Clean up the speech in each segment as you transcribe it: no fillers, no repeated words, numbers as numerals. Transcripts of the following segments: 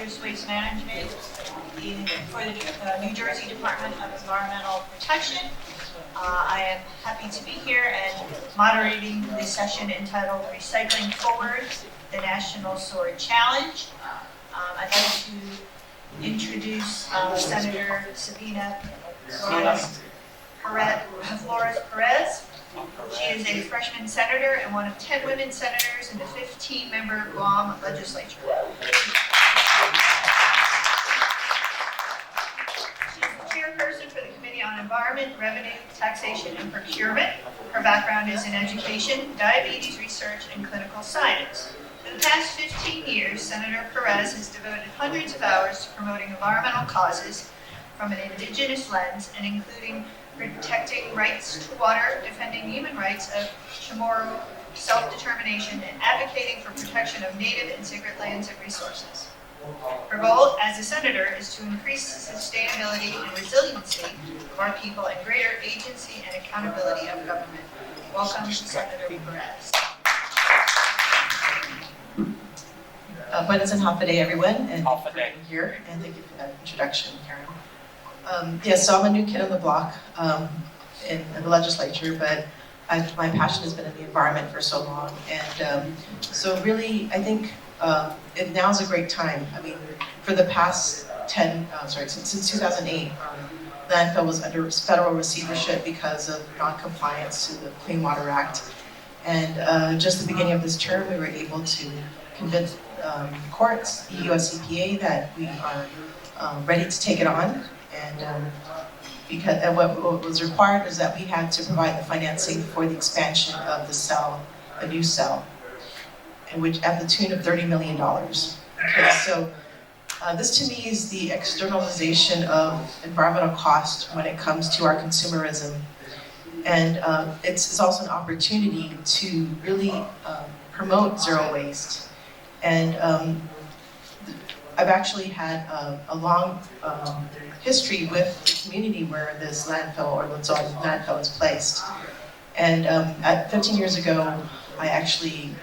hazardous waste management for the New Jersey Department of Environmental Protection. I am happy to be here and moderating this session entitled Recycling Forward, the National Sword Challenge. I'd like to introduce Senator Sabina Flores-Perez. She is a freshman senator and one of 10 women senators in the 15-member Guam legislature. She is the chairperson for the Committee on Environment, Revenue, Taxation, and Procurement. Her background is in education, diabetes research, and clinical science. For the past 15 years, Senator Perez has devoted hundreds of hours to promoting environmental causes from an indigenous lens, and including protecting rights to water, defending human rights of Chamorro self-determination, and advocating for protection of native and sacred lands and resources. Her goal as a senator is to increase the sustainability and resiliency of our people and greater agency and accountability of government. Welcome, Senator Perez. Buenos and half a day, everyone, and thank you for being here, and thank you for that introduction, Karen. So I'm a new kid on the block in the legislature, but my passion has been in the environment for so long, and so really, I think now is a great time. I mean, for the past since 2008, landfill was under federal receivership because of non-compliance to the Clean Water Act, and just the beginning of this term, we were able to convince courts, the US EPA, that we are ready to take it on. And what was required is that we had to provide the financing for the expansion of the cell, a new cell, and which at the tune of $30 million. Okay, so this to me is the externalization of environmental cost when it comes to our consumerism. And it's also an opportunity to really promote zero waste. And I've actually had a long history with the community where this landfill or landfill is placed. And 15 years ago, I actually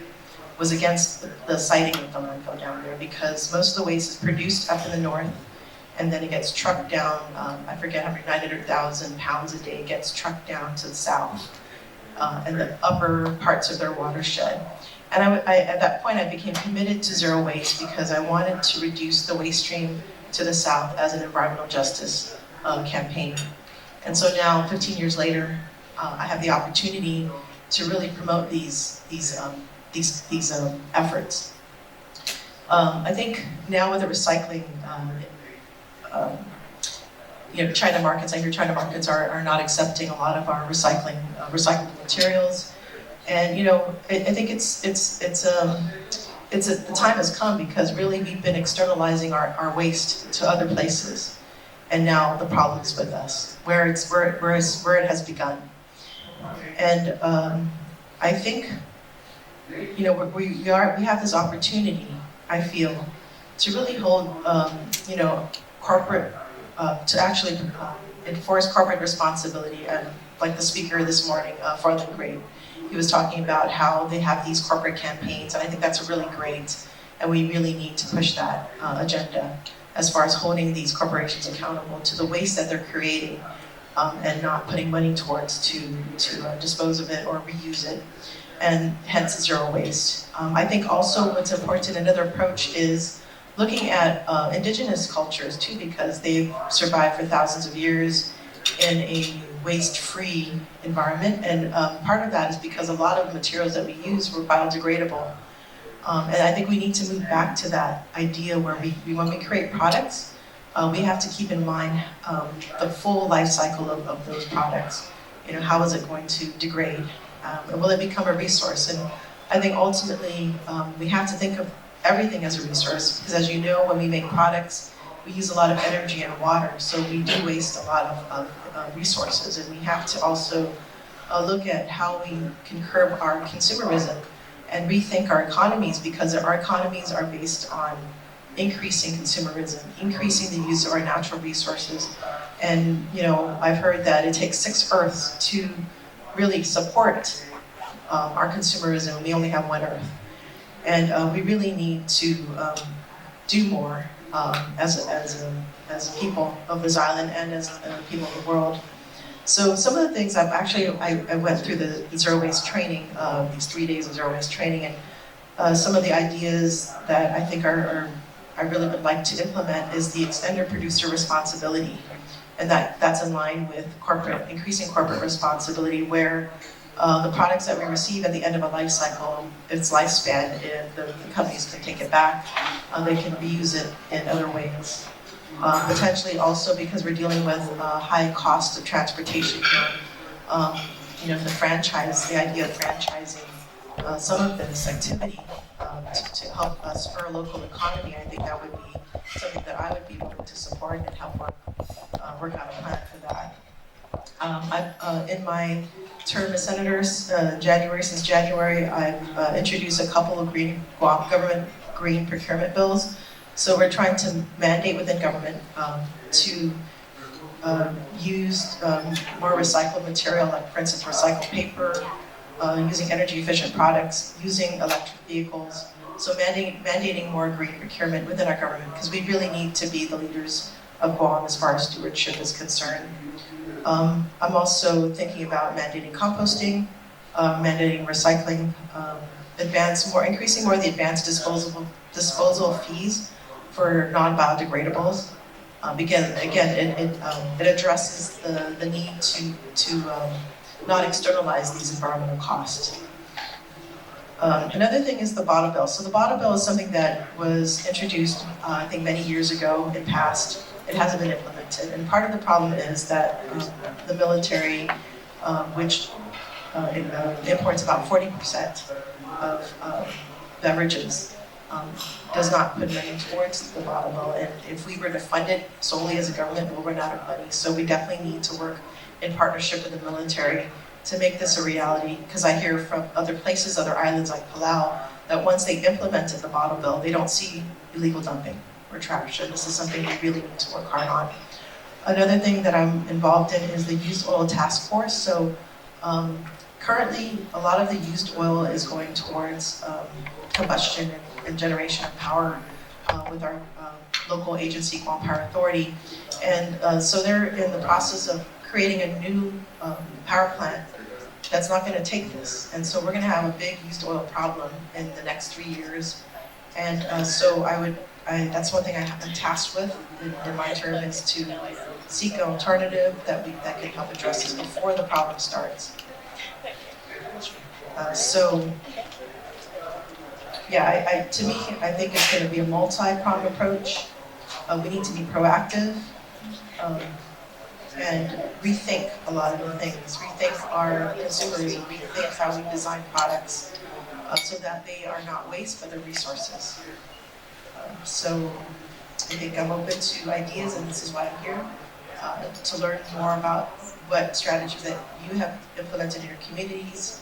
was against the siting of the landfill down there because most of the waste is produced up in the north, and then it gets trucked down, I forget how many, 900,000 pounds a day gets trucked down to the south and the upper parts of their watershed. And at that point, I became committed to zero waste because I wanted to reduce the waste stream to the south as an environmental justice campaign. And so now, 15 years later, I have the opportunity to really promote these efforts. I think now with the recycling, China markets, I hear China markets are not accepting a lot of our recyclable materials. And I think the time has come because really we've been externalizing our waste to other places, and now the problem's with us, where it has begun. And I think we have this opportunity, I feel, to really hold corporate to actually enforce corporate responsibility, and like the speaker this morning, Farland Gray. He was talking about how they have these corporate campaigns, and I think that's really great, and we really need to push that agenda as far as holding these corporations accountable to the waste that they're creating and not putting money towards to dispose of it or reuse it, and hence zero waste. I think also what's important, another approach is looking at indigenous cultures too, because they've survived for thousands of years in a waste-free environment, and part of that is because a lot of materials that we use were biodegradable. And I think we need to move back to that idea where when we create products, we have to keep in mind the full life cycle of those products. How is it going to degrade? And will it become a resource? And I think ultimately we have to think of everything as a resource, because as you know, when we make products, we use a lot of energy and water, so we do waste a lot of resources, and we have to also look at how we can curb our consumerism and rethink our economies, because our economies are based on increasing consumerism, increasing the use of our natural resources. And I've heard that it takes 6 Earths to really support our consumerism. We only have 1 Earth. And we really need to do more as people of this island and as people of the world. So some of the things I went through the zero waste training, these 3 days of zero waste training, and some of the ideas that I think I really would like to implement is the extended producer responsibility. And that's in line with increasing corporate responsibility, where the products that we receive at the end of a life cycle, its lifespan, if the companies can take it back, they can reuse it in other ways. Potentially also because we're dealing with high cost of transportation here. The idea of franchising some of this activity to help us spur a local economy, I think that would be something that I would be willing to support and help work out a plan for that. In my term as senator, since January, I've introduced a couple of government green procurement bills. So we're trying to mandate within government to use more recycled material, like for instance recycled paper, using energy efficient products, using electric vehicles. So mandating more green procurement within our government, because we really need to be the leaders of Guam as far as stewardship is concerned. I'm also thinking about mandating composting, mandating recycling, increasing more of the advanced disposal fees for non-biodegradables. It addresses the need to not externalize these environmental costs. Another thing is the bottle bill. So the bottle bill is something that was introduced, I think, many years ago. It passed. It hasn't been implemented. And part of the problem is that the military, which imports about 40% of beverages, does not put money towards the bottle bill. And if we were to fund it solely as a government, we'll run out of money. So we definitely need to work in partnership with the military to make this a reality, because I hear from other places, other islands like Palau, that once they implemented the bottle bill, they don't see illegal dumping or trash, and this is something we really need to work hard on. Another thing that I'm involved in is the used oil task force. So currently, a lot of the used oil is going towards combustion and generation of power with our local agency, Guam Power Authority. And so they're in the process of creating a new power plant that's not going to take this. And so we're going to have a big used oil problem in the next 3 years. And so that's one thing I'm tasked with in my term, is to seek an alternative that can help address this before the problem starts. To me, I think it's going to be a multi-pronged approach. We need to be proactive and rethink a lot of the things. Rethink our consumers, and rethink how we design products so that they are not waste, but they're resources. So I think I'm open to ideas, and this is why I'm here, to learn more about what strategies that you have implemented in your communities.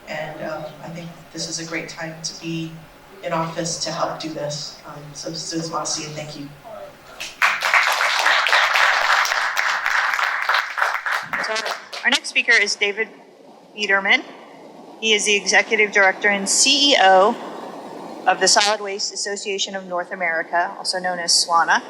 And I think this is a great time to be in office to help do this. So Ms. Masi, and thank you. So our next speaker is David Biederman. He is the Executive Director and CEO of the Solid Waste Association of North America, also known as SWANA,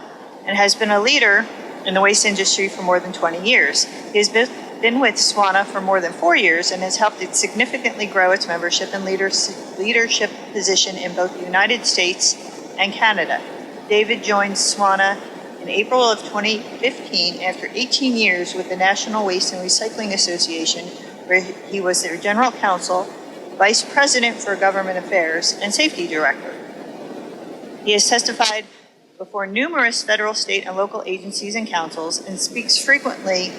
and has been a leader in the waste industry for more than 20 years. He has been with SWANA for more than 4 years and has helped it significantly grow its membership and leadership position in both the United States and Canada. David joined SWANA in April of 2015 after 18 years with the National Waste and Recycling Association, where he was their General Counsel, Vice President for Government Affairs, and Safety Director. He has testified before numerous federal, state, and local agencies and councils, and speaks frequently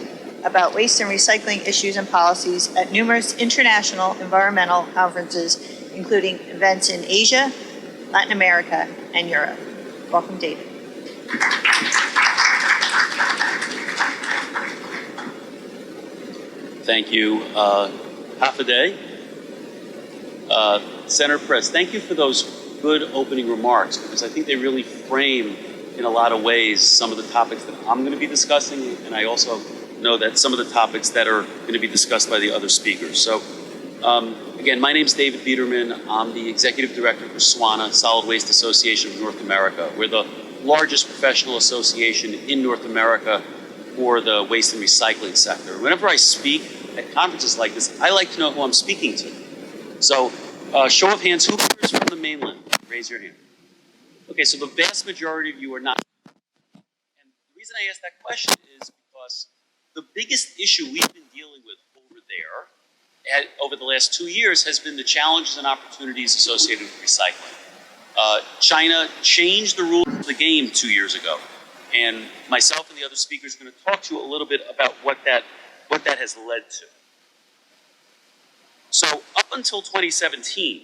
about waste and recycling issues and policies at numerous international environmental conferences, including events in Asia, Latin America, and Europe. Welcome, David. Thank you. Half a day. Senator Perez, thank you for those good opening remarks, because I think they really frame, in a lot of ways, some of the topics that I'm going to be discussing, and I also know that some of the topics that are going to be discussed by the other speakers. So Again, my name's David Biederman. I'm the Executive Director for SWANA, Solid Waste Association of North America. We're the largest professional association in North America for the waste and recycling sector. Whenever I speak at conferences like this, I like to know who I'm speaking to. So, show of hands, who is from the mainland? Raise your hand. Okay, so the vast majority of you are not. And the reason I ask that question is because the biggest issue we've been dealing with over there over the last 2 years has been the challenges and opportunities associated with recycling. China changed the rules of the game 2 years ago, and myself and the other speakers are going to talk to you a little bit about what that has led to. So up until 2017,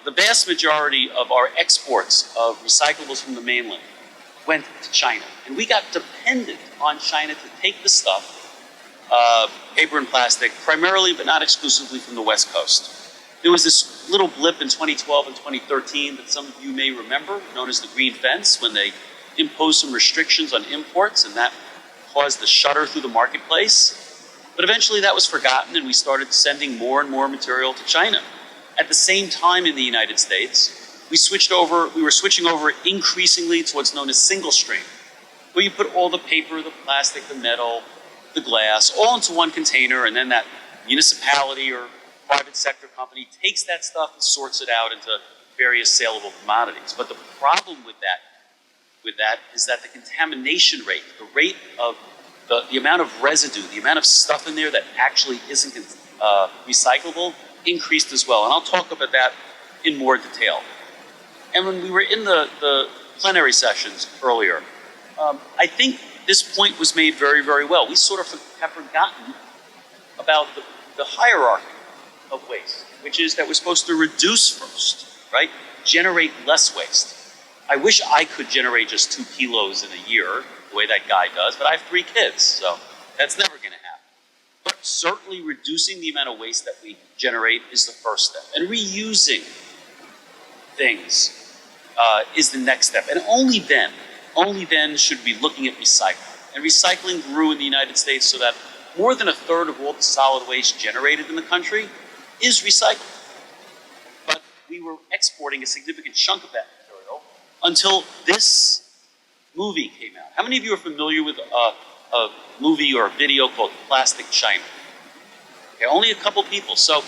the vast majority of our exports of recyclables from the mainland went to China, and we got dependent on China to take the stuff, paper and plastic, primarily but not exclusively from the West Coast. There was this little blip in 2012 and 2013 that some of you may remember, known as the Green Fence, when they imposed some restrictions on imports, and that caused the shudder through the marketplace. But eventually that was forgotten, and we started sending more and more material to China. At the same time in the United States, we were switching over increasingly to what's known as single stream, where you put all the paper, the plastic, the metal, the glass, all into one container, and then that municipality or private sector company takes that stuff and sorts it out into various saleable commodities. But the problem with that is that the contamination rate, the rate of the amount of residue, the amount of stuff in there that actually isn't recyclable increased as well. And I'll talk about that in more detail. And when we were in the plenary sessions earlier, I think this point was made very, very well. We sort of have forgotten about the hierarchy of waste, which is that we're supposed to reduce first, right? Generate less waste. I wish I could generate just 2 kilos in a year, the way that guy does, but I have 3 kids, so that's never gonna happen. But certainly reducing the amount of waste that we generate is the first step. And reusing things is the next step. And only then should we be looking at recycling. And recycling grew in the United States so that more than 1/3 of all the solid waste generated in the country is recycled. But we were exporting a significant chunk of that material until this movie came out. How many of you are familiar with a movie or a video called Plastic China? Okay, only a couple people. So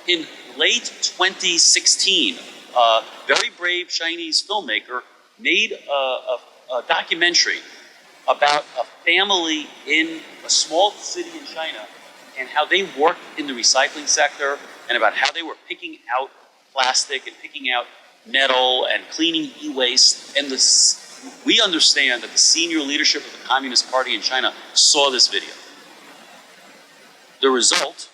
in late 2016, a very brave Chinese filmmaker made a documentary about a family in a small city in China and how they worked in the recycling sector and about how they were picking out plastic and picking out metal and cleaning e-waste. And we understand that the senior leadership of the Communist Party in China saw this video. The result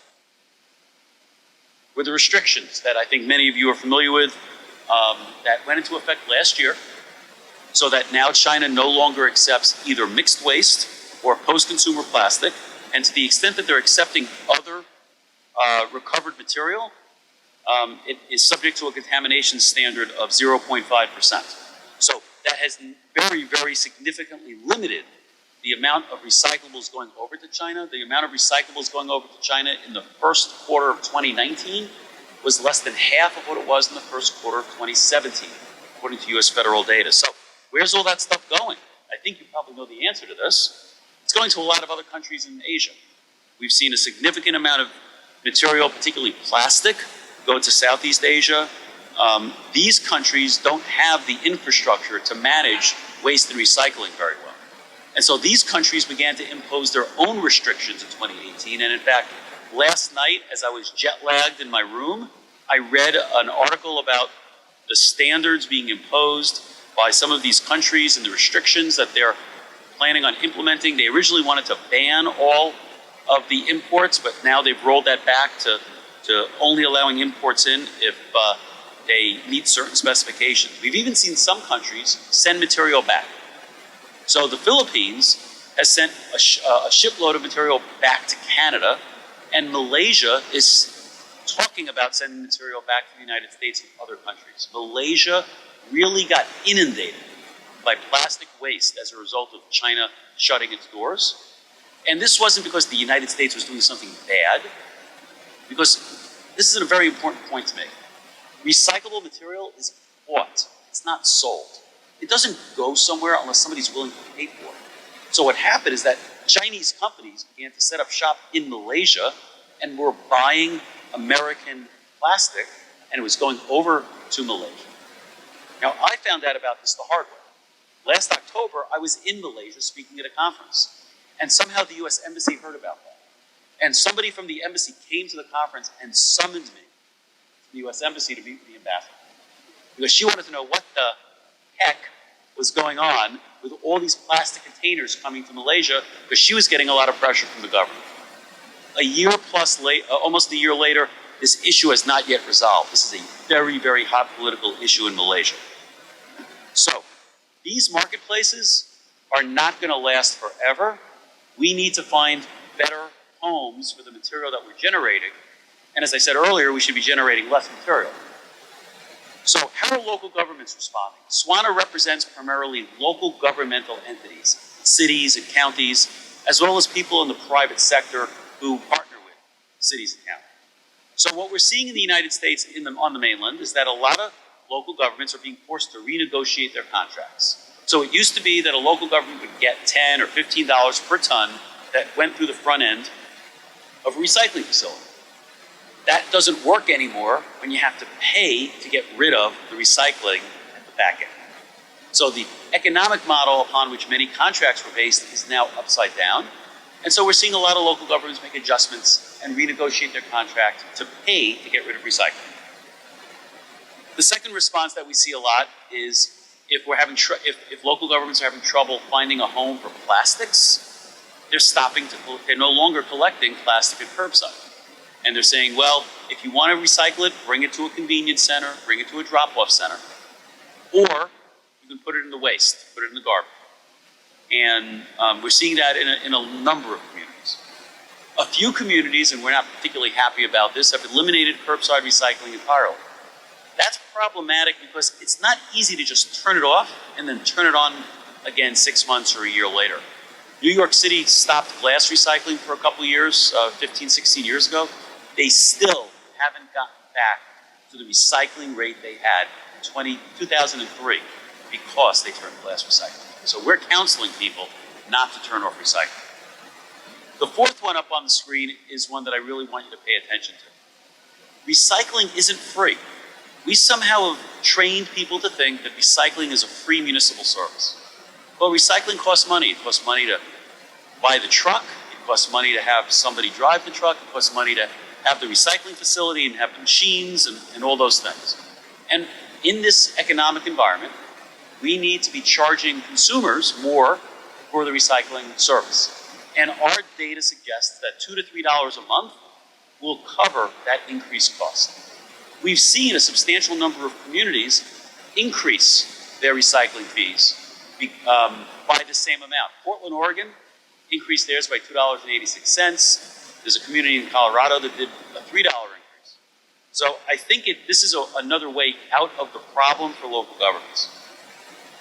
were the restrictions that I think many of you are familiar with that went into effect last year, so that now China no longer accepts either mixed waste or post-consumer plastic, and to the extent that they're accepting other recovered material, it is subject to a contamination standard of 0.5%. So that has very, very significantly limited the amount of recyclables going over to China. The amount of recyclables going over to China in the first quarter of 2019 was less than half of what it was in the first quarter of 2017, according to US federal data. So where's all that stuff going? I think you probably know the answer to this. It's going to a lot of other countries in Asia. We've seen a significant amount of material, particularly plastic, go to Southeast Asia. These countries don't have the infrastructure to manage waste and recycling very well. And so these countries began to impose their own restrictions in 2018. And in fact, last night, as I was jet lagged in my room, I read an article about the standards being imposed by some of these countries and the restrictions that they're planning on implementing. They originally wanted to ban all of the imports, but now they've rolled that back to only allowing imports in if they meet certain specifications. We've even seen some countries send material back. So the Philippines has sent a shipload of material back to Canada, and Malaysia is talking about sending material back to the United States and other countries. Malaysia really got inundated by plastic waste as a result of China shutting its doors. And this wasn't because the United States was doing something bad, because this is a very important point to make. Recyclable material is bought, it's not sold. It doesn't go somewhere unless somebody's willing to pay for it. So what happened is that Chinese companies began to set up shop in Malaysia and were buying American plastic, and it was going over to Malaysia. Now, I found out about this the hard way. Last October, I was in Malaysia speaking at a conference, and somehow the US Embassy heard about that. And somebody from the embassy came to the conference and summoned me to the US Embassy to meet with the ambassador. Because she wanted to know what the heck was going on with all these plastic containers coming to Malaysia, because she was getting a lot of pressure from the government. A year plus late, almost a year later, this issue has not yet resolved. This is a very, very hot political issue in Malaysia. So, these marketplaces are not going to last forever. We need to find better homes for the material that we're generating. And as I said earlier, we should be generating less material. So how are local governments responding? SWANA represents primarily local governmental entities, cities and counties, as well as people in the private sector who partner with cities and counties. So what we're seeing in the United States on the mainland is that a lot of local governments are being forced to renegotiate their contracts. So it used to be that a local government would get $10 or $15 per ton that went through the front end of a recycling facility. That doesn't work anymore when you have to pay to get rid of the recycling at the back end. So the economic model upon which many contracts were based is now upside down. And so we're seeing a lot of local governments make adjustments and renegotiate their contract to pay to get rid of recycling. The second response that we see a lot is if local governments are having trouble finding a home for plastics, they're no longer collecting plastic at curbside. And they're saying, well, if you want to recycle it, bring it to a convenience center, bring it to a drop-off center, or you can put it in the waste, put it in the garbage. And we're seeing that in a number of communities. A few communities, and we're not particularly happy about this, have eliminated curbside recycling entirely. That's problematic because it's not easy to just turn it off and then turn it on again 6 months or a year later. New York City stopped glass recycling for a couple of years, 15, 16 years ago. They still haven't gotten back to the recycling rate they had in 2003 because they turned glass recycling. So we're counseling people not to turn off recycling. The fourth one up on the screen is one that I really want you to pay attention to. Recycling isn't free. We somehow have trained people to think that recycling is a free municipal service. Well, recycling costs money. It costs money to buy the truck. It costs money to have somebody drive the truck. It costs money to have the recycling facility and have the machines and all those things. And in this economic environment, we need to be charging consumers more for the recycling service. And our data suggests that $2 to $3 a month will cover that increased cost. We've seen a substantial number of communities increase their recycling fees by the same amount. Portland, Oregon increased theirs by $2.86. There's a community in Colorado that did a $3 increase. So I think this is another way out of the problem for local governments.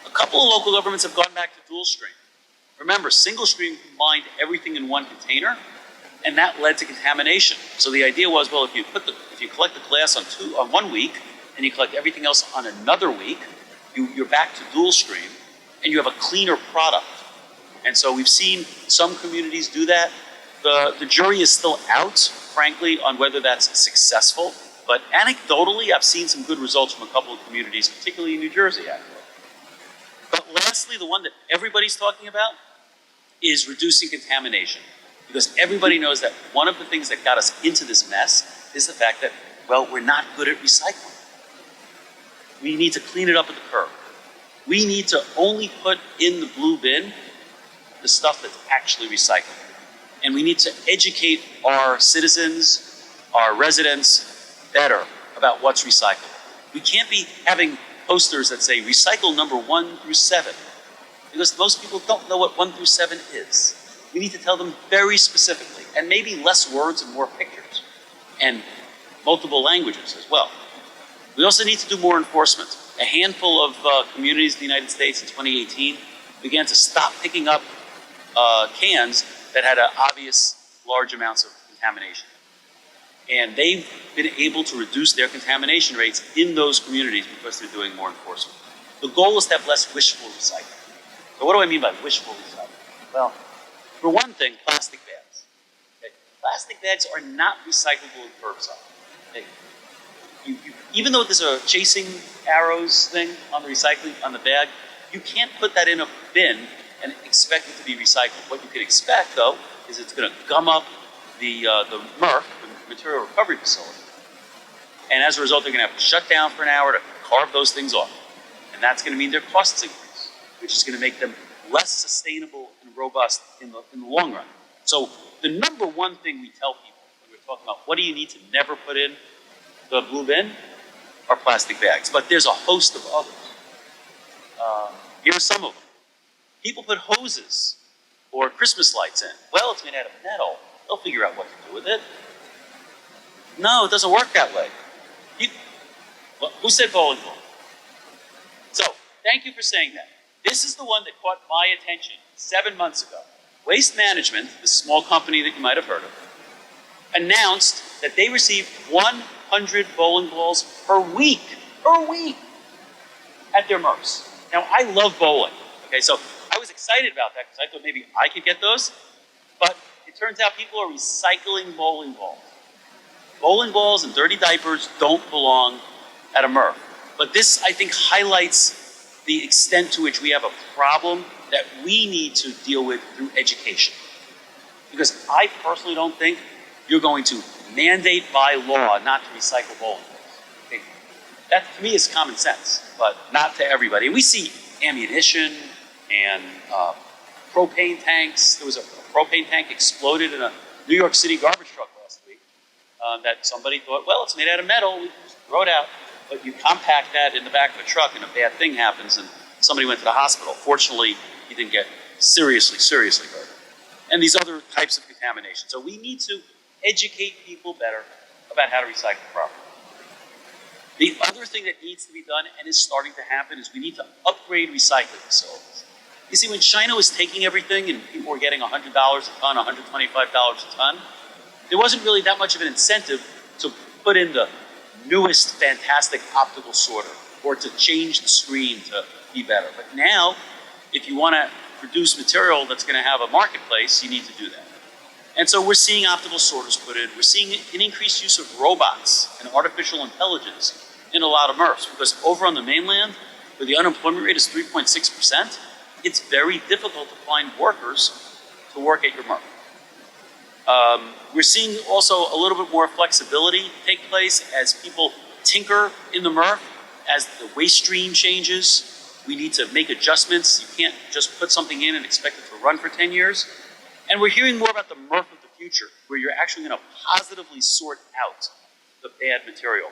A couple of local governments have gone back to dual stream. Remember, single stream combined everything in one container, and that led to contamination. So the idea was, well, if you collect the glass on 1 week and you collect everything else on another week, you're back to dual stream, and you have a cleaner product. And so we've seen some communities do that. The jury is still out, frankly, on whether that's successful. But anecdotally, I've seen some good results from a couple of communities, particularly in New Jersey, actually. But lastly, the one that everybody's talking about is reducing contamination. Because everybody knows that one of the things that got us into this mess is the fact that, well, we're not good at recycling. We need to clean it up at the curb. We need to only put in the blue bin the stuff that's actually recyclable. And we need to educate our citizens, our residents, better about what's recyclable. We can't be having posters that say recycle number 1 through 7, because most people don't know what 1 through 7 is. We need to tell them very specifically, and maybe less words and more pictures, and multiple languages as well. We also need to do more enforcement. A handful of communities in the United States in 2018 began to stop picking up cans that had obvious large amounts of contamination. And they've been able to reduce their contamination rates in those communities because they're doing more enforcement. The goal is to have less wishful recycling. So what do I mean by wishful recycling? Well, for one thing, plastic bags. Okay? Plastic bags are not recyclable in curbside. Okay? Even though there's a chasing arrows thing on the recycling, on the bag, you can't put that in a bin and expect it to be recycled. What you can expect, though, is it's going to gum up the MRF, the material recovery facility. And as a result, they're going to have to shut down for an hour to carve those things off. And that's going to mean their costs increase, which is going to make them less sustainable and robust in the long run. So the number one thing we tell people when we're talking about what do you need to never put in the blue bin are plastic bags. But there's a host of others. Here are some of them. People put hoses or Christmas lights in. Well, it's made out of metal. They'll figure out what to do with it. No, it doesn't work that way. Well, who said bowling ball? So, thank you for saying that. This is the one that caught my attention 7 months ago. Waste Management, the small company that you might have heard of, announced that they received 100 bowling balls per week at their MRFs. Now, I love bowling, okay, so I was excited about that because I thought maybe I could get those, but it turns out people are recycling bowling balls. Bowling balls and dirty diapers don't belong at a MRF. But this, I think, highlights the extent to which we have a problem that we need to deal with through education. Because I personally don't think you're going to mandate by law not to recycle bowling balls. Okay? That, to me, is common sense, but not to everybody. And we see ammunition and propane tanks. There was a propane tank exploded in a New York City garbage truck last week that somebody thought, well, it's made out of metal, we can just throw it out. But you compact that in the back of a truck and a bad thing happens and somebody went to the hospital. Fortunately, he didn't get seriously hurt. And these other types of contamination. So we need to educate people better about how to recycle properly. The other thing that needs to be done and is starting to happen is we need to upgrade recycling facilities. You see, when China was taking everything and people were getting $100 a ton, $125 a ton, there wasn't really that much of an incentive to put in the newest fantastic optical sorter or to change the screen to be better. But now, if you want to produce material that's going to have a marketplace, you need to do that. And so we're seeing optical sorters put in. We're seeing an increased use of robots and artificial intelligence in a lot of MRFs because over on the mainland, where the unemployment rate is 3.6%, it's very difficult to find workers to work at your MRF. We're seeing also a little bit more flexibility take place as people tinker in the MRF, as the waste stream changes. We need to make adjustments. You can't just put something in and expect it to run for 10 years. And we're hearing more about the MRF of the future, where you're actually going to positively sort out the bad material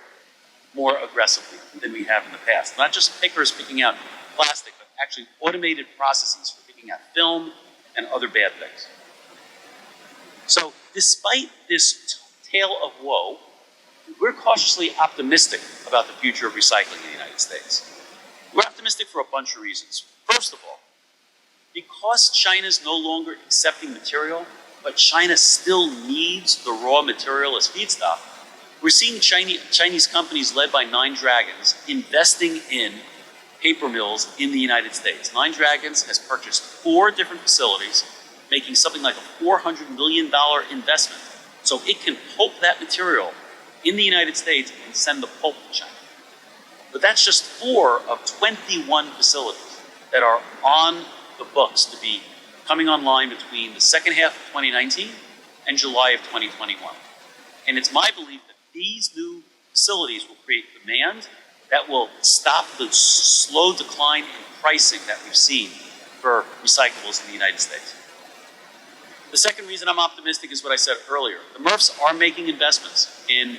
more aggressively than we have in the past. Not just pickers picking out plastic, but actually automated processes for picking out film and other bad things. So despite this tale of woe, we're cautiously optimistic about the future of recycling in the United States. We're optimistic for a bunch of reasons. First of all, because China's no longer accepting material, but China still needs the raw material as feedstock, we're seeing Chinese companies led by Nine Dragons investing in paper mills in the United States. Nine Dragons has purchased 4 different facilities, making something like a $400 million investment, so it can pulp that material in the United States and send the pulp to China. But that's just 4 of 21 facilities that are on the books to be coming online between the second half of 2019 and July of 2021. And it's my belief that these new facilities will create demand that will stop the slow decline in pricing that we've seen for recyclables in the United States. The second reason I'm optimistic is what I said earlier. The MRFs are making investments in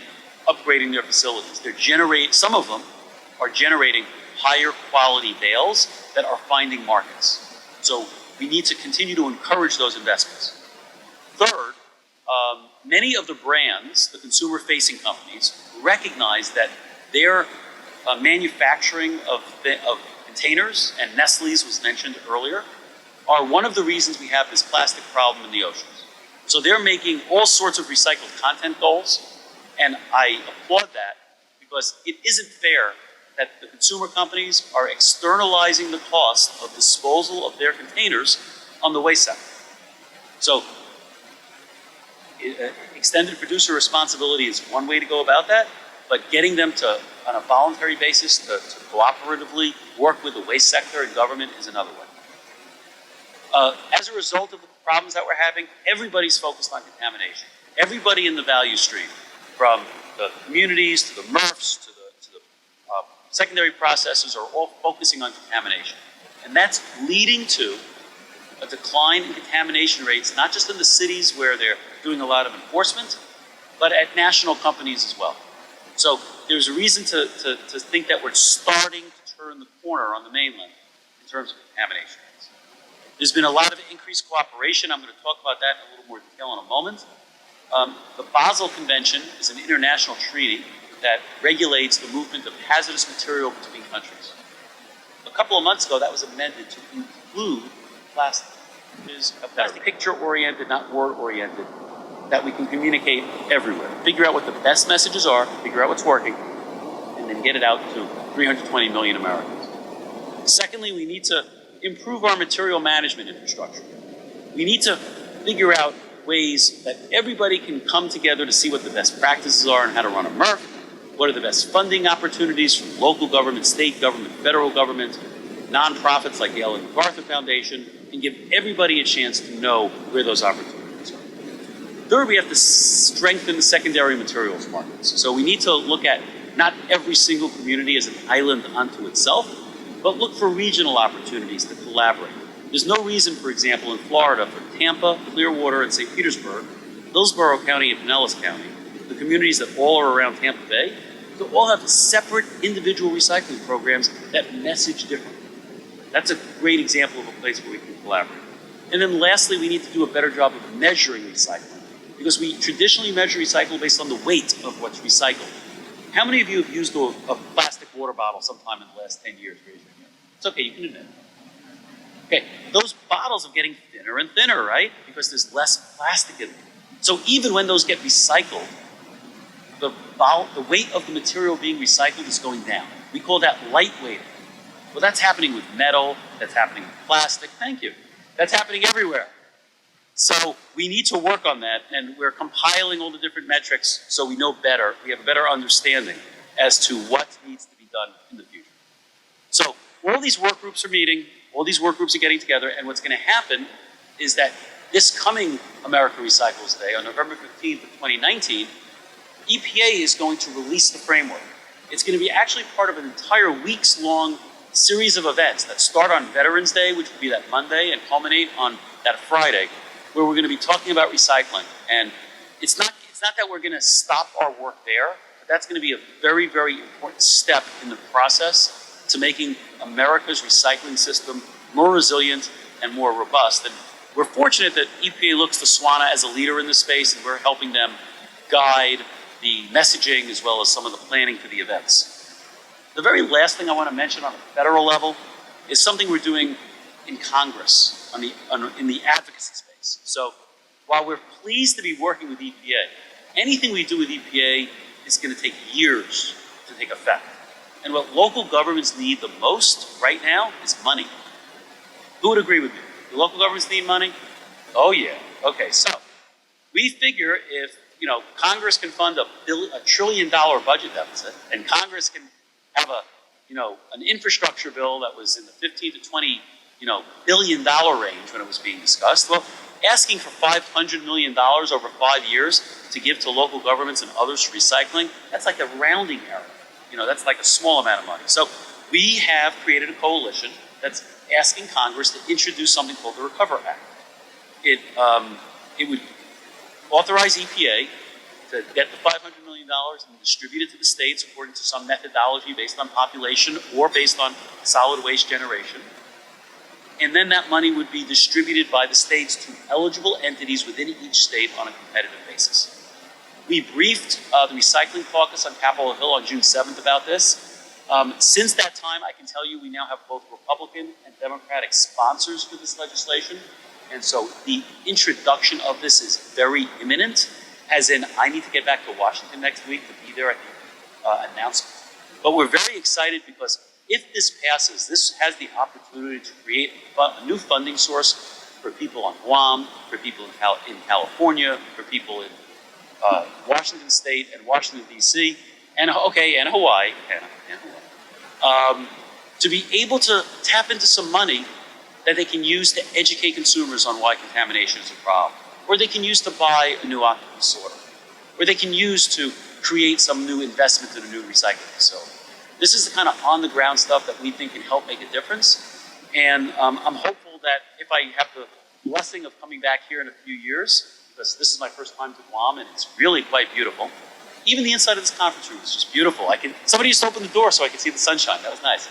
upgrading their facilities. Some of them are generating higher quality bales that are finding markets. So we need to continue to encourage those investments. Third, many of the brands, the consumer-facing companies, recognize that their manufacturing of containers, and Nestle's was mentioned earlier, are one of the reasons we have this plastic problem in the oceans. So they're making all sorts of recycled content goals, And I applaud that because it isn't fair that the consumer companies are externalizing the cost of disposal of their containers on the waste sector. So extended producer responsibility is one way to go about that, but getting them to, on a voluntary basis, to cooperatively work with the waste sector and government is another way. As a result of the problems that we're having, everybody's focused on contamination. Everybody in the value stream, from the communities to the MRFs to the secondary processors, are all focusing on contamination. And that's leading to a decline in contamination rates, not just in the cities where they're doing a lot of enforcement, but at national companies as well. So there's a reason to think that we're starting to turn the corner on the mainland in terms of contamination rates. There's been a lot of increased cooperation. I'm going to talk about that in a little more detail in a moment. The Basel Convention is an international treaty that regulates the movement of hazardous material between countries. A couple of months ago, that was amended to include plastic. It is a plastic picture-oriented, not word-oriented, that we can communicate everywhere. Figure out what the best messages are, figure out what's working, and then get it out to 320 million Americans. Secondly, we need to improve our material management infrastructure. We need to figure out ways that everybody can come together to see what the best practices are and how to run a MRF, what are the best funding opportunities from local government, state government, federal government, nonprofits like the Ellen MacArthur Foundation, and give everybody a chance to know where those opportunities are. Third, we have to strengthen the secondary materials markets. So we need to look at not every single community as an island unto itself, but look for regional opportunities to collaborate. There's no reason, for example, in Florida for Tampa, Clearwater, and St. Petersburg, Hillsborough County, and Pinellas County, the communities that all are around Tampa Bay, to all have separate individual recycling programs that message differently. That's a great example of a place where we can collaborate. And then lastly, we need to do a better job of measuring recycling, because we traditionally measure recycle based on the weight of what's recycled. How many of you have used a plastic water bottle sometime in the last 10 years? Raise your hand. It's okay, you can admit it. Okay, those bottles are getting thinner and thinner, right? Because there's less plastic in them. So even when those get recycled, the weight of the material being recycled is going down. We call that lightweighting. Well, that's happening with metal, that's happening with plastic, thank you. That's happening everywhere. So we need to work on that, and we're compiling all the different metrics so we know better, we have a better understanding as to what needs to be done in the future. So all these work groups are meeting, all these work groups are getting together, and what's going to happen is that this coming America Recycles Day on November 15th of 2019, EPA is going to release the framework. It's going to be actually part of an entire weeks-long series of events that start on Veterans Day, which will be that Monday, and culminate on that Friday, where we're going to be talking about recycling. And it's not that we're going to stop our work there, but that's going to be a very, very important step in the process to making America's recycling system more resilient and more robust. And we're fortunate that EPA looks to SWANA as a leader in this space, and we're helping them guide the messaging as well as some of the planning for the events. The very last thing I want to mention on a federal level is something we're doing in Congress in the advocacy space. So while we're pleased to be working with EPA, anything we do with EPA is going to take years to take effect. And what local governments need the most right now is money. Who would agree with me? Do local governments need money? Oh yeah. Okay, so we figure if Congress can fund $1 trillion budget deficit, and Congress can have an infrastructure bill that was in the 15 to 20 billion dollar range when it was being discussed. Well, asking for $500 million over 5 years to give to local governments and others for recycling, that's like a rounding error. That's like a small amount of money. So we have created a coalition that's asking Congress to introduce something called the Recover Act. It would authorize EPA to get the $500 million and distribute it to the states according to some methodology based on population or based on solid waste generation. And then that money would be distributed by the states to eligible entities within each state on a competitive basis. We briefed the Recycling Caucus on Capitol Hill on June 7th about this. Since that time, I can tell you we now have both Republican and Democratic sponsors for this legislation. And so the introduction of this is very imminent. as in I need to get back to Washington next week to be there at the announcement. But we're very excited because if this passes, this has the opportunity to create a new funding source for people on Guam, for people in California, for people in Washington State and Washington, D.C., and Hawaii, to be able to tap into some money that they can use to educate consumers on why contamination is a problem, or they can use to buy a new octopus sorter, or they can use to create some new investment in a new recycling facility. This is the kind of on-the-ground stuff that we think can help make a difference. And I'm hopeful that if I have the blessing of coming back here in a few years, because this is my first time to Guam and it's really quite beautiful. Even the inside of this conference room is just beautiful. Somebody used to open the door so I could see the sunshine. That was nice.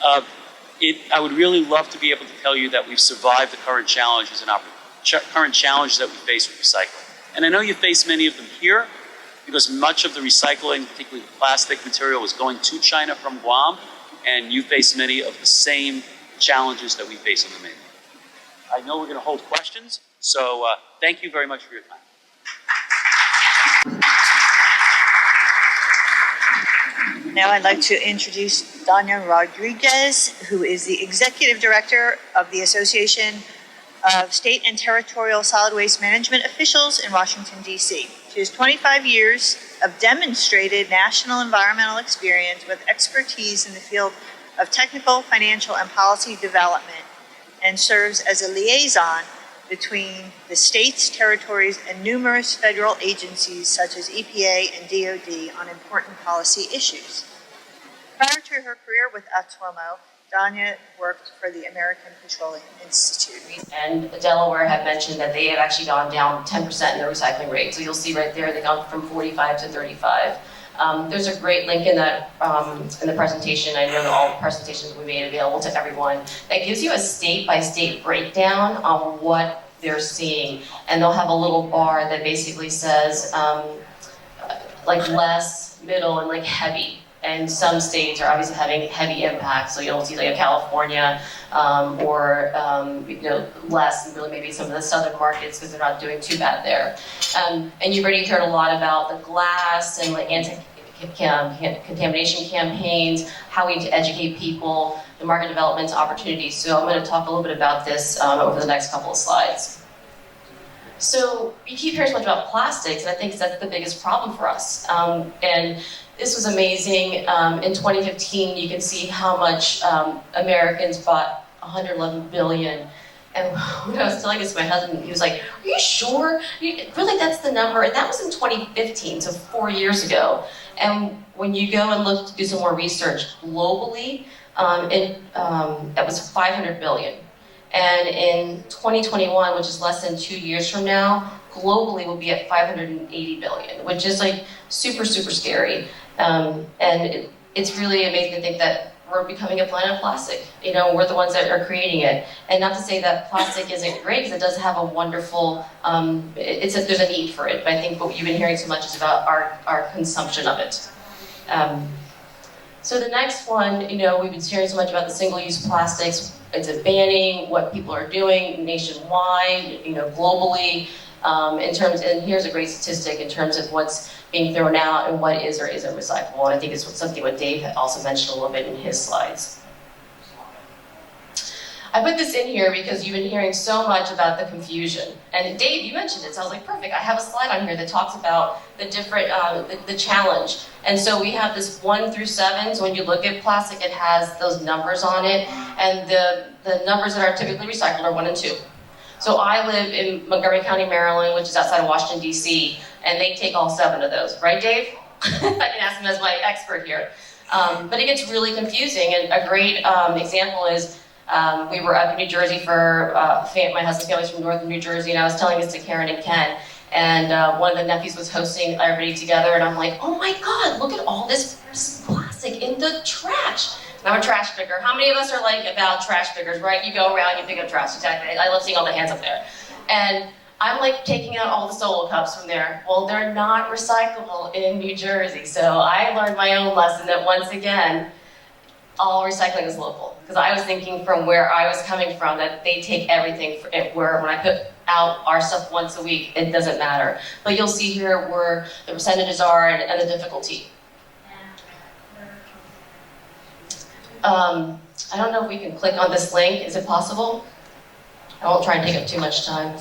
I would really love to be able to tell you that we've survived the current challenges that we face with recycling. And I know you face many of them here, because much of the recycling, particularly the plastic material, is going to China from Guam, and you face many of the same challenges that we face on the mainland. I know we're going to hold questions, so thank you very much for your time. Now I'd like to introduce Danya Rodriguez, who is the Executive Director of the Association of State and Territorial Solid Waste Management Officials in Washington, D.C. She has 25 years of demonstrated national environmental experience with expertise in the field of technical, financial, and policy development, and serves as a liaison between the states, territories, and numerous federal agencies such as EPA and DOD on important policy issues. Prior to her career with Atomo, Danya worked for the American Petroleum Institute. And Delaware have mentioned that they have actually gone down 10% in their recycling rate. So you'll see right there, they've gone from 45 to 35. There's a great link in that in the presentation. I know that all the presentations will be made available to everyone. That gives you a state-by-state breakdown on what they're seeing. And they'll have a little bar that basically says like less, middle, and like heavy. And some states are obviously having heavy impacts, so you'll see like a California or less, and really maybe some of the southern markets because they're not doing too bad there. And you've already heard a lot about the glass and like anti-contamination campaigns, how we need to educate people, the market development opportunities. So I'm going to talk a little bit about this over the next couple of slides. So you keep hearing so much about plastics, and I think that's the biggest problem for us. And this was amazing. In 2015, you can see how much Americans bought 111 billion. And when I was telling this to my husband, he was like, "Are you sure? Really, that's the number?" And that was in 2015, so 4 years ago. And when you go and look to do some more research globally, that was 500 billion. And in 2021, which is less than 2 years from now, globally we'll be at 580 billion, which is like super, super scary. And it's really amazing to think that we're becoming a planet of plastic. You know, we're the ones that are creating it. And not to say that plastic isn't great, because it does have a wonderful, there's a need for it. But I think what you've been hearing so much is about our consumption of it. So the next one, we've been hearing so much about the single-use plastics. It's a banning, what people are doing nationwide, globally. And here's a great statistic in terms of what's being thrown out and what is or isn't recyclable. And I think it's something what Dave had also mentioned a little bit in his slides. I put this in here because you've been hearing so much about the confusion. And Dave, you mentioned it, so I was like, perfect. I have a slide on here that talks about the different, the challenge. And so we have this 1 through 7. So when you look at plastic, it has those numbers on it. And the numbers that are typically recycled are 1 and 2. So I live in Montgomery County, Maryland, which is outside of Washington, D.C., and they take all 7 of those. Right, Dave? I can ask him as my expert here. But it gets really confusing. And a great example is we were up in New Jersey for my husband's family's from northern New Jersey, and I was telling this to Karen and Ken. And one of the nephews was hosting everybody together, and I'm like, oh my God, look at all this plastic in the trash. And I'm a trash picker. How many of us are like about trash pickers, right? You go around, you pick up trash. Exactly. I love seeing all the hands up there. And I'm like taking out all the Solo cups from there. Well, they're not recyclable in New Jersey. So I learned my own lesson that once again, all recycling is local. Because I was thinking from where I was coming from that they take everything, where when I put out our stuff once a week, it doesn't matter. But you'll see here where the percentages are and the difficulty. I don't know if we can click on this link. Is it possible? I won't try and take up too much time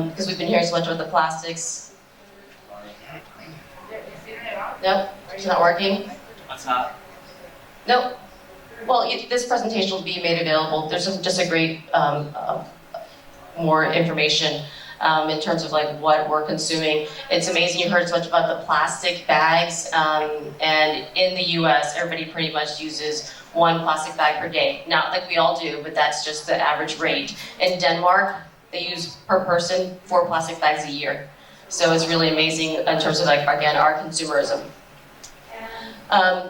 because we've been hearing so much about the plastics. Nope, it's not working. What's not? Nope. Well, this presentation will be made available. There's just a great more information in terms of like what we're consuming. It's amazing you heard so much about the plastic bags, and in the US, everybody pretty much uses 1 plastic bag per day. Not like we all do, but that's just the average rate. In Denmark, they use per person 4 plastic bags a year. So it's really amazing in terms of like, again, our consumerism.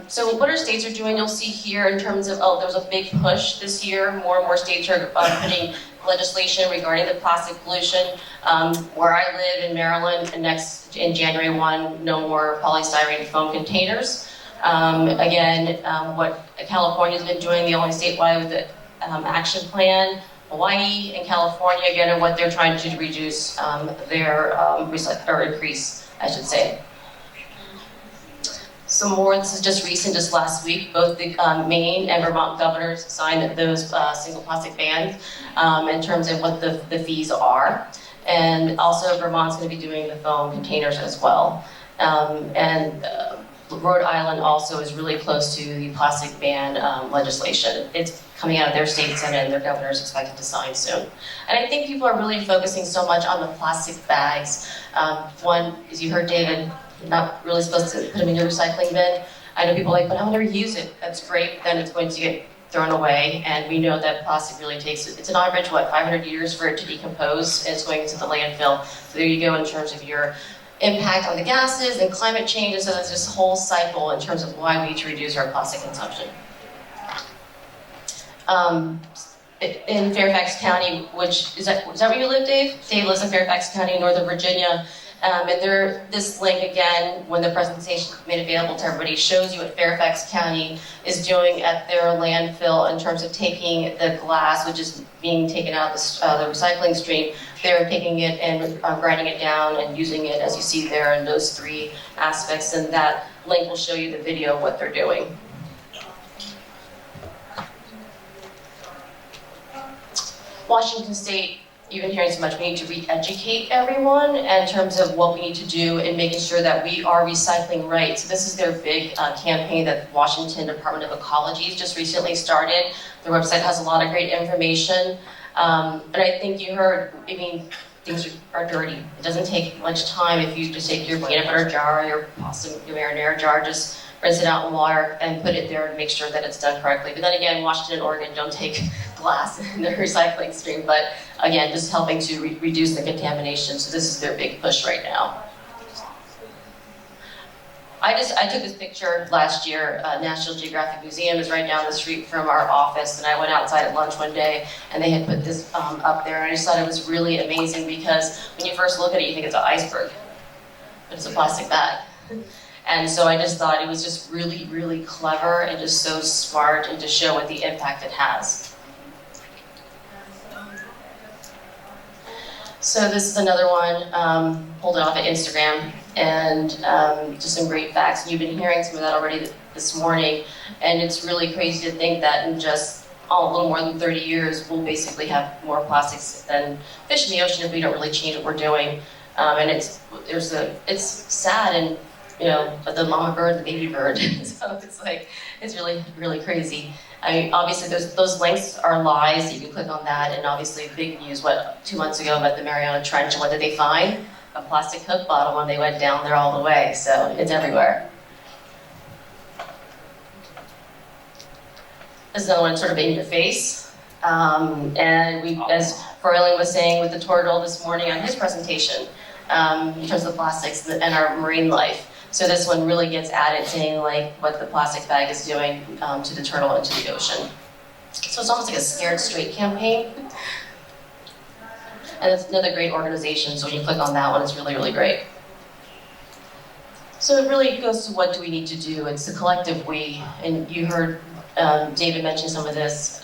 So what our states are doing, you'll see here in terms of, there was a big push this year. More and more states are putting legislation regarding the plastic pollution. Where I live in Maryland, in January 1, no more polystyrene foam containers. Again, what California's been doing, the only statewide with the action plan. Hawaii and California, again, are what they're trying to reduce their, or increase, I should say. Some more, this is just recent, just last week, both the Maine and Vermont governors signed those single plastic bans in terms of what the fees are. And also Vermont's going to be doing the foam containers as well. Rhode Island also is really close to the plastic ban legislation. It's coming out of their state senate and their governor's expected to sign soon. And I think people are really focusing so much on the plastic bags. One, as you heard David, you're not really supposed to put them in your recycling bin. I know people are like, but I'll never use it. That's great, but then it's going to get thrown away. And we know that plastic really takes, it's an average, 500 years for it to decompose, and it's going into the landfill. So there you go in terms of your impact on the gases and climate change, and so there's this whole cycle in terms of why we need to reduce our plastic consumption. In Fairfax County, which, is that where you live, Dave? Dave lives in Fairfax County, Northern Virginia. And this link, again, when the presentation is made available to everybody, shows you what Fairfax County is doing at their landfill in terms of taking the glass, which is being taken out of the recycling stream. They're taking it and grinding it down and using it, as you see there, in those 3 aspects. And that link will show you the video of what they're doing. Washington State, you've been hearing so much, we need to re-educate everyone in terms of what we need to do in making sure that we are recycling right. So this is their big campaign that Washington Department of Ecology has just recently started. Their website has a lot of great information. But I think you heard, I mean, things are dirty. It doesn't take much time if you just take your peanut butter jar, your pasta, your marinara jar, just rinse it out in water and put it there and make sure that it's done correctly. But then again, Washington and Oregon don't take glass in their recycling stream, but again, just helping to reduce the contamination. So this is their big push right now. I took this picture last year. National Geographic Museum is right down the street from our office, and I went outside at lunch one day, and they had put this up there, and I just thought it was really amazing because when you first look at it, you think it's an iceberg, but it's a plastic bag. And so I just thought it was just really, really clever and just so smart, and to show what the impact it has. So this is another one, pulled it off at Instagram, and just some great facts. And you've been hearing some of that already this morning, and it's really crazy to think that in just a little more than 30 years, we'll basically have more plastics than fish in the ocean if we don't really change what we're doing. And it's sad, and the mama bird, the baby bird. So it's like, it's really, really crazy. I mean, obviously those links are lies. You can click on that, and obviously big news, 2 months ago about the Mariana Trench, and what did they find? A plastic Coke bottle when they went down there all the way, so it's everywhere. This is another one sort of in your face. And we, as Froiling was saying with the turtle this morning on his presentation, in terms of plastics and our marine life. So this one really gets added, saying like what the plastic bag is doing to the turtle and to the ocean. So it's almost like a Scared Straight campaign. And it's another great organization, so when you click on that one, it's really, really great. So it really goes to what do we need to do. It's a collective we, and you heard David mentioned some of this,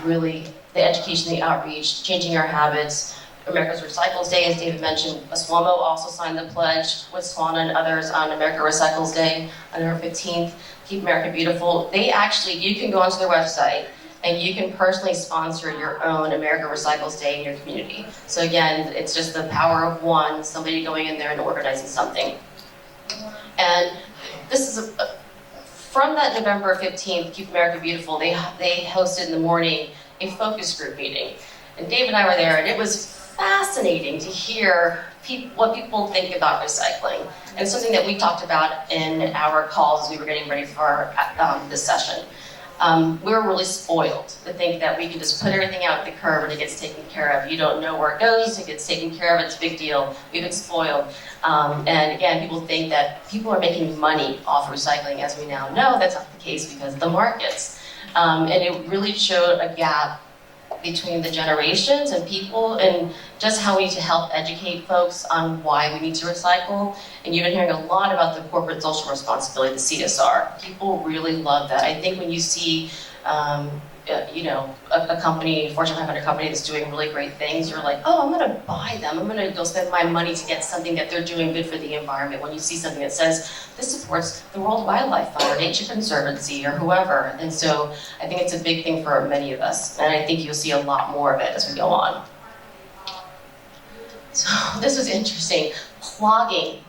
really the education, the outreach, changing our habits. America's Recycles Day, as David mentioned, Oswamo also signed the pledge with Swana and others on America Recycles Day on November 15th. Keep America Beautiful. They actually, you can go onto their website and you can personally sponsor your own America Recycles Day in your community. So again, it's just the power of one, somebody going in there and organizing something. And this is from that November 15th, Keep America Beautiful, they hosted in the morning a focus group meeting. And Dave and I were there, and it was fascinating to hear what people think about recycling. And something that we talked about in our calls as we were getting ready for this session. We were really spoiled to think that we can just put everything out the curb and it gets taken care of. You don't know where it goes, it gets taken care of, it's a big deal. We've been spoiled. And again, people think that people are making money off recycling. As we now know, that's not the case because of the markets. And it really showed a gap between the generations and people, and just how we need to help educate folks on why we need to recycle. And you've been hearing a lot about the corporate social responsibility, the CSR. People really love that. I think when you see, a company, Fortune 500 company that's doing really great things, you're like, oh, I'm gonna buy them. I'm gonna go spend my money to get something that they're doing good for the environment. When you see something that says, this supports the World Wildlife Fund or Nature Conservancy or whoever. And so I think it's a big thing for many of us. And I think you'll see a lot more of it as we go on. So this was interesting, clogging.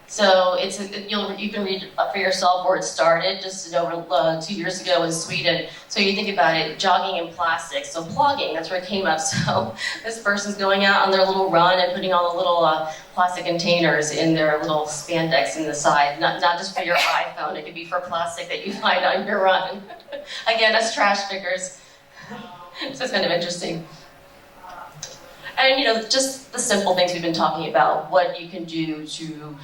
So you can read for yourself where it started, just over 2 years ago in Sweden. So you think about it, jogging in plastic. So clogging, that's where it came up. So this person's going out on their little run and putting all the little plastic containers in their little spandex in the side. Not just for your iPhone, it could be for plastic that you find on your run. Again, that's trash pickers. So it's kind of interesting. And just the simple things we've been talking about, what you can do to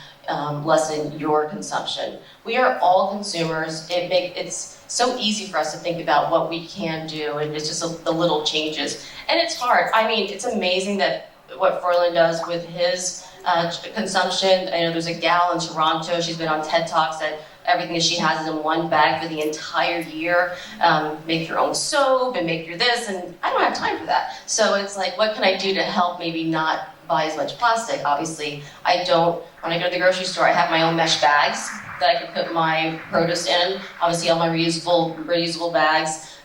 lessen your consumption. We are all consumers. It's so easy for us to think about what we can do, and it's just the little changes. And it's hard. I mean, it's amazing that what Furlan does with his consumption. I know there's a gal in Toronto, she's been on TED Talks, that everything that she has is in one bag for the entire year. Make your own soap and make your this, and I don't have time for that. So it's like, what can I do to help maybe not buy as much plastic? Obviously, when I go to the grocery store, I have my own mesh bags that I can put my produce in. Obviously, all my reusable bags,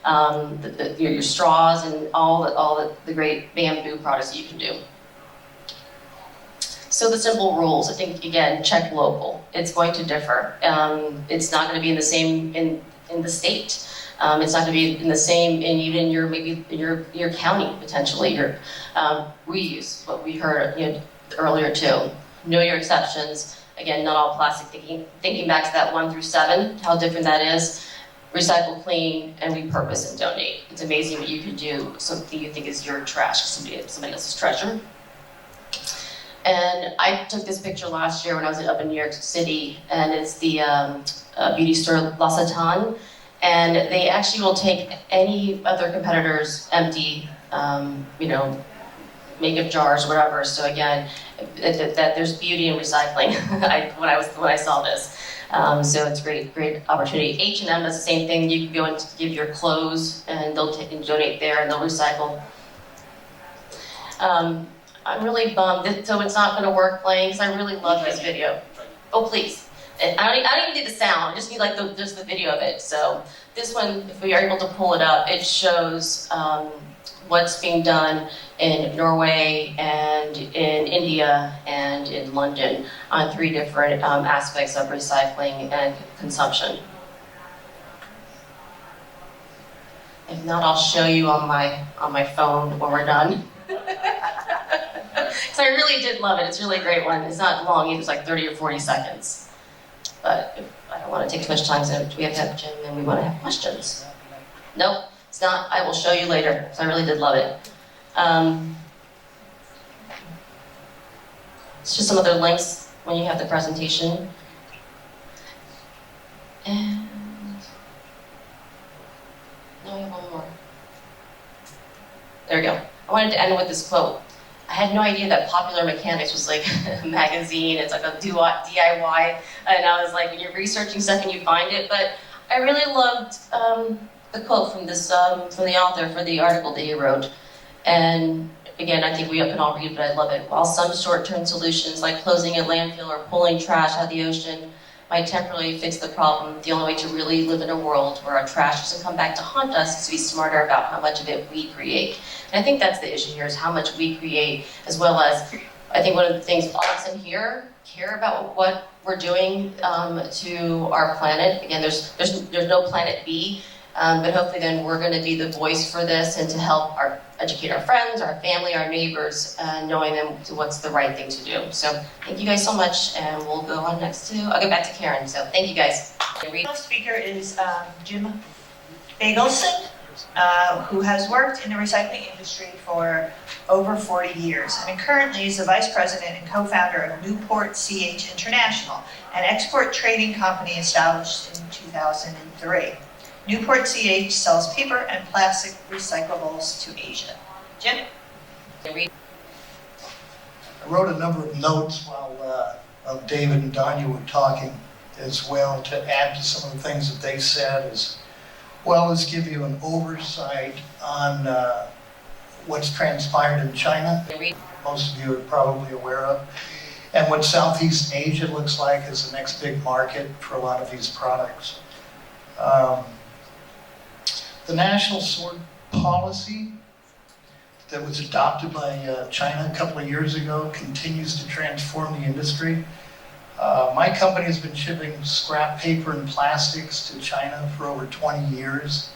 your straws, and all the great bamboo products that you can do. So the simple rules, I think, again, check local. It's going to differ. It's not going to be in the same in the state. It's not going to be in the same even your county potentially. Your reuse, what we heard earlier too. Know your exceptions. Again, not all plastic. Thinking back to that 1 through 7, how different that is. Recycle, clean, and repurpose and donate. It's amazing what you can do. Something you think is your trash, somebody else's treasure. And I took this picture last year when I was up in New York City, and it's the beauty store La Satan, and they actually will take any other competitor's empty, makeup jars, whatever. So again, that there's beauty in recycling. when I saw this, so it's great opportunity. H&M does the same thing. You can go and give your clothes, and they'll take and donate there, and they'll recycle. I'm really bummed, so it's not going to work playing, because I really love this video. Oh, please. And I don't even need the sound, I just need just the video of it. So this one, if we are able to pull it up, it shows what's being done in Norway and in India and in London on 3 different aspects of recycling and consumption. If not, I'll show you on my phone when we're done. So I really did love it. It's a really great one. It's not long, it was like 30 or 40 seconds. But I don't want to take too much time, so we have to have Jim, and we want to have questions. Nope, it's not. I will show you later. So I really did love it. It's just some other links when you have the presentation. And no, we have one more. There we go. I wanted to end with this quote. I had no idea that Popular Mechanics was like a magazine. It's like a DIY. And I was like, when you're researching stuff and you find it. But I really loved the quote from this from the author for the article that he wrote. And again, I think we can all read it, but I love it. While some short-term solutions like closing a landfill or pulling trash out of the ocean might temporarily fix the problem, the only way to really live in a world where our trash doesn't come back to haunt us is to be smarter about how much of it we create. And I think that's the issue here, is how much we create, as well as, I think one of the things all of us in here care about what we're doing to our planet. Again, there's no planet B, but hopefully then we're going to be the voice for this and to help educate our friends, our family, our neighbors, knowing them to what's the right thing to do. So thank you guys so much, and we'll go on next to, I'll get back to Karen. So thank you guys. The next speaker is Jim Bagelson, who has worked in the recycling industry for over 40 years, and currently is the vice president and co-founder of Newport CH International, an export trading company established in 2003. Newport CH sells paper and plastic recyclables to Asia. Jim? I wrote a number of notes while David and Danya were talking as well, to add to some of the things that they said, as well as give you an oversight on what's transpired in China, most of you are probably aware of, and what Southeast Asia looks like as the next big market for a lot of these products. The national sword policy that was adopted by China a couple of years ago continues to transform the industry. My company has been shipping scrap paper and plastics to China for over 20 years.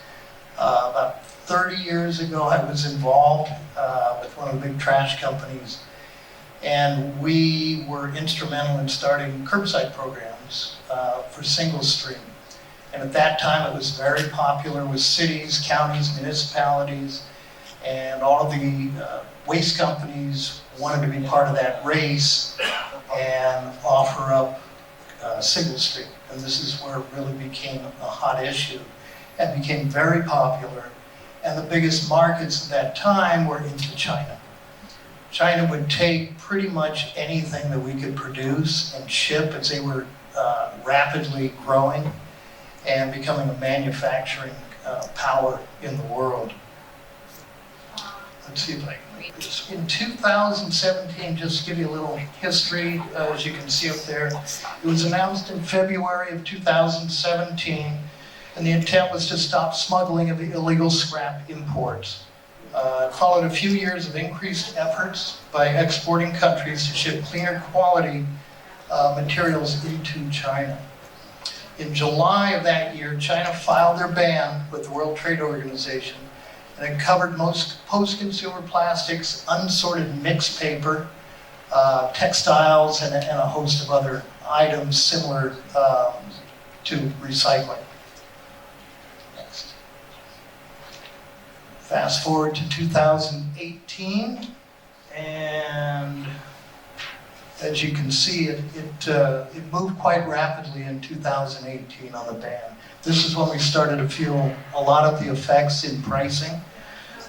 About 30 years ago, I was involved with one of the big trash companies, and we were instrumental in starting curbside programs for single stream. And at that time, it was very popular with cities, counties, municipalities, and all of the waste companies wanted to be part of that race and offer up single stream. And this is where it really became a hot issue and became very popular. And the biggest markets at that time were into China. China would take pretty much anything that we could produce and ship, as they were rapidly growing and becoming a manufacturing power in the world. Let's see if I can read this. In 2017, just to give you a little history, as you can see up there, it was announced in February of 2017, and the intent was to stop smuggling of illegal scrap imports. It followed a few years of increased efforts by exporting countries to ship cleaner quality materials into China. In July of that year, China filed their ban with the World Trade Organization, and it covered most post-consumer plastics, unsorted mixed paper, textiles, and a host of other items similar to recycling. Next. Fast forward to 2018, and as you can see, it moved quite rapidly in 2018 on the ban. This is when we started to feel a lot of the effects in pricing.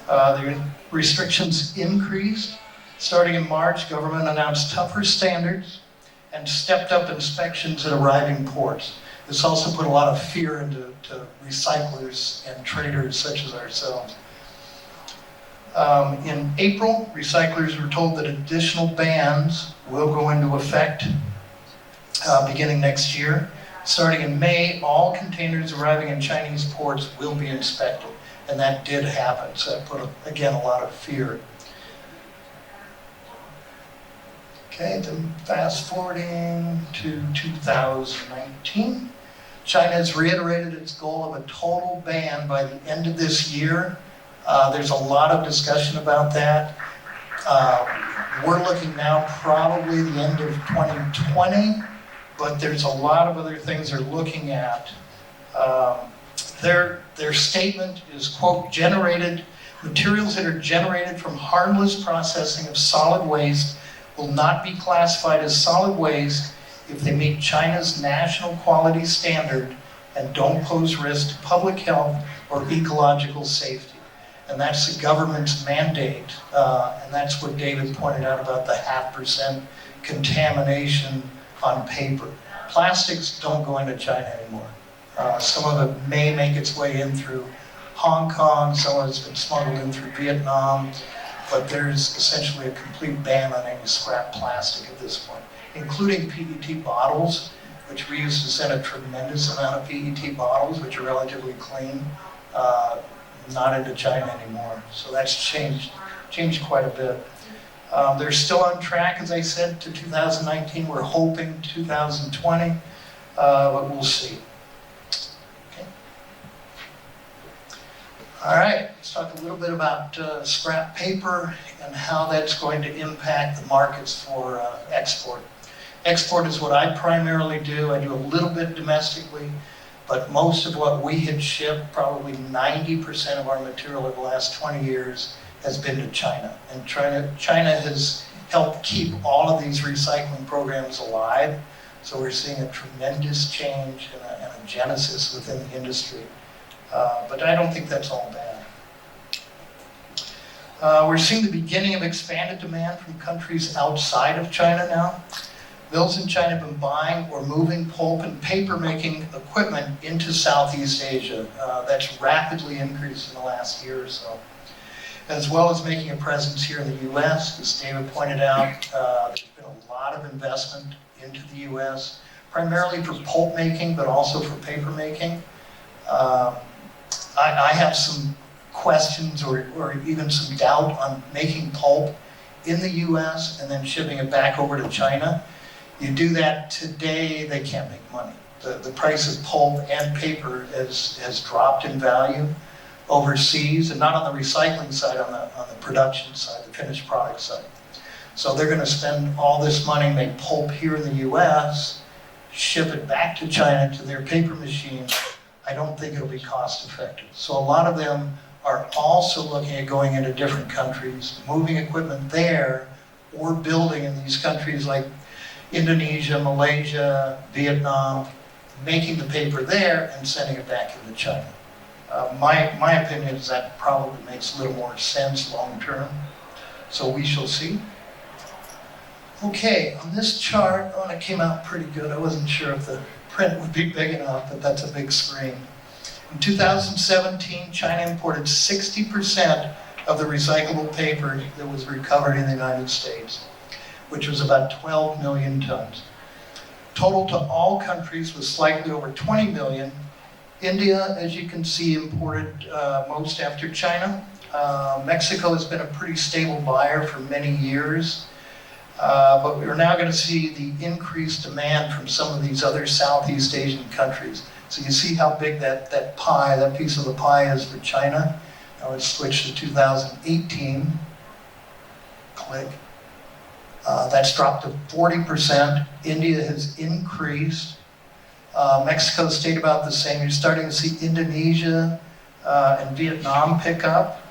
The restrictions increased. Starting in March, government announced tougher standards and stepped up inspections at arriving ports. This also put a lot of fear into recyclers and traders such as ourselves. In April, recyclers were told that additional bans will go into effect beginning next year. Starting in May, all containers arriving in Chinese ports will be inspected, and that did happen, so that put, again, a lot of fear. Okay, then fast forwarding to 2019. China has reiterated its goal of a total ban by the end of this year. There's a lot of discussion about that. We're looking now probably the end of 2020, but there's a lot of other things they're looking at. Their statement is, quote, materials that are generated from harmless processing of solid waste will not be classified as solid waste if they meet China's national quality standard and don't pose risk to public health or ecological safety. And that's the government's mandate. And that's what David pointed out about the 0.5% contamination on paper. Plastics don't go into China anymore. Some of it may make its way in through Hong Kong, some of it's been smuggled in through Vietnam, but there's essentially a complete ban on any scrap plastic at this point, including PET bottles, which we used to send a tremendous amount of PET bottles, which are relatively clean, not into China anymore. So that's changed quite a bit. They're still on track, as I said, to 2019. We're hoping 2020, but we'll see. Okay. All right, let's talk a little bit about scrap paper and how that's going to impact the markets for export. Export is what I primarily do. I do a little bit domestically, but most of what we had shipped, probably 90% of our material over the last 20 years, has been to China. And China has helped keep all of these recycling programs alive. So we're seeing a tremendous change and a genesis within the industry. But I don't think that's all bad. We're seeing the beginning of expanded demand from countries outside of China now. Mills in China have been buying or moving pulp and paper making equipment into Southeast Asia. That's rapidly increased in the last year or so. As well as making a presence here in the US. As David pointed out, there's been a lot of investment into the US, primarily for pulp making, but also for paper making. I have some questions or even some doubt on making pulp in the US and then shipping it back over to China. You do that today, they can't make money. The price of pulp and paper has dropped in value overseas, and not on the recycling side, on the production side, the finished product side. So they're going to spend all this money, make pulp here in the US, ship it back to China to their paper machine. I don't think it'll be cost effective. So a lot of them are also looking at going into different countries, moving equipment there, or building in these countries like Indonesia, Malaysia, Vietnam, making the paper there and sending it back into China. My opinion is that probably makes a little more sense long term. So we shall see. Okay, on this chart, oh, it came out pretty good. I wasn't sure if the print would be big enough, but that's a big screen. In 2017, China imported 60% of the recyclable paper that was recovered in the United States, which was about 12 million tons. Total to all countries was slightly over 20 million. India, as you can see, imported most after China. Mexico has been a pretty stable buyer for many years, but we're now going to see the increased demand from some of these other Southeast Asian countries. So you see how big that pie, that piece of the pie is for China. Now let's switch to 2018. Click. That's dropped to 40%. India has increased. Mexico stayed about the same. You're starting to see Indonesia and Vietnam pick up.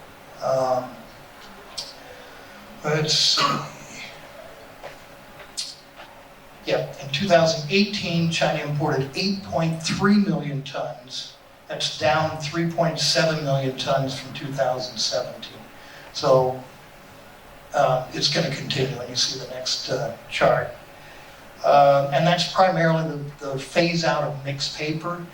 Let's see. Yeah, in 2018, China imported 8.3 million tons. That's down 3.7 million tons from 2017. So it's going to continue, and you see the next chart. And that's primarily the phase out of mixed paper.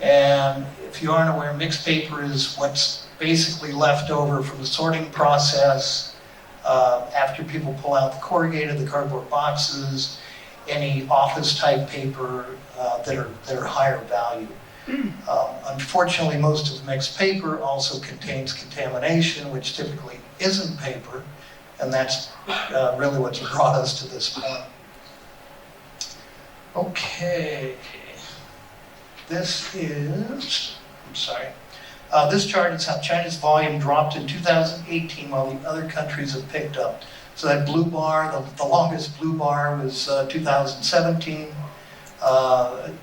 And if you aren't aware, mixed paper is what's basically left over from the sorting process after people pull out the corrugated, the cardboard boxes, any office type paper that are higher value. Unfortunately, most of the mixed paper also contains contamination, which typically isn't paper, and that's really what's brought us to this point. Okay, this chart is how China's volume dropped in 2018 while the other countries have picked up. So that blue bar, the longest blue bar was 2017.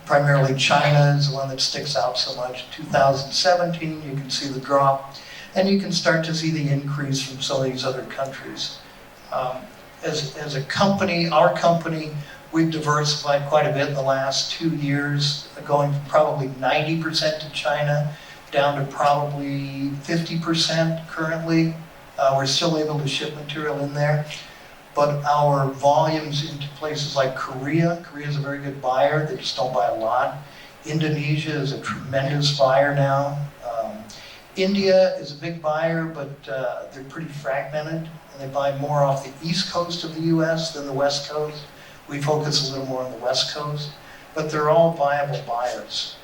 Primarily China is the one that sticks out so much. 2017, you can see the drop, and you can start to see the increase from some of these other countries. As a company, our company, we've diversified quite a bit in the last 2 years, going from probably 90% to China down to probably 50% currently. We're still able to ship material in there, but our volumes into places like Korea is a very good buyer. They just don't buy a lot. Indonesia is a tremendous buyer now. India is a big buyer, but they're pretty fragmented, and they buy more off the east coast of the US than the west coast. We focus a little more on the west coast, but they're all viable buyers.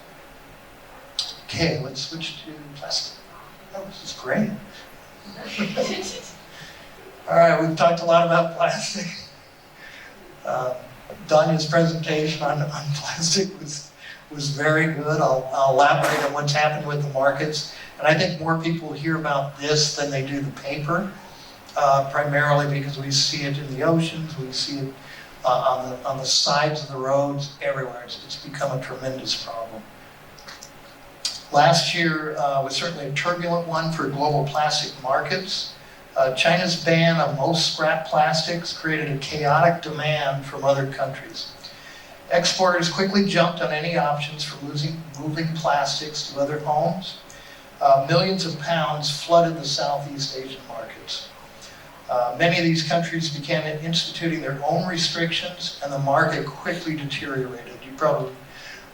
Okay, let's switch to plastic. Oh, this is great. All right, we've talked a lot about plastic. Danya's presentation on plastic was very good. I'll elaborate on what's happening with the markets. And I think more people hear about this than they do the paper, primarily because we see it in the oceans, we see it on the sides of the roads, everywhere. It's become a tremendous problem. Last year was certainly a turbulent one for global plastic markets. China's ban on most scrap plastics created a chaotic demand from other countries. Exporters quickly jumped on any options for moving plastics to other homes. Millions of pounds flooded the Southeast Asian markets. Many of these countries began instituting their own restrictions, and the market quickly deteriorated. You probably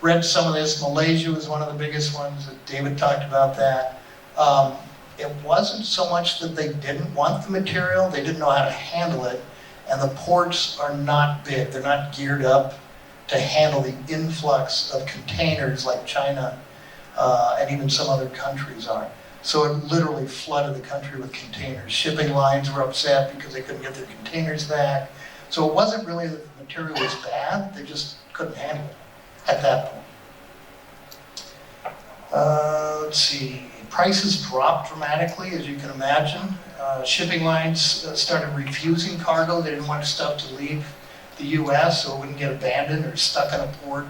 read some of this. Malaysia was one of the biggest ones. David talked about that. It wasn't so much that they didn't want the material, they didn't know how to handle it, and the ports are not big. They're not geared up to handle the influx of containers like China and even some other countries are. So it literally flooded the country with containers. Shipping lines were upset because they couldn't get their containers back. So it wasn't really that the material was bad, they just couldn't handle it at that point. Let's see, prices dropped dramatically, as you can imagine. Shipping lines started refusing cargo. They didn't want stuff to leave the US so it wouldn't get abandoned or stuck in a port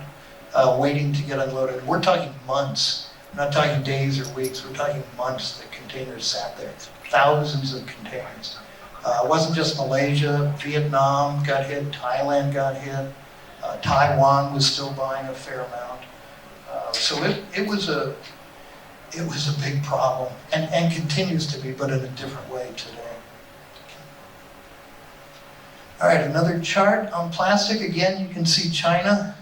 waiting to get unloaded. We're talking months. We're not talking days or weeks. We're talking months that containers sat there. Thousands of containers. It wasn't just Malaysia. Vietnam got hit. Thailand got hit. Taiwan was still buying a fair amount. So it was a big problem and continues to be, but in a different way today. All right, another chart on plastic. Again, you can see China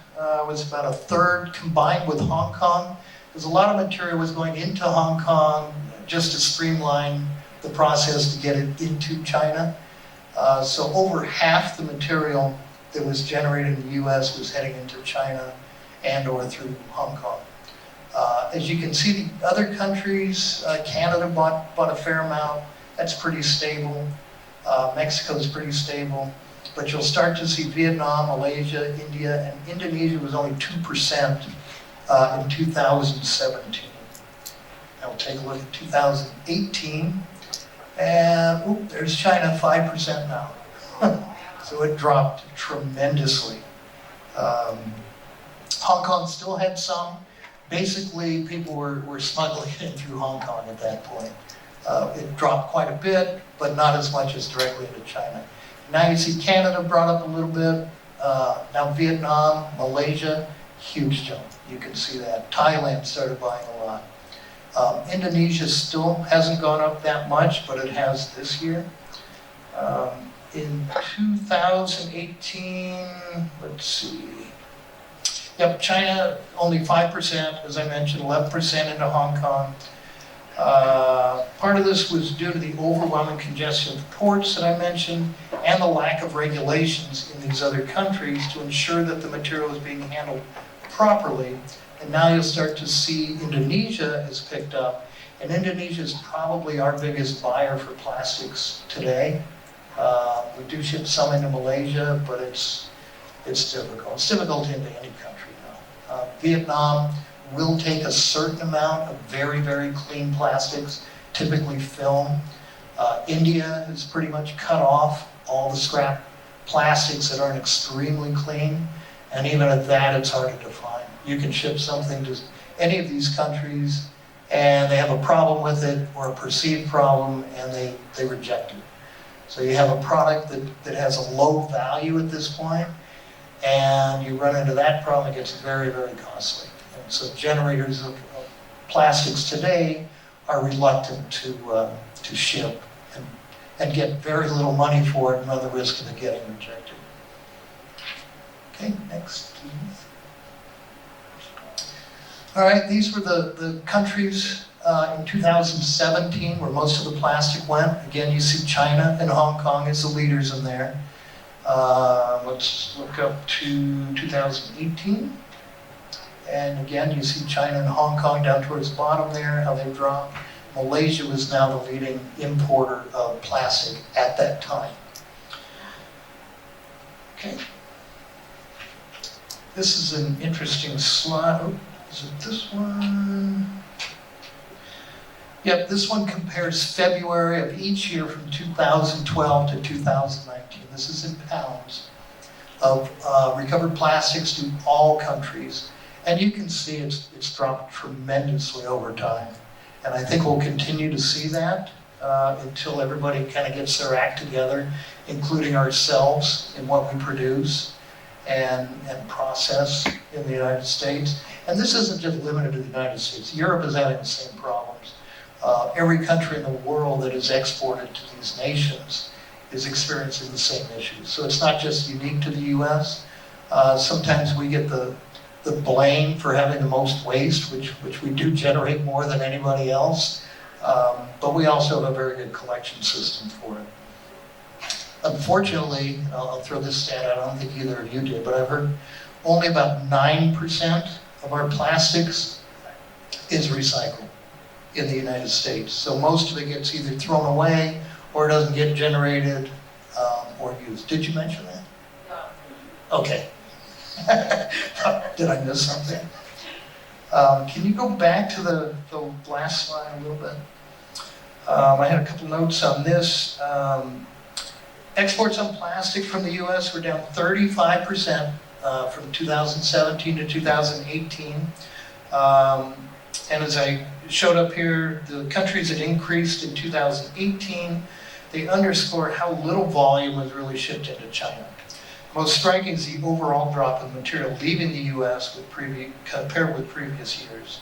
was about a third combined with Hong Kong, because a lot of material was going into Hong Kong just to streamline the process to get it into China. So over half the material that was generated in the US was heading into China and or through Hong Kong. As you can see, the other countries, Canada bought a fair amount. That's pretty stable. Mexico's pretty stable. But you'll start to see Vietnam, Malaysia, India, and Indonesia was only 2% in 2017. Now we'll take a look at 2018. And there's China, 5% now. So it dropped tremendously. Hong Kong still had some. Basically, people were smuggling in through Hong Kong at that point. It dropped quite a bit, but not as much as directly into China. Now you see Canada brought up a little bit. Now Vietnam, Malaysia, huge jump. You can see that. Thailand started buying a lot. Indonesia still hasn't gone up that much, but it has this year. In 2018, let's see. Yep, China only 5%, as I mentioned, 11% into Hong Kong. Part of this was due to the overwhelming congestion of the ports that I mentioned and the lack of regulations in these other countries to ensure that the material is being handled properly. And now you'll start to see Indonesia has picked up, and Indonesia is probably our biggest buyer for plastics today. We do ship some into Malaysia, but it's difficult. It's difficult into any country now. Vietnam will take a certain amount of very, very clean plastics, typically film. India has pretty much cut off all the scrap plastics that aren't extremely clean, and even at that, it's harder to find. You can ship something to any of these countries, and they have a problem with it or a perceived problem, and they reject it. So you have a product that has a low value at this point, and you run into that problem, it gets very, very costly. And so generators of plastics today are reluctant to ship and get very little money for it and run the risk of it getting rejected. Okay, next please. All right, these were the countries in 2017 where most of the plastic went. Again, you see China and Hong Kong as the leaders in there. Let's look up to 2018. And again, you see China and Hong Kong down towards the bottom there, how they've dropped. Malaysia was now the leading importer of plastic at that time. Okay. This is an interesting slide. Oh, is it this one? Yep, this one compares February of each year from 2012 to 2019. This is in pounds of recovered plastics to all countries. And you can see it's dropped tremendously over time. And I think we'll continue to see that until everybody kind of gets their act together, including ourselves in what we produce and process in the United States. And this isn't just limited to the United States. Europe is having the same problems. Every country in the world that is exported to these nations is experiencing the same issues. So it's not just unique to the US. Sometimes we get the blame for having the most waste, which we do generate more than anybody else. But we also have a very good collection system for it. Unfortunately, I'll throw this stat out, I don't think either of you did, but I've heard only about 9% of our plastics is recycled in the United States. So most of it gets either thrown away or it doesn't get generated or used. Did you mention that? No. Okay. Did I miss something? Can you go back to the last slide a little bit? I had a couple notes on this. Exports on plastic from the US were down 35% from 2017 to 2018. And as I showed up here, the countries that increased in 2018, they underscore how little volume was really shipped into China. Most striking is the overall drop in material leaving the US compared with previous years.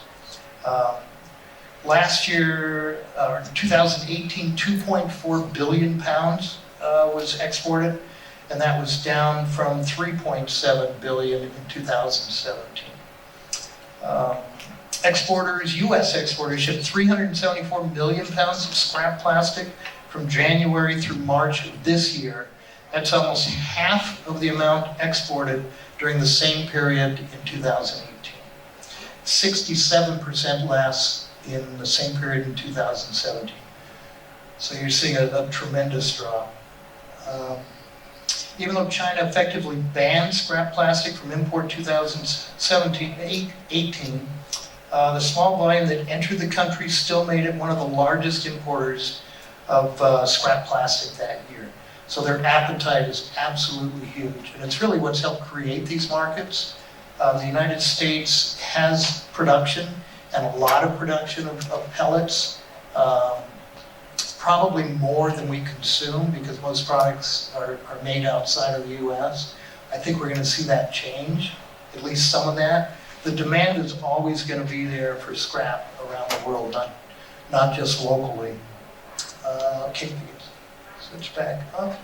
Last year, 2018, 2.4 billion pounds was exported, and that was down from 3.7 billion in 2017. US exporters shipped 374 million pounds of scrap plastic from January through March of this year. That's almost half of the amount exported during the same period in 2018. 67% less in the same period in 2017. So you're seeing a tremendous drop. Even though China effectively banned scrap plastic from import 2017-18, the small volume that entered the country still made it one of the largest importers of scrap plastic that year. So their appetite is absolutely huge. And it's really what's helped create these markets. The United States has production, and a lot of production of pellets. Probably more than we consume because most products are made outside of the US. I think we're going to see that change, at least some of that. The demand is always going to be there for scrap around the world, not just locally. Okay, switch back up. A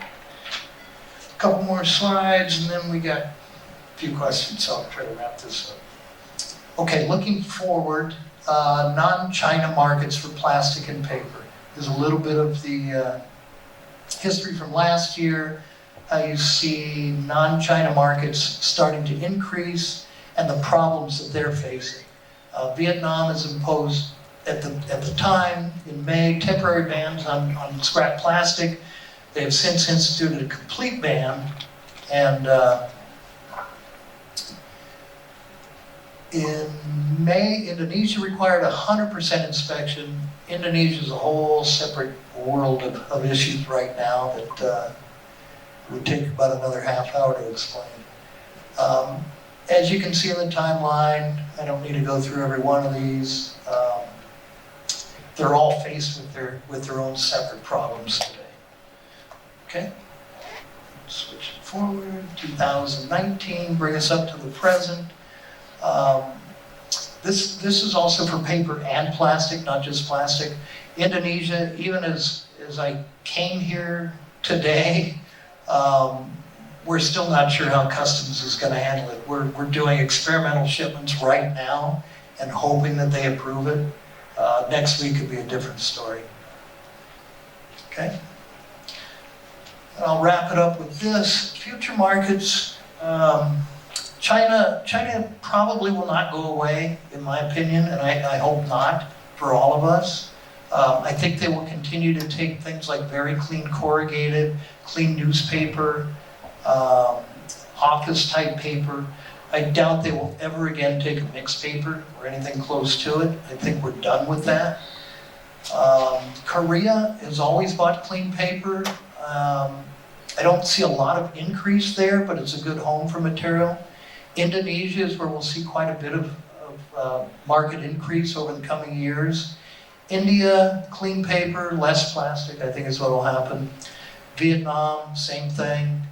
couple more slides, and then we got a few questions, so I'll try to wrap this up. Okay, looking forward, non-China markets for plastic and paper. There's a little bit of the history from last year, how you see non-China markets starting to increase and the problems that they're facing. Vietnam has imposed, at the time, in May, temporary bans on scrap plastic. They have since instituted a complete ban, and in May, Indonesia required 100% inspection. Indonesia is a whole separate world of issues right now that would take about another half hour to explain. As you can see in the timeline, I don't need to go through every one of these. They're all faced with their own separate problems today. Okay, switch it forward. 2019, bring us up to the present. This is also for paper and plastic, not just plastic. Indonesia, even as I came here today, we're still not sure how customs is going to handle it. We're doing experimental shipments right now and hoping that they approve it. Next week could be a different story. Okay? And I'll wrap it up with this. Future markets, China probably will not go away, in my opinion, and I hope not for all of us. I think they will continue to take things like very clean corrugated, clean newspaper, office-type paper. I doubt they will ever again take a mixed paper or anything close to it. I think we're done with that. Korea has always bought clean paper. I don't see a lot of increase there, but it's a good home for material. Indonesia is where we'll see quite a bit of market increase over the coming years. India, clean paper, less plastic, I think is what will happen. Vietnam, same thing.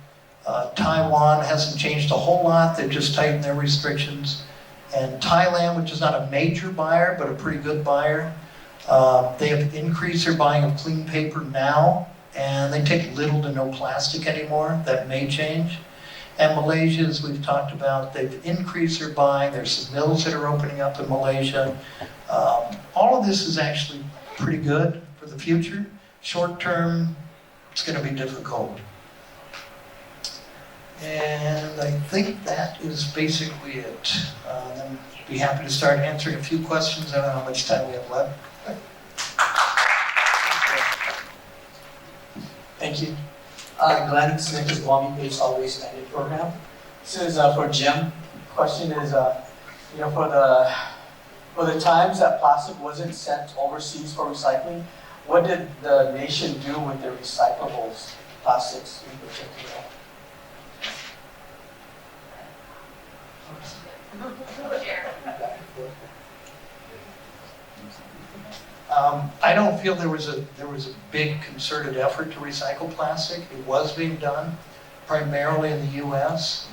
Taiwan hasn't changed a whole lot, they've just tightened their restrictions. And Thailand, which is not a major buyer, but a pretty good buyer, they have increased their buying of clean paper now, and they take little to no plastic anymore. That may change. And Malaysia, as we've talked about, they've increased their buying. There's some mills that are opening up in Malaysia. All of this is actually pretty good for the future. Short term, it's going to be difficult. And I think that is basically it. I'd be happy to start answering a few questions. I don't know how much time we have left. Thank you. Glenn Smith is Guam-based Solid Waste Management Program. This is for Jim. Question is, for the times that plastic wasn't sent overseas for recycling, what did the nation do with the recyclables, plastics in particular? I don't feel there was a big concerted effort to recycle plastic. It was being done primarily in the U.S.,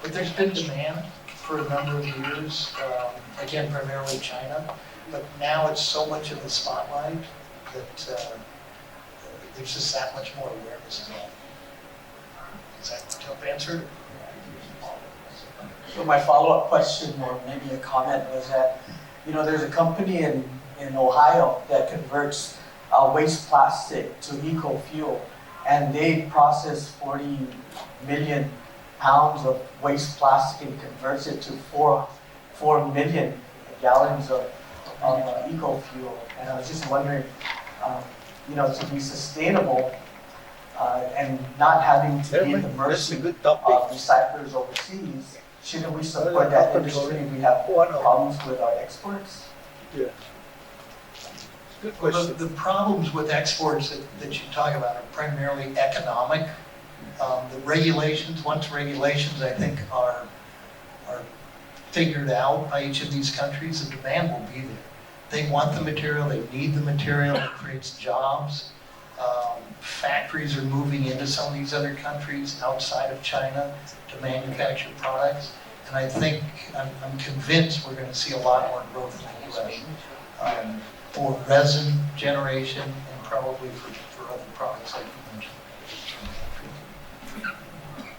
but there's been demand for a number of years. Again, primarily China, but now it's so much in the spotlight that there's just that much more awareness of that. Does that help answer? So my follow-up question, or maybe a comment, was that there's a company in Ohio that converts waste plastic to eco-fuel, and they process 40 million pounds of waste plastic and converts it to 4 million gallons of eco-fuel. And I was just wondering, to be sustainable and not having to be at the mercy of recyclers overseas, shouldn't we support that industry if we have problems with our exports? Yeah. Good question. The problems with exports that you talk about are primarily economic. The regulations, once regulations I think are figured out by each of these countries, the demand will be there. They want the material, they need the material, it creates jobs. Factories are moving into some of these other countries outside of China to manufacture products. And I think, I'm convinced we're going to see a lot more growth in the U.S. For resin generation and probably for other products like you mentioned.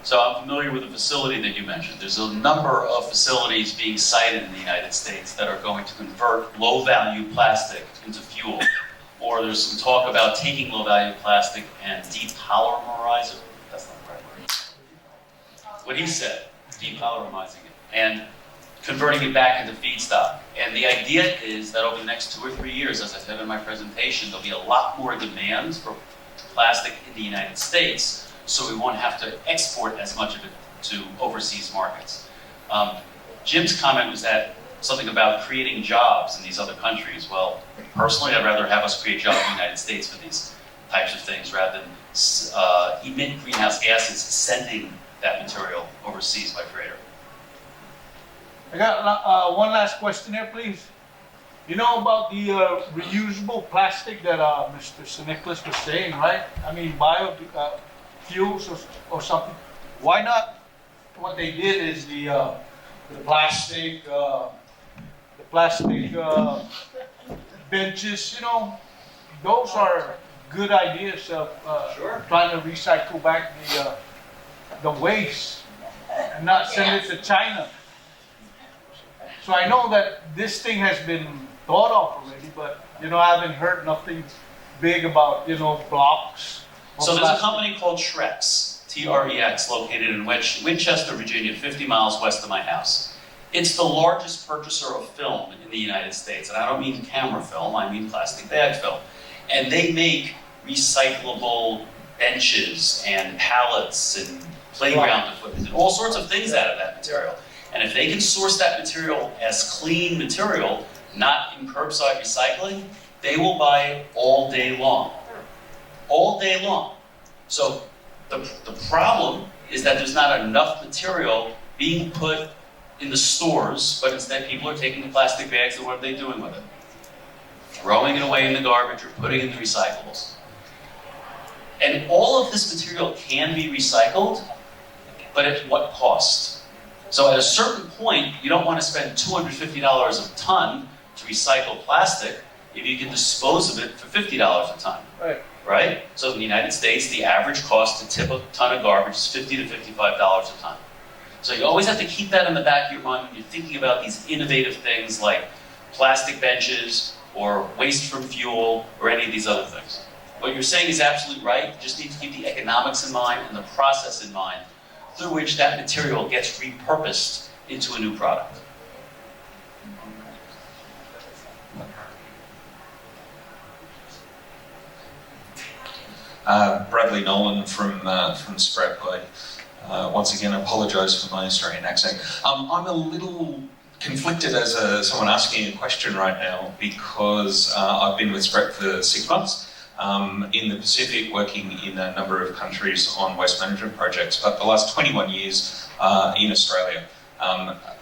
So I'm familiar with the facility that you mentioned. There's a number of facilities being cited in the United States that are going to convert low-value plastic into fuel. Or there's some talk about taking low-value plastic and depolymerizing it. That's not the right word. What he said, depolymerizing it, and converting it back into feedstock. And the idea is that over the next 2 or 3 years, as I said in my presentation, there'll be a lot more demand for plastic in the United States, so we won't have to export as much of it to overseas markets. Jim's comment was that something about creating jobs in these other countries. Well, personally, I'd rather have us create jobs in the United States for these types of things rather than emit greenhouse gases sending that material overseas by freighter. I got one last question here, please. You know about the reusable plastic that Mr. Nicholas was saying, right? I mean, biofuels or something. Why not? What they did is the plastic benches. Those are good ideas of trying to recycle back the waste and not send it to China. So I know that this thing has been thought of already, but I haven't heard nothing big about blocks. of So there's a plastic. company called Trex, T-R-E-X, located in Winchester, Virginia, 50 miles west of my house. It's the largest purchaser of film in the United States, and I don't mean camera film, I mean plastic bag film. And they make recyclable benches and pallets and playground equipment and all sorts of things out of that material. And if they can source that material as clean material, not in curbside recycling, they will buy it all day long. All day long. So the problem is that there's not enough material being put in the stores, but instead people are taking the plastic bags and what are they doing with it? Throwing it away in the garbage or putting it in the recyclables. And all of this material can be recycled, but at what cost? So at a certain point, you don't want to spend $250 a ton to recycle plastic if you can dispose of it for $50 a ton. Right. Right? So in the United States, the average cost to tip a ton of garbage is $50 to $55 a ton. So you always have to keep that in the back of your mind when you're thinking about these innovative things like plastic benches or waste from fuel or any of these other things. What you're saying is absolutely right. You just need to keep the economics in mind and the process in mind through which that material gets repurposed into a new product. Bradley Nolan from Sprat. I once again apologise for my Australian accent. I'm a little conflicted as someone asking a question right now because I've been with Sprat for 6 months in the Pacific, working in a number of countries on waste management projects. But the last 21 years in Australia,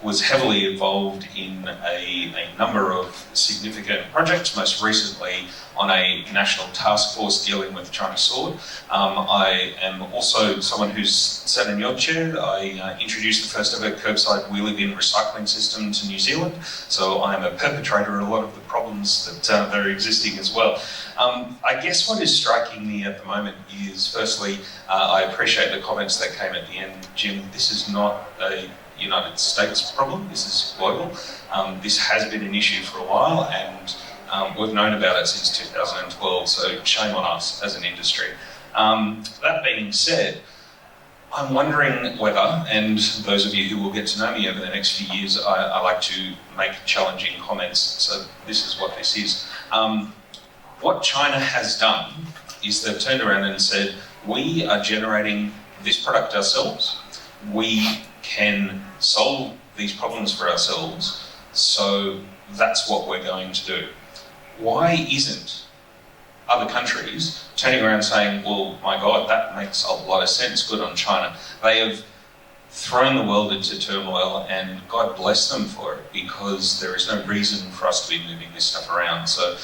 was heavily involved in a number of significant projects, most recently on a national task force dealing with China sword. I am also someone who's sat in your chair. I introduced the first ever curbside wheelie bin recycling system to New Zealand, so I am a perpetrator of a lot of the problems that are existing as well. I guess what is striking me at the moment is, firstly, I appreciate the comments that came at the end, Jim. This is not a United States problem, this is global. This has been an issue for a while, and we've known about it since 2012, so shame on us as an industry. That being said, I'm wondering whether, and those of you who will get to know me over the next few years, I like to make challenging comments, so this is what this is. What China has done is they've turned around and said, we are generating this product ourselves. We can solve these problems for ourselves, so that's what we're going to do. Why isn't other countries turning around saying, well, my God, that makes a lot of sense, good on China. They have thrown the world into turmoil, and God bless them for it, because there is no reason for us to be moving this stuff around. So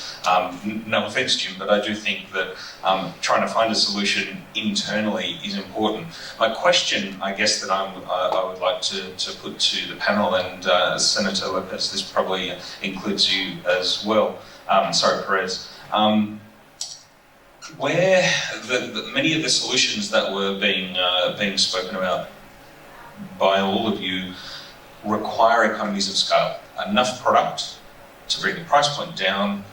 no offence, Jim, but I do think that trying to find a solution internally is important. My question, I guess, that I would like to put to the panel, and Senator Lopez, this probably includes you as well, Perez, where many of the solutions that were being spoken about by all of you require economies of scale. Enough product to bring the price point down,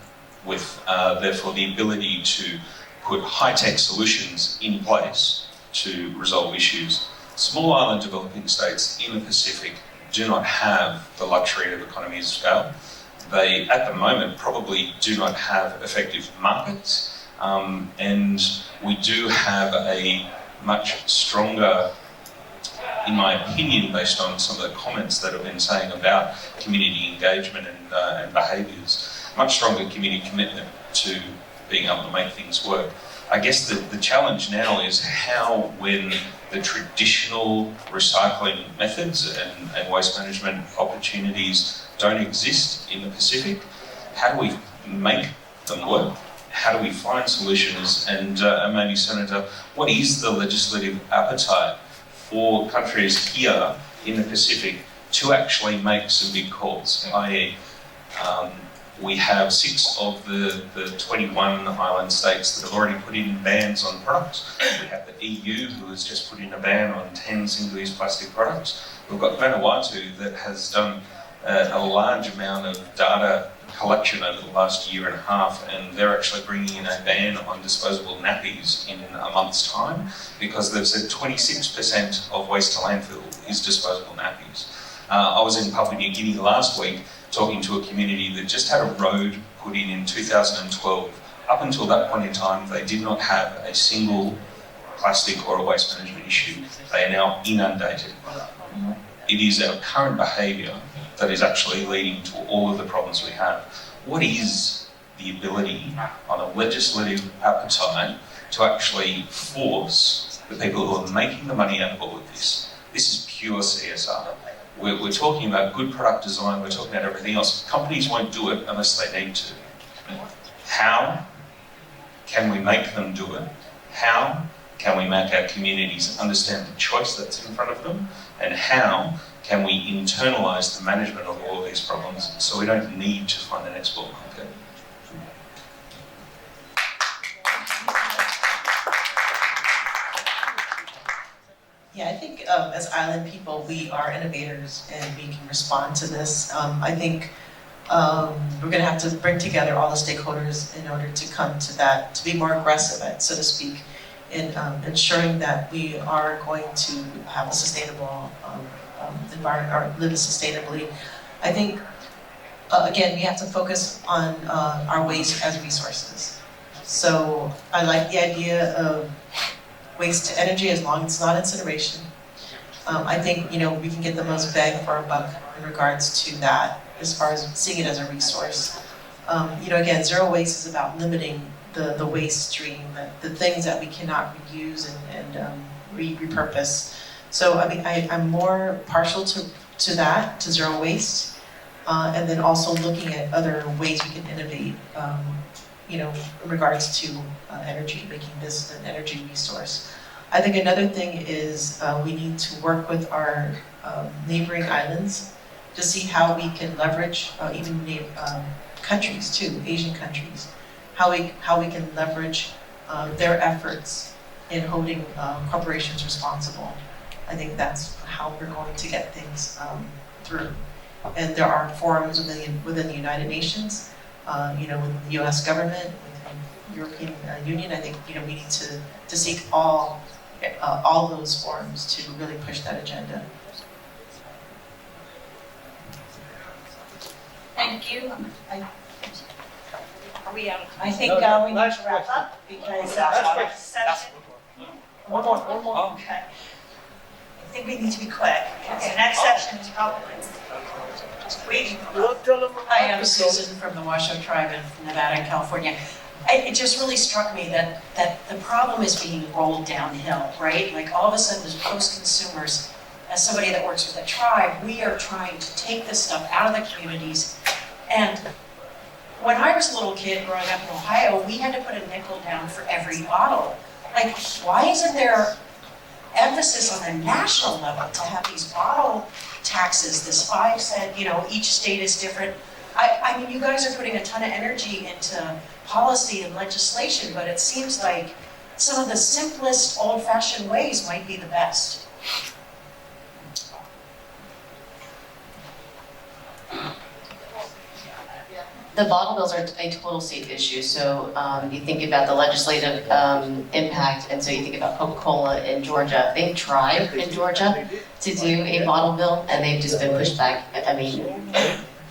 with therefore the ability to put high-tech solutions in place to resolve issues. Small island developing states in the Pacific do not have the luxury of economies of scale. They, at the moment, probably do not have effective markets, and we do have a much stronger, in my opinion, based on some of the comments that have been saying about community engagement and behaviours, much stronger community commitment to being able to make things work. I guess the challenge now is how, when the traditional recycling methods and waste management opportunities don't exist in the Pacific, how do we make them work? How do we find solutions? And maybe, Senator, what is the legislative appetite for countries here in the Pacific to actually make some big calls, i.e. we have 6 of the 21 island states that have already put in bans on products. We have the EU, who has just put in a ban on 10 single-use plastic products. We've got Vanuatu that has done a large amount of data collection over the last year and a half, and they're actually bringing in a ban on disposable nappies in a month's time, because they've said 26% of waste to landfill is disposable nappies. I was in Papua New Guinea last week talking to a community that just had a road put in 2012. Up until that point in time, they did not have a single plastic or a waste management issue. They are now inundated. It is our current behaviour that is actually leading to all of the problems we have. What is the ability on a legislative appetite to actually force the people who are making the money out of all of this? This is pure CSR. We're talking about good product design, we're talking about everything else. Companies won't do it unless they need to. How can we make them do it? How can we make our communities understand the choice that's in front of them? And how can we internalise the management of all of these problems so we don't need to find an export market? Yeah, I think as island people, we are innovators and we can respond to this. I think we're going to have to bring together all the stakeholders in order to come to that, to be more aggressive at, so to speak, in ensuring that we are going to have a sustainable environment or live sustainably. I think, again, we have to focus on our waste as resources. So I like the idea of waste to energy as long as it's not incineration. I think, we can get the most bang for our buck in regards to that, as far as seeing it as a resource. Again, zero waste is about limiting the waste stream, the things that we cannot reuse and repurpose. So I'm more partial to that, to zero waste, and then also looking at other ways we can innovate, in regards to energy, making this an energy resource. I think another thing is we need to work with our neighboring islands to see how we can leverage even countries too, Asian countries, how we can leverage their efforts in holding corporations responsible. I think that's how we're going to get things through. And there are forums within the United Nations, with the U.S. government, with the European Union. I think we need to seek all those forums to really push that agenda. Thank you. Are we out? I think we need to wrap up because Session. One more. Okay. I think we need to be quick. The next session is probably. Hi, I'm Susan from the Washoe Tribe in Nevada and California. It just really struck me that the problem is being rolled downhill, right? Like all of a sudden as post-consumers, as somebody that works with the tribe, we are trying to take this stuff out of the communities. And when I was a little kid growing up in Ohio, we had to put a nickel down for every bottle. Like, why isn't there emphasis on a national level to have these bottle taxes, this 5 cent, each state is different. I mean, you guys are putting a ton of energy into policy and legislation, but it seems like some of the simplest old-fashioned ways might be the best. The bottle bills are a total state issue, so you think about the legislative impact, and so you think about Coca-Cola in Georgia. They've tried in Georgia to do a bottle bill, and they've just been pushed back,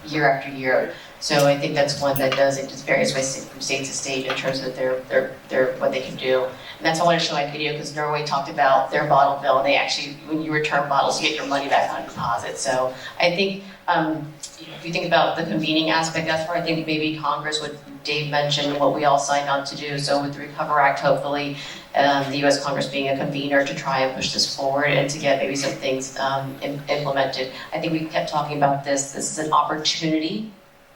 year after year. So I think that's one that does, it just varies from state to state in terms of their what they can do. And that's why I wanted to show my video, because Norway talked about their bottle bill, and they actually, when you return bottles, you get your money back on deposit. So I think, if you think about the convening aspect, that's where I think maybe Congress, what Dave mentioned, what we all signed on to do. So with the Recover Act, hopefully, the U.S. Congress being a convener to try and push this forward and to get maybe some things implemented. I think we kept talking about this. This is an opportunity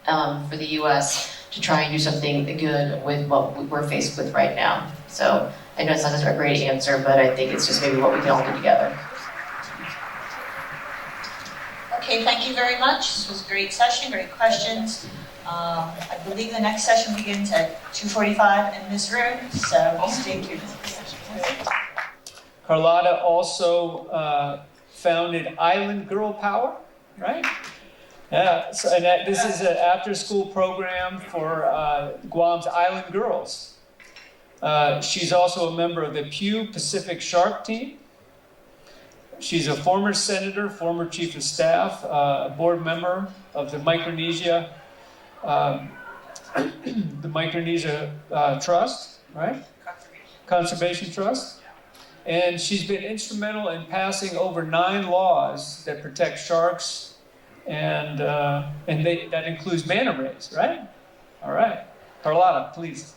for the U.S. to try and do something good with what we're faced with right now. So I know it's not a great answer, but I think it's just maybe what we can all do together. Okay, thank you very much. This was a great session, great questions. I believe the next session begins at 2:45 in this room, so stay tuned. Carlotta also founded Island Girl Power, right? This is an after-school program for Guam's island girls. She's also a member of the Pew Pacific Shark Team. She's a former senator, former chief of staff, a board member of the Micronesia Trust, right? Conservation Trust. And she's been instrumental in passing over 9 laws that protect sharks, and that includes manta rays, right? All right. Carlotta, please.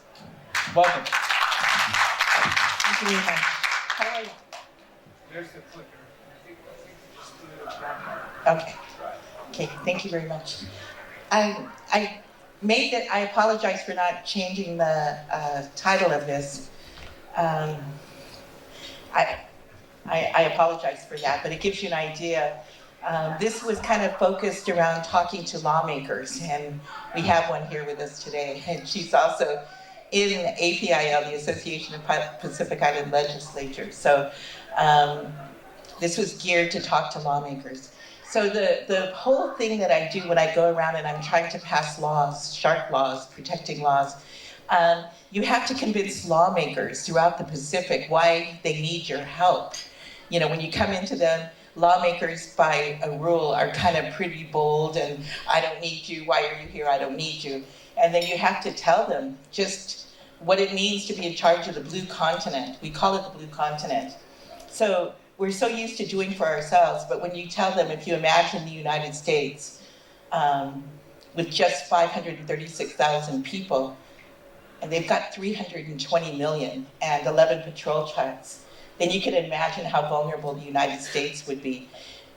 Welcome. Thank you very much. How are you? There's the clicker. Okay. Okay, thank you very much. I apologize for not changing the title of this. I apologize for that, but it gives you an idea. This was kind of focused around talking to lawmakers, and we have one here with us today, and she's also in APIL, the Association of Pacific Island Legislatures. So this was geared to talk to lawmakers. So the whole thing that I do when I go around and I'm trying to pass laws, shark laws, protecting laws, you have to convince lawmakers throughout the Pacific why they need your help. You know, when you come into them, lawmakers by a rule are kind of pretty bold and I don't need you, why are you here, I don't need you. And then you have to tell them just what it means to be in charge of the blue continent. We call it the blue continent. So we're so used to doing for ourselves, but when you tell them, if you imagine the United States with just 536,000 people, and they've got 320 million and 11 patrol trucks, then you can imagine how vulnerable the United States would be.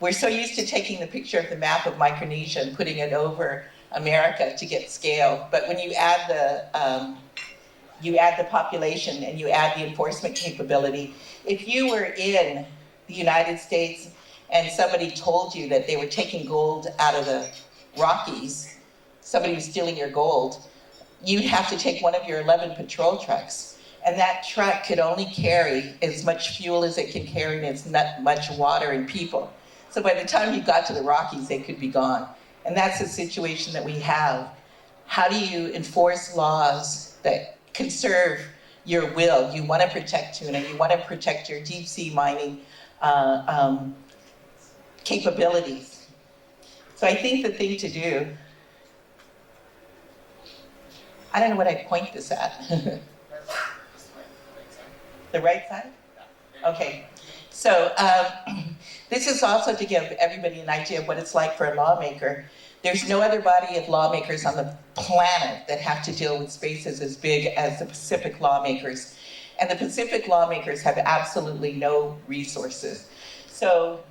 We're so used to taking the picture of the map of Micronesia and putting it over America to get scale, but when you add the population and you add the enforcement capability, if you were in the United States and somebody told you that they were taking gold out of the Rockies, somebody was stealing your gold, you'd have to take one of your 11 patrol trucks. And that truck could only carry as much fuel as it can carry and as much water and people. So by the time you got to the Rockies, they could be gone. And that's the situation that we have. How do you enforce laws that conserve your will? You want to protect tuna, you want to protect your deep sea mining capabilities. So I think the thing to do, I don't know what I'd point this at. The right side? Okay. So this is also to give everybody an idea of what it's like for a lawmaker. There's no other body of lawmakers on the planet that have to deal with spaces as big as the Pacific lawmakers. And the Pacific lawmakers have absolutely no resources. So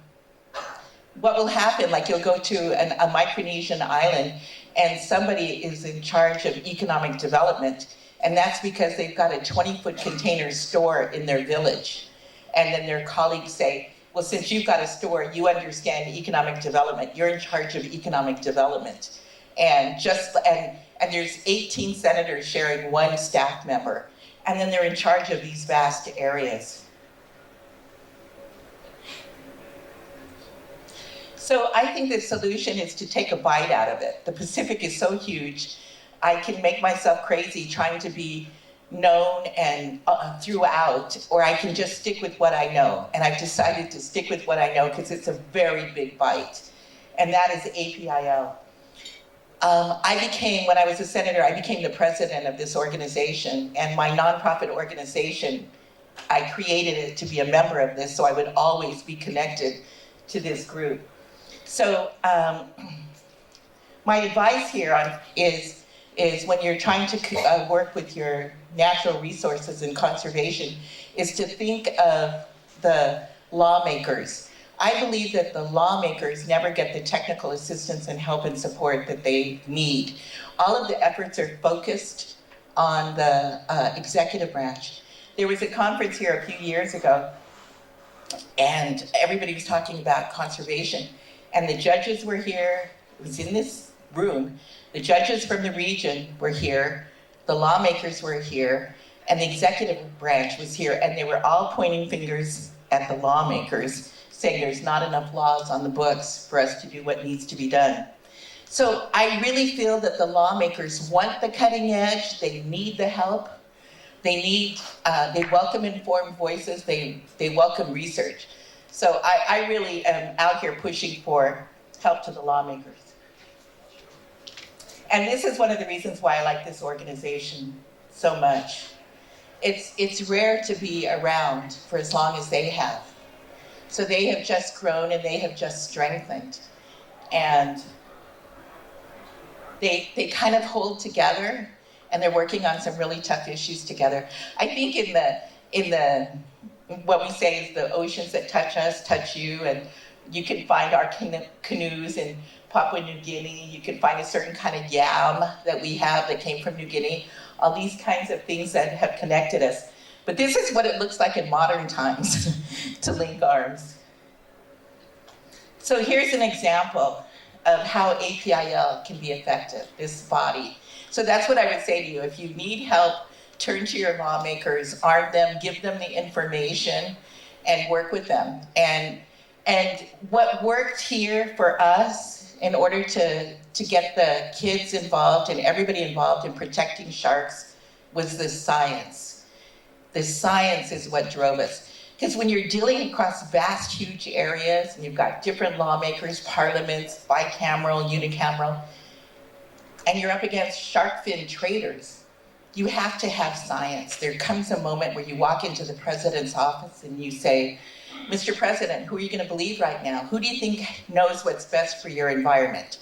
what will happen, like you'll go to a Micronesian island and somebody is in charge of economic development, and that's because they've got a 20-foot container store in their village. And then their colleagues say, well, since you've got a store, you understand economic development. You're in charge of economic development. And there's 18 senators sharing one staff member. And then they're in charge of these vast areas. So I think the solution is to take a bite out of it. The Pacific is so huge, I can make myself crazy trying to be known and throughout, or I can just stick with what I know. And I've decided to stick with what I know because it's a very big bite. And that is APIL. When I was a senator, I became the president of this organization, and my nonprofit organization, I created it to be a member of this so I would always be connected to this group. So my advice here is when you're trying to work with your natural resources and conservation, is to think of the lawmakers. I believe that the lawmakers never get the technical assistance and help and support that they need. All of the efforts are focused on the executive branch. There was a conference here a few years ago, and everybody was talking about conservation. And the judges were here, it was in this room, the judges from the region were here, the lawmakers were here, and the executive branch was here, and they were all pointing fingers at the lawmakers, saying there's not enough laws on the books for us to do what needs to be done. So I really feel that the lawmakers want the cutting edge, they need the help, they welcome informed voices, they welcome research. So I really am out here pushing for help to the lawmakers. And this is one of the reasons why I like this organization so much. It's rare to be around for as long as they have. So they have just grown and they have just strengthened. And they kind of hold together, and they're working on some really tough issues together. I think in the what we say is the oceans that touch us, touch you, and you can find our canoes in Papua New Guinea, you can find a certain kind of yam that we have that came from New Guinea, all these kinds of things that have connected us. But this is what it looks like in modern times to link arms. So here's an example of how APIL can be effective, this body. So that's what I would say to you. If you need help, turn to your lawmakers, arm them, give them the information, and work with them. And what worked here for us in order to get the kids involved and everybody involved in protecting sharks was the science. The science is what drove us. Because when you're dealing across vast, huge areas, and you've got different lawmakers, parliaments, bicameral, unicameral, and you're up against shark fin traders, you have to have science. There comes a moment where you walk into the president's office and you say, Mr. President, who are you going to believe right now? Who do you think knows what's best for your environment?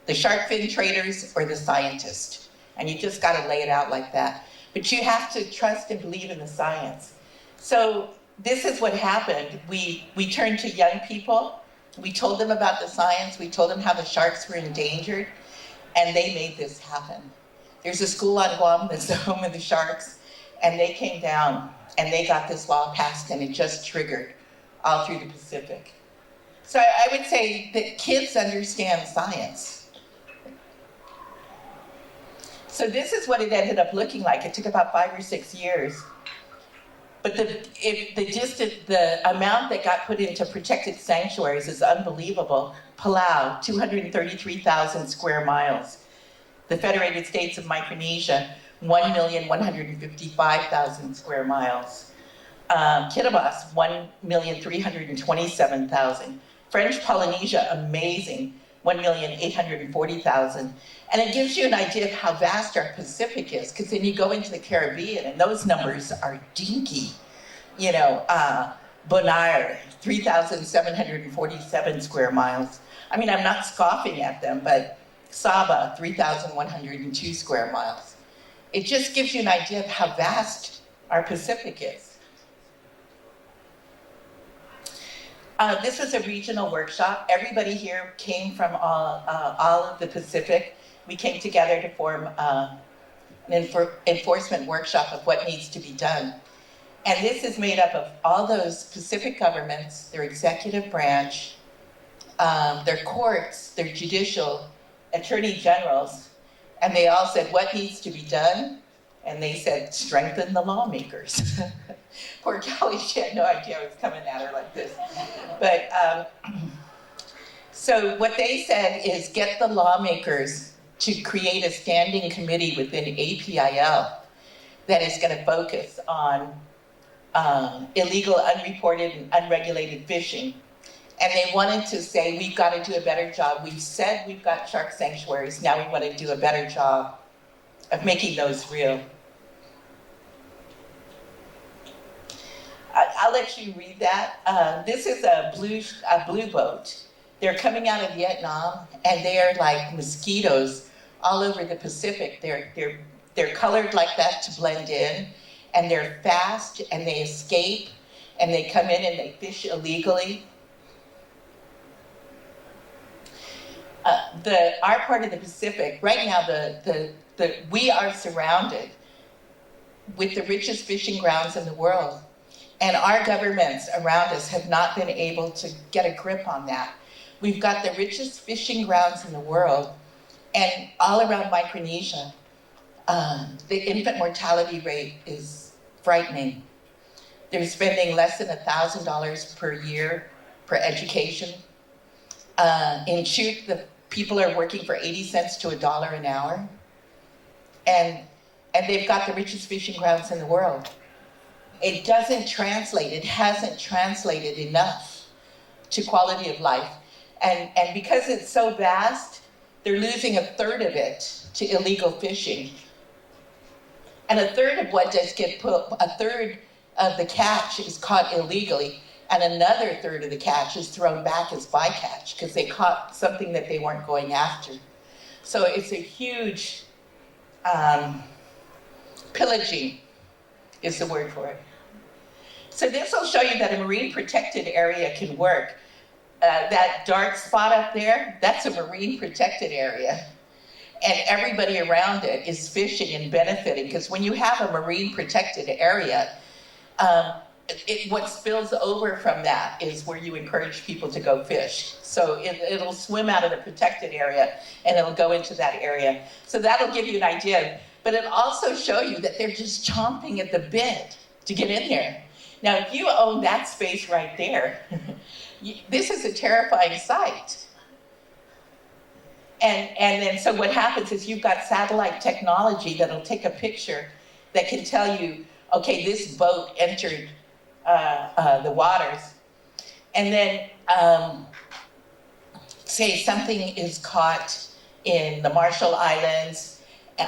The shark fin traders or the scientist? And you just got to lay it out like that. But you have to trust and believe in the science. So this is what happened. We turned to young people. We told them about the science. We told them how the sharks were endangered. And they made this happen. There's a school on Guam that's the home of the sharks. And they came down and they got this law passed, and it just triggered all through the Pacific. So I would say that kids understand science. So this is what it ended up looking like. It took about 5 or 6 years. But the amount that got put into protected sanctuaries is unbelievable. Palau, 233,000 square miles. The Federated States of Micronesia, 1,155,000 square miles. Kiribati, 1,327,000. French Polynesia, amazing, 1,840,000. And it gives you an idea of how vast our Pacific is, because then you go into the Caribbean and those numbers are dinky. You know, Bonaire, 3,747 square miles. I mean, I'm not scoffing at them, but Saba, 3,102 square miles. It just gives you an idea of how vast our Pacific is. This was a regional workshop. Everybody here came from all of the Pacific. We came together to form an enforcement workshop of what needs to be done. And this is made up of all those Pacific governments, their executive branch, their courts, their judicial, attorney generals, and they all said, what needs to be done? And they said, strengthen the lawmakers. Poor Kelly, she had no idea I was coming at her like this. But, so what they said is get the lawmakers to create a standing committee within APIL that is going to focus on illegal, unreported, and unregulated fishing. And they wanted to say, we've got to do a better job. We've said we've got shark sanctuaries. Now we want to do a better job of making those real. I'll let you read that. This is a blue boat. They're coming out of Vietnam, and they are like mosquitoes all over the Pacific. They're colored like that to blend in, and they're fast, and they escape, and they come in and they fish illegally. Our part of the Pacific, right now, we are surrounded with the richest fishing grounds in the world. And our governments around us have not been able to get a grip on that. We've got the richest fishing grounds in the world, and all around Micronesia, the infant mortality rate is frightening. They're spending less than $1,000 per year for education. In Chute, the people are working for 80 cents to $1 an hour. And they've got the richest fishing grounds in the world. It doesn't translate, it hasn't translated enough to quality of life. And because it's so vast, they're losing a third of it to illegal fishing. And a third of what does get put, a third of the catch is caught illegally, and another third of the catch is thrown back as bycatch because they caught something that they weren't going after. So it's a huge pillaging is the word for it. So this will show you that a marine protected area can work. That dark spot up there, that's a marine protected area. And everybody around it is fishing and benefiting, because when you have a marine protected area, what spills over from that is where you encourage people to go fish. So it'll swim out of the protected area and it'll go into that area. So that'll give you an idea, but it'll also show you that they're just chomping at the bit to get in there. Now, if you own that space right there, this is a terrifying sight. And then so what happens is you've got satellite technology that'll take a picture that can tell you, okay, this boat entered the waters. And then say something is caught in the Marshall Islands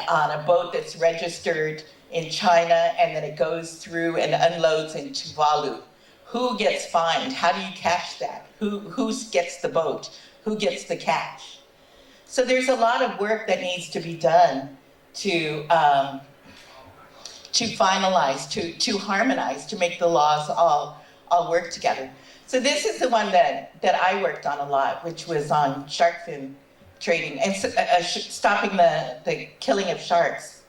on a boat that's registered in China, and then it goes through and unloads in Tuvalu. Who gets fined? How do you catch that? Who gets the boat? Who gets the catch? So there's a lot of work that needs to be done to finalize, to harmonize, to make the laws all work together. So this is the one that I worked on a lot, which was on shark fin trading and stopping the killing of sharks.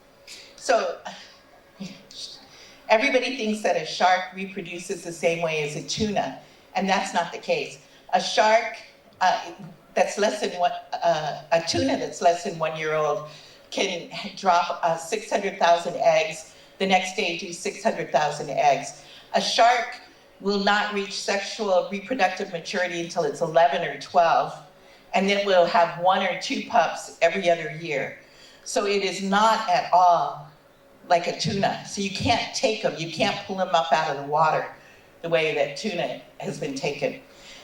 So everybody thinks that a shark reproduces the same way as a tuna, and that's not the case. A shark that's less than a tuna that's less than 1 year old can drop 600,000 eggs. The next day do 600,000 eggs. A shark will not reach sexual reproductive maturity until it's 11 or 12, and then will have 1 or 2 pups every other year. So it is not at all like a tuna. So you can't take them, you can't pull them up out of the water the way that tuna has been taken.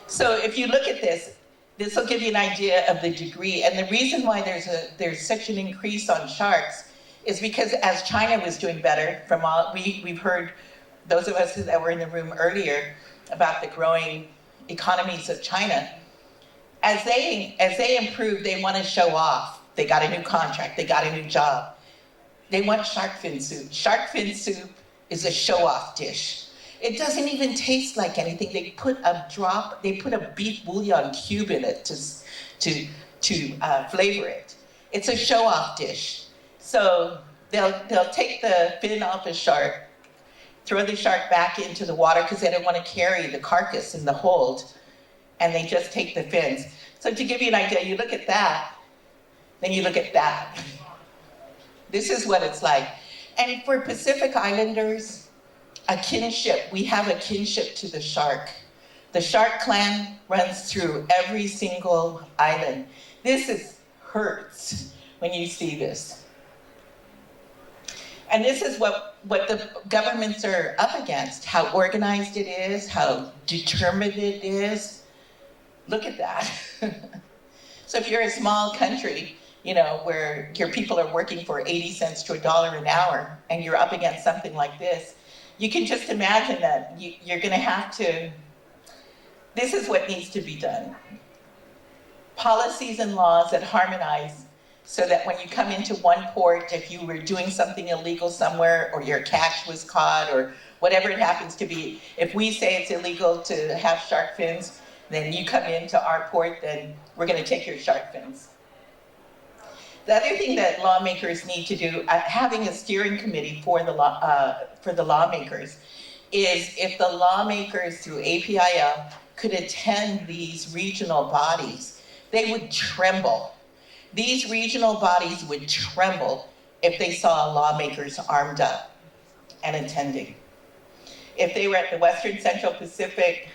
So if you look at this, this will give you an idea of the degree. And the reason why there's such an increase on sharks is because as China was doing better, from all we've heard, those of us that were in the room earlier, about the growing economies of China. As they improve, they want to show off. They got a new contract, they got a new job. They want shark fin soup. Shark fin soup is a show-off dish. It doesn't even taste like anything. They put a beef bouillon cube in it to flavor it. It's a show-off dish. So they'll take the fin off the shark, throw the shark back into the water because they don't want to carry the carcass in the hold, and they just take the fins. So to give you an idea, you look at that, then you look at that. This is what it's like. And for Pacific Islanders, a kinship, we have a kinship to the shark. The shark clan runs through every single island. This hurts when you see this. And this is what the governments are up against, how organized it is, how determined it is. Look at that. So if you're a small country, you know, where your people are working for 80 cents to $1 an hour, and you're up against something like this, you can just imagine that you're going to have to, this is what needs to be done. Policies and laws that harmonize so that when you come into one port, if you were doing something illegal somewhere, or your catch was caught, or whatever it happens to be, if we say it's illegal to have shark fins, then you come into our port, then we're going to take your shark fins. The other thing that lawmakers need to do, having a steering committee for the lawmakers, is if the lawmakers through APIL could attend these regional bodies, they would tremble. These regional bodies would tremble if they saw lawmakers armed up and attending. If they were at the Western Central Pacific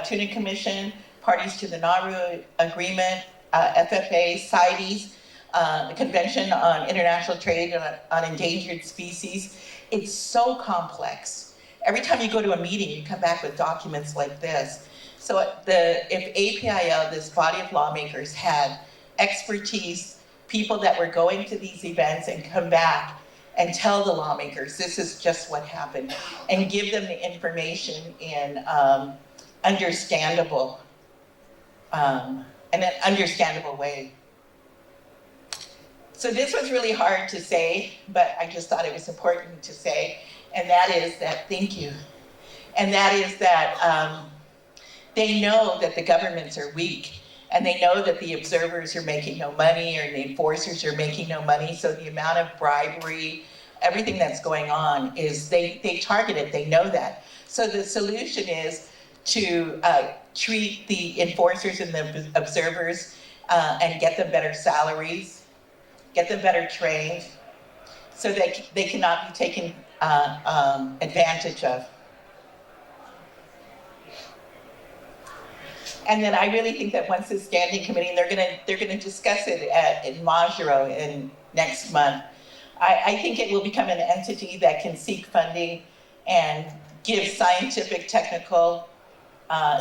Tuna Commission, parties to the Nauru Agreement, FFA, CITES, the Convention on International Trade on Endangered Species. It's so complex. Every time you go to a meeting, you come back with documents like this. So if APIL, this body of lawmakers, had expertise, people that were going to these events and come back and tell the lawmakers, this is just what happened, and give them the information in understandable, in an understandable way. So this was really hard to say, but I just thought it was important to say, and that is that, thank you, and that is that they know that the governments are weak, and they know that the observers are making no money, or the enforcers are making no money, so the amount of bribery, everything that's going on is, they target it, they know that. So the solution is to treat the enforcers and the observers and get them better salaries, get them better trained, so they cannot be taken advantage of. And then I really think that once this standing committee, they're gonna discuss it in Majuro in next month. I think it will become an entity that can seek funding and give scientific, technical,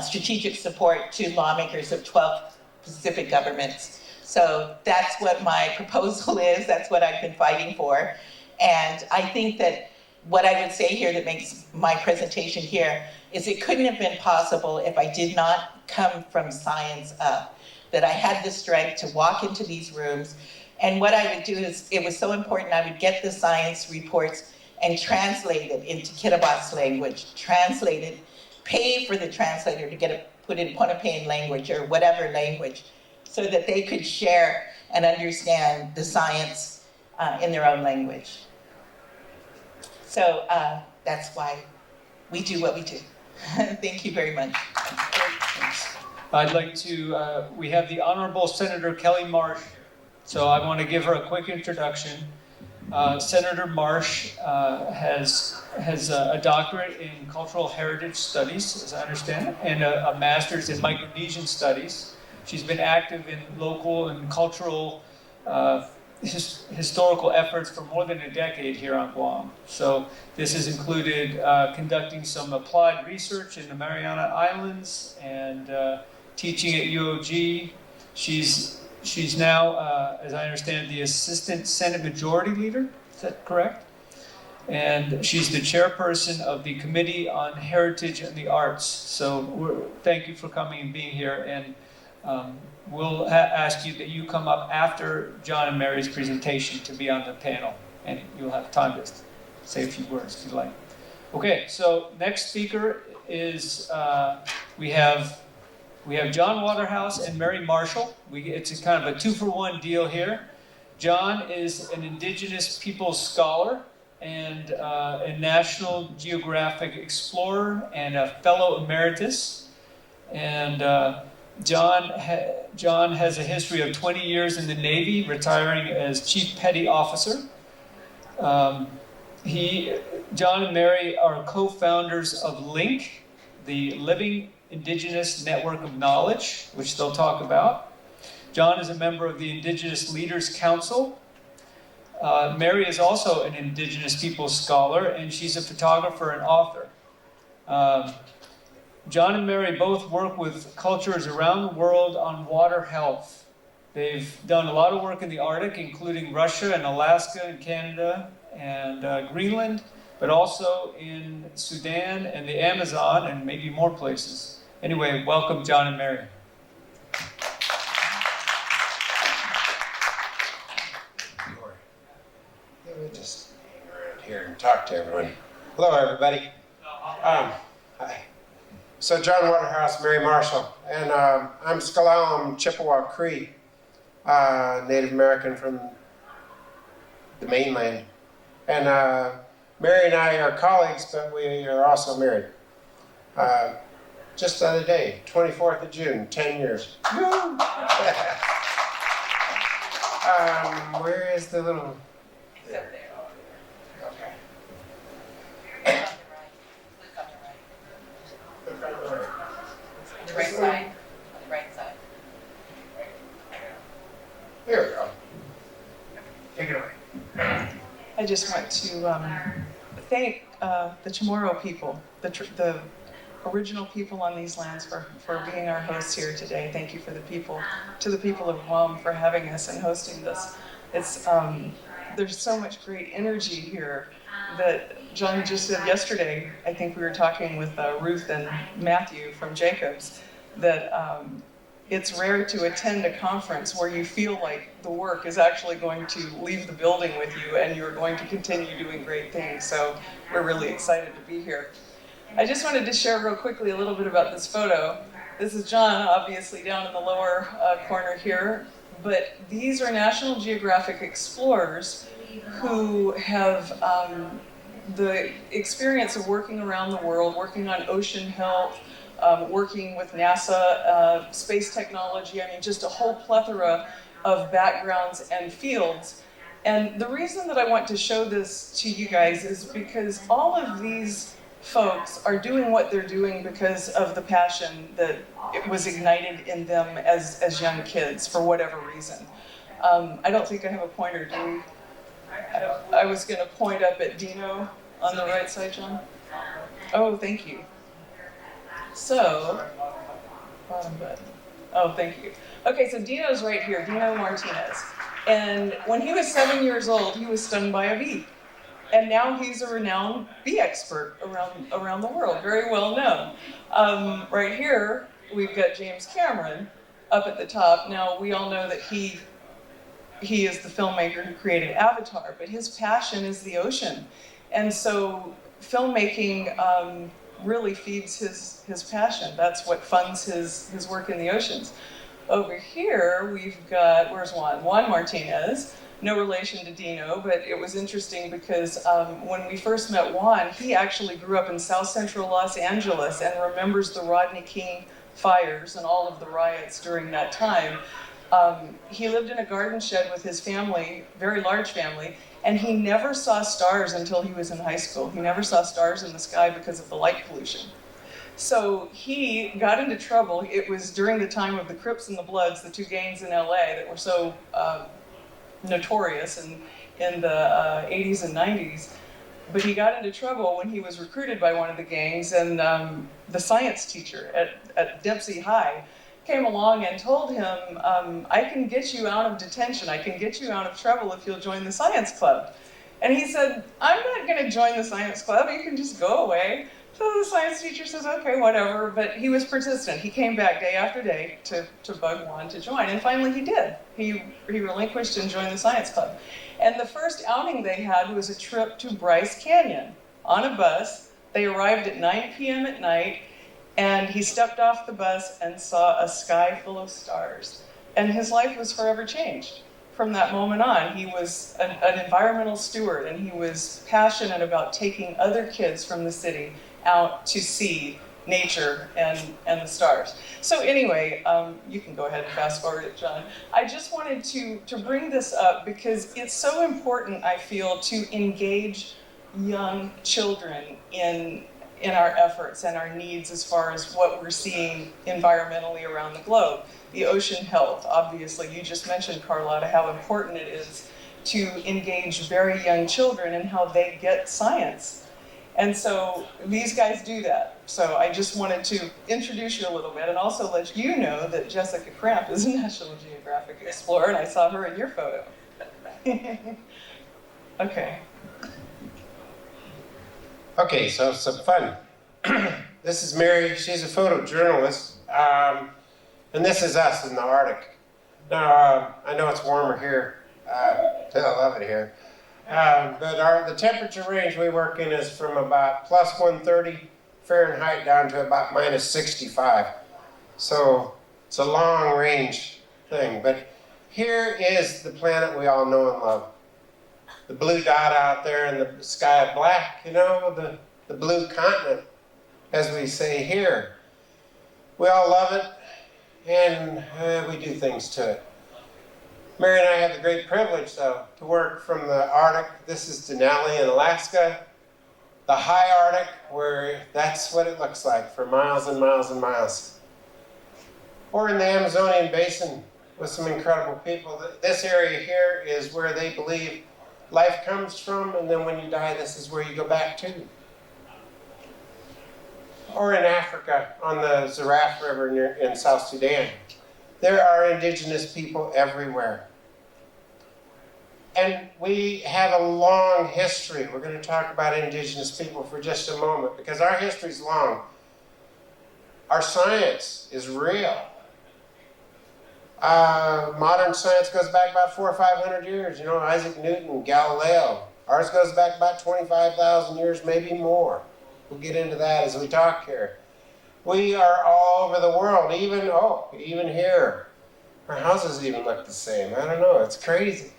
strategic support to lawmakers of 12 Pacific governments. So that's what my proposal is. That's what I've been fighting for. And I think that what I would say here that makes my presentation here is it couldn't have been possible if I did not come from science up, that I had the strength to walk into these rooms. And what I would do is, it was so important, I would get the science reports and translate it into Kiribati language, translate it, pay for the translator to get it put in Pohnpeian language or whatever language, so that they could share and understand the science in their own language. So that's why we do what we do. Thank you very much. I'd like to, we have the Honorable Senator Kelly Marsh, so I want to give her a quick introduction. Senator Marsh has a doctorate in cultural heritage studies, as I understand it, and a master's in Micronesian studies. She's been active in local and cultural historical efforts for more than a decade here on Guam. So this has included conducting some applied research in the Mariana Islands and teaching at UOG. She's now, as I understand, the Assistant Senate Majority Leader. Is that correct? And she's the chairperson of the Committee on Heritage and the Arts. So thank you for coming and being here. And we'll ask you that you come up after John and Mary's presentation to be on the panel, and you'll have time to say a few words if you like. Okay, so next speaker is we have John Waterhouse and Mary Marshall. It's a kind of a 2-for-1 deal here. John is an Indigenous Peoples scholar and a National Geographic explorer and a fellow emeritus. And John has a history of 20 years in the Navy, retiring as Chief Petty Officer. John and Mary are co-founders of LINK, the Living Indigenous Network of Knowledge, which they'll talk about. John is a member of the Indigenous Leaders Council. Mary is also an Indigenous Peoples scholar, and she's a photographer and author. John and Mary both work with cultures around the world on water health. They've done a lot of work in the Arctic, including Russia and Alaska and Canada and Greenland, but also in Sudan and the Amazon and maybe more places. Anyway, welcome John and Mary. Let me just hang around here and talk to everyone. Hello, everybody. Hi. So John Waterhouse, Mary Marshall, and I'm Skalalem Chippewa Cree, Native American from the mainland. And Mary and I are colleagues, but we are also married. Just the other day, 24th of June, 10 years. Where is the little... It's up there. Okay. On the right side. On the right side. just want to thank the Chamorro people, the original people on these lands for being our hosts here today. Thank you to the people of Guam for having us and hosting this. It's there's so much great energy here that John just said yesterday. I think we were talking with Ruth and Matthew from Jacobs, that it's rare to attend a conference where you feel like the work is actually going to leave the building with you and you're going to continue doing great things. So we're really excited to be here. I just wanted to share real quickly a little bit about this photo. This is John, obviously down in the lower corner here, but these are National Geographic explorers who have the experience of working around the world, working on ocean health, working with NASA, space technology, I mean, just a whole plethora of backgrounds and fields. And the reason that I want to show this to you guys is because all of these folks are doing what they're doing because of the passion that it was ignited in them as young kids, for whatever reason. I don't think I have a pointer, do we? I was going to point up at Dino on the right side, John. Oh, thank you. So, bottom button. Oh, thank you. Okay, so Dino's right here, Dino Martinez. And when he was 7 years old, he was stung by a bee. And now he's a renowned bee expert around the world, very well known. Right here, we've got James Cameron up at the top. Now, we all know that he is the filmmaker who created Avatar, but his passion is the ocean. And so filmmaking really feeds his passion. That's what funds his work in the oceans. Over here, we've got, where's Juan? Juan Martinez. No relation to Dino, but it was interesting because when we first met Juan, he actually grew up in South Central Los Angeles and remembers the Rodney King fires and all of the riots during that time. He lived in a garden shed with his family, very large family, and he never saw stars until he was in high school. He never saw stars in the sky because of the light pollution. So he got into trouble. It was during the time of the Crips and the Bloods, the two gangs in LA that were so notorious in the 80s and 90s. But he got into trouble when he was recruited by one of the gangs, and the science teacher at Dempsey High came along and told him, I can get you out of detention, I can get you out of trouble if you'll join the science club. And he said, I'm not going to join the science club, you can just go away. So the science teacher says, okay, whatever, but he was persistent. He came back day after day to bug Juan to join, and finally he did. He relinquished and joined the science club. And the first outing they had was a trip to Bryce Canyon on a bus. They arrived at 9 p.m. at night, and he stepped off the bus and saw a sky full of stars. And his life was forever changed. From that moment on, he was an environmental steward, and he was passionate about taking other kids from the city out to see nature and the stars. So anyway, you can go ahead and fast forward it, John. I just wanted to bring this up because it's so important, I feel, to engage young children in our efforts and our needs as far as what we're seeing environmentally around the globe. The ocean health, obviously, you just mentioned, Carlotta, how important it is to engage very young children in how they get science. And so these guys do that. So I just wanted to introduce you a little bit and also let you know that Jessica Cramp is a National Geographic explorer, and I saw her in your photo. Okay. Okay, so some fun. This is Mary, she's a photojournalist, and this is us in the Arctic. Now, I know it's warmer here, I love it here. But the temperature range we work in is from about plus 130 Fahrenheit down to about minus 65. So it's a long range thing. But here is the planet we all know and love. The blue dot out there in the sky of black, you know, the blue continent, as we say here. We all love it, and we do things to it. Mary and I have the great privilege, though, to work from the Arctic. This is Denali in Alaska, the high Arctic, where that's what it looks like for miles and miles and miles. Or in the Amazonian basin with some incredible people. This area here is where they believe life comes from, and then when you die, this is where you go back to. Or in Africa, on the Zeraf River in South Sudan, there are indigenous people everywhere. And we have a long history. We're going to talk about indigenous people for just a moment, because our history is long. Our science is real. Modern science goes back about 400 or 500 years. You know, Isaac Newton, Galileo. Ours goes back about 25,000 years, maybe more. We'll get into that as we talk here. We are all over the world, even here. Our houses even look the same. I don't know, it's crazy.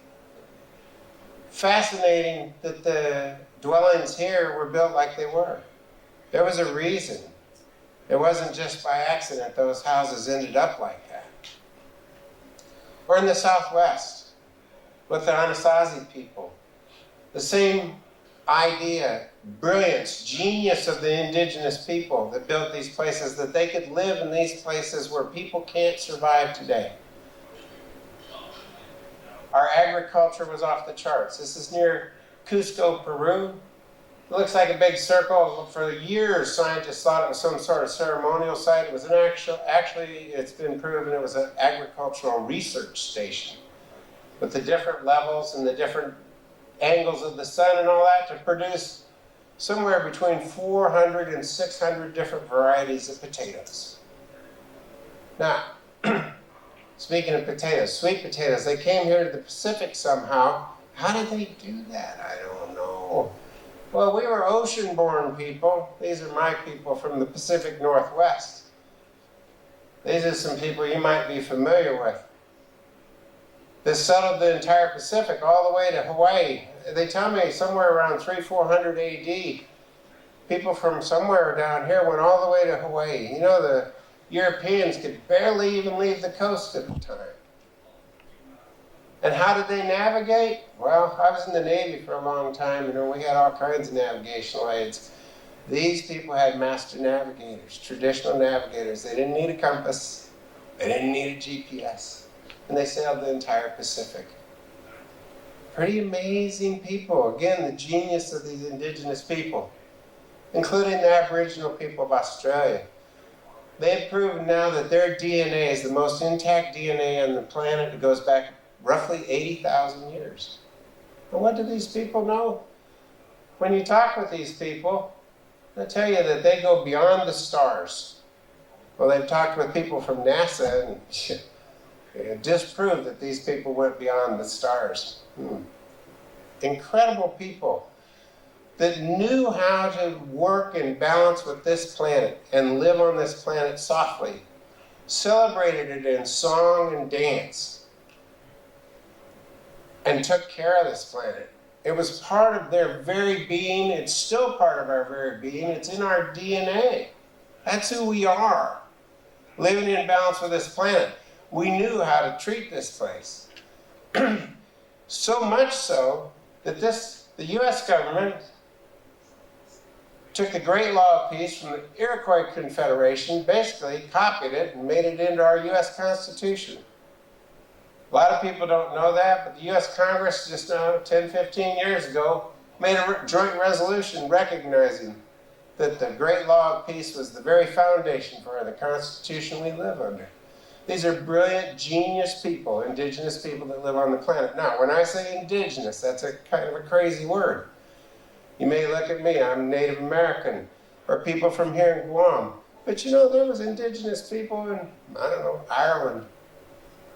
Fascinating that the dwellings here were built like they were. There was a reason. It wasn't just by accident those houses ended up like that. Or in the Southwest, with the Anasazi people. The same idea, brilliance, genius of the indigenous people that built these places, that they could live in these places where people can't survive today. Our agriculture was off the charts. This is near Cusco, Peru. It looks like a big circle. For years, scientists thought it was some sort of ceremonial site. It was actually, it's been proven it was an agricultural research station with the different levels and the different angles of the sun and all that to produce somewhere between 400 and 600 different varieties of potatoes. Now, speaking of potatoes, sweet potatoes, they came here to the Pacific somehow. How did they do that? I don't know. Well, we were ocean-born people. These are my people from the Pacific Northwest. These are some people you might be familiar with. They settled the entire Pacific all the way to Hawaii. They tell me somewhere around 300-400 AD, people from somewhere down here went all the way to Hawaii. You know, the Europeans could barely even leave the coast at the time. And how did they navigate? Well, I was in the Navy for a long time, you know, we had all kinds of navigational aids. These people had master navigators, traditional navigators. They didn't need a compass. They didn't need a GPS. And they sailed the entire Pacific. Pretty amazing people. Again, the genius of these indigenous people, including the Aboriginal people of Australia. They've proven now that their DNA is the most intact DNA on the planet. It goes back roughly 80,000 years. And what do these people know? When you talk with these people, they'll tell you that they go beyond the stars. Well, they've talked with people from NASA and disproved that these people went beyond the stars. Incredible people that knew how to work and balance with this planet and live on this planet softly, celebrated it in song and dance, and took care of this planet. It was part of their very being. It's still part of our very being. It's in our DNA. That's who we are, living in balance with this planet. We knew how to treat this place. So much so that the U.S. government took the Great Law of Peace from the Iroquois Confederation, basically copied it and made it into our U.S. Constitution. A lot of people don't know that, but the U.S. Congress just now, 10, 15 years ago, made a joint resolution recognizing that the Great Law of Peace was the very foundation for the Constitution we live under. These are brilliant, genius people, indigenous people that live on the planet. Now, when I say indigenous, that's a kind of a crazy word. You may look at me, I'm Native American, or people from here in Guam. But you know, there was indigenous people in, I don't know, Ireland.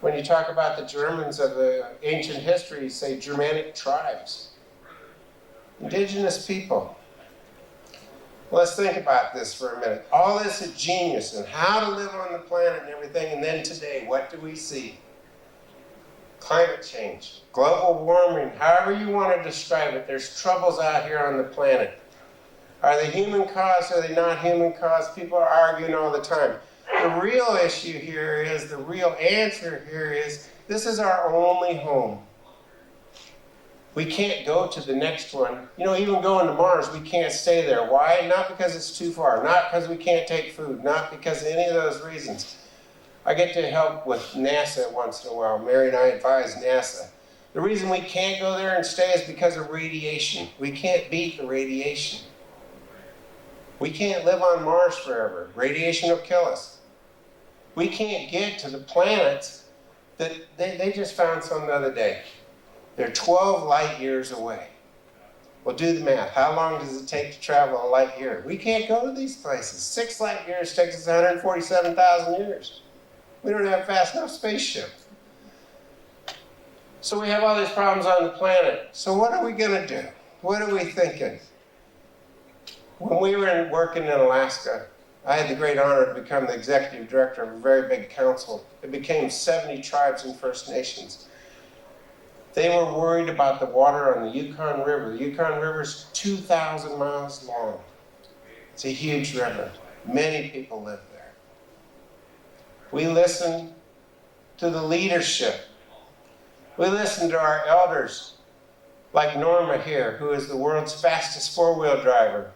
When you talk about the Germans of the ancient history, you say Germanic tribes. Indigenous people. Let's think about this for a minute. All this is genius and how to live on the planet and everything, and then today, what do we see? Climate change, global warming, however you want to describe it, there's troubles out here on the planet. Are they human caused, are they not human caused? People are arguing all the time. The real issue here is, the real answer here is, this is our only home. We can't go to the next one. You know, even going to Mars, we can't stay there. Why? Not because it's too far, not because we can't take food, not because of any of those reasons. I get to help with NASA once in a while. Mary and I advise NASA. The reason we can't go there and stay is because of radiation. We can't beat the radiation. We can't live on Mars forever. Radiation will kill us. We can't get to the planets that they just found some the other day. They're 12 light years away. Well, do the math. How long does it take to travel a light year? We can't go to these places. 6 light years takes us 147,000 years. We don't have fast enough spaceships. So we have all these problems on the planet. So what are we going to do? What are we thinking? When we were working in Alaska, I had the great honor to become the executive director of a very big council. It became 70 tribes and First Nations. They were worried about the water on the Yukon River. The Yukon River is 2,000 miles long. It's a huge river. Many people live there. We listened to the leadership. We listened to our elders, like Norma here, who is the world's fastest four-wheel driver.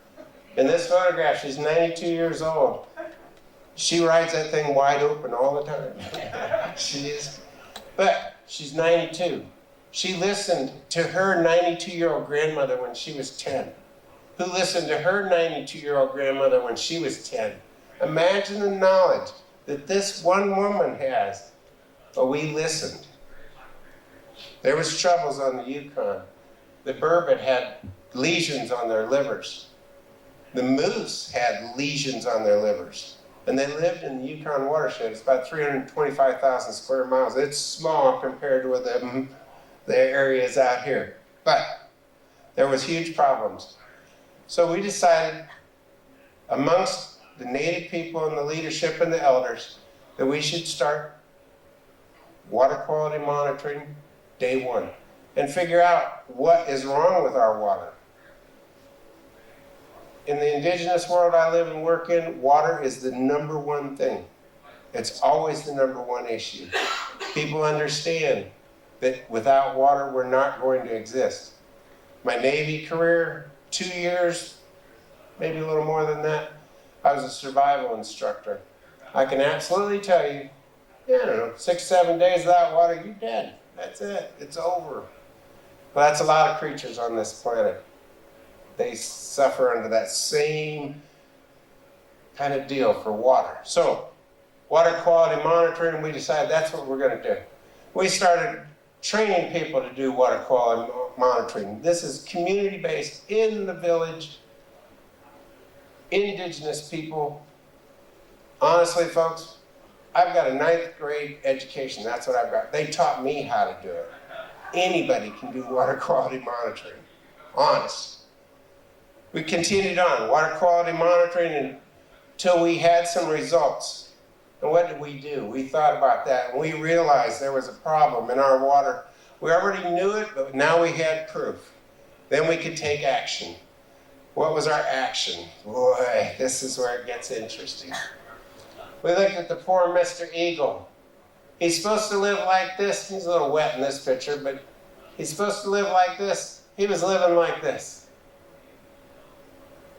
In this photograph, she's 92 years old. She rides that thing wide open all the time. She is. But she's 92. She listened to her 92-year-old grandmother when she was 10, who listened to her 92-year-old grandmother when she was 10. Imagine the knowledge that this one woman has, but we listened. There was troubles on the Yukon. The burbot had lesions on their livers. The moose had lesions on their livers. And they lived in the Yukon watershed. It's about 325,000 square miles. It's small compared to the areas out here. But there was huge problems. So we decided, amongst the native people and the leadership and the elders, that we should start water quality monitoring day one and figure out what is wrong with our water. In the indigenous world I live and work in, water is the number one thing. It's always the number one issue. People understand that without water, we're not going to exist. My Navy career, 2 years, maybe a little more than that, I was a survival instructor. I can absolutely tell you, I don't know, 6, 7 days without water, you're dead. That's it. It's over. Well, that's a lot of creatures on this planet. They suffer under that same kind of deal for water. So, water quality monitoring, we decided that's what we're going to do. We started training people to do water quality monitoring. This is community-based, in the village, indigenous people. Honestly, folks, I've got a 9th grade education. That's what I've got. They taught me how to do it. Anybody can do water quality monitoring. Honest. We continued on, water quality monitoring until we had some results. And what did we do? We thought about that, and we realized there was a problem in our water. We already knew it, but now we had proof. Then we could take action. What was our action? Boy, this is where it gets interesting. We looked at the poor Mr. Eagle. He's supposed to live like this. He's a little wet in this picture, but he's supposed to live like this. He was living like this.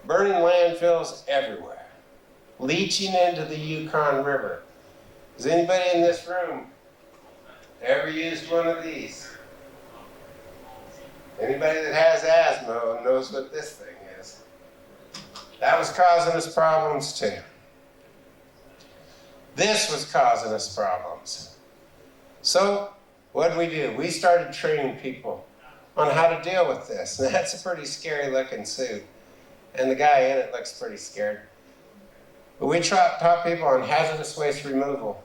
Burning landfills everywhere. Leaching into the Yukon River. Has anybody in this room ever used one of these? Anybody that has asthma knows what this thing is. That was causing us problems too. This was causing us problems. So, what did we do? We started training people on how to deal with this. And that's a pretty scary looking suit. And the guy in it looks pretty scared. But we taught people on hazardous waste removal,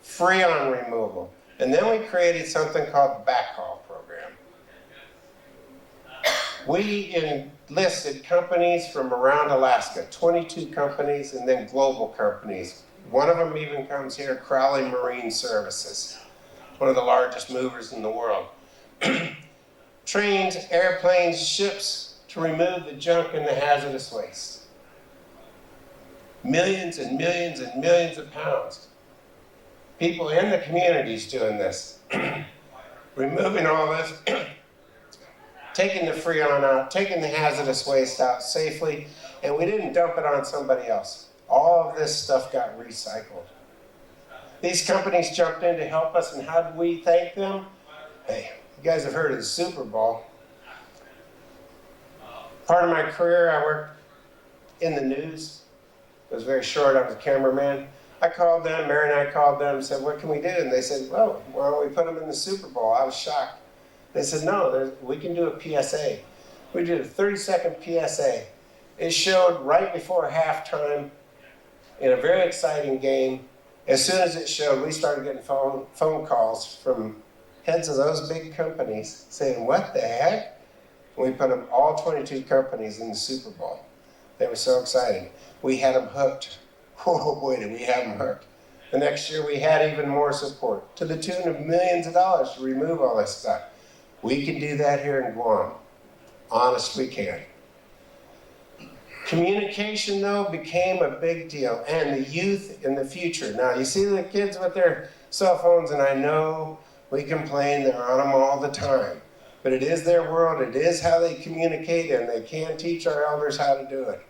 freon removal, and then we created something called the backhaul program. We enlisted companies from around Alaska, 22 companies, and then global companies. One of them even comes here, Crowley Marine Services, one of the largest movers in the world. Trains, airplanes, ships to remove the junk and the hazardous waste. Millions and millions and millions of pounds. People in the communities doing this. Removing all this, taking the freon out, taking the hazardous waste out safely, and we didn't dump it on somebody else. All of this stuff got recycled. These companies jumped in to help us, and how did we thank them? Hey, You guys have heard of the Super Bowl. Part of my career, I worked in the news. It was very short. I was a cameraman. I called them, Mary and I called them and said, what can we do? And they said, well, why don't we put them in the Super Bowl? I was shocked. They said, no, we can do a PSA. We did a 30-second PSA. It showed right before halftime in a very exciting game. As soon as it showed, we started getting phone calls from heads of those big companies saying, what the heck? And we put them, all 22 companies, in the Super Bowl. They were so excited. We had them hooked. Oh boy, did we have them hooked. The next year we had even more support, to the tune of millions of dollars to remove all this stuff. We can do that here in Guam. Honest, we can. Communication, though, became a big deal, and the youth in the future. Now, you see the kids with their cell phones, and I know we complain they're on them all the time, but it is their world, it is how they communicate, and they can teach our elders how to do it.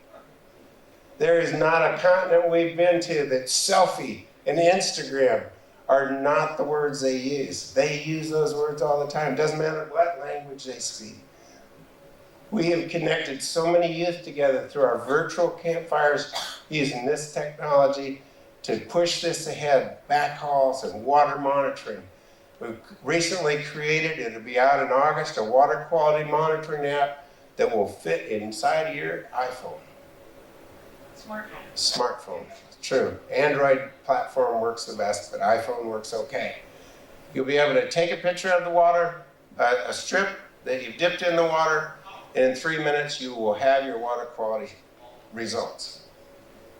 There is not a continent we've been to that selfie and Instagram are not the words they use. They use those words all the time. Doesn't matter what language they speak. We have connected so many youth together through our virtual campfires using this technology to push this ahead, backhauls and water monitoring. We've recently created, it'll be out in August, a water quality monitoring app that will fit inside your iPhone. Smartphone, true. Android platform works the best, but iPhone works okay. You'll be able to take a picture of the water, a strip that you've dipped in the water, and in 3 minutes you will have your water quality results.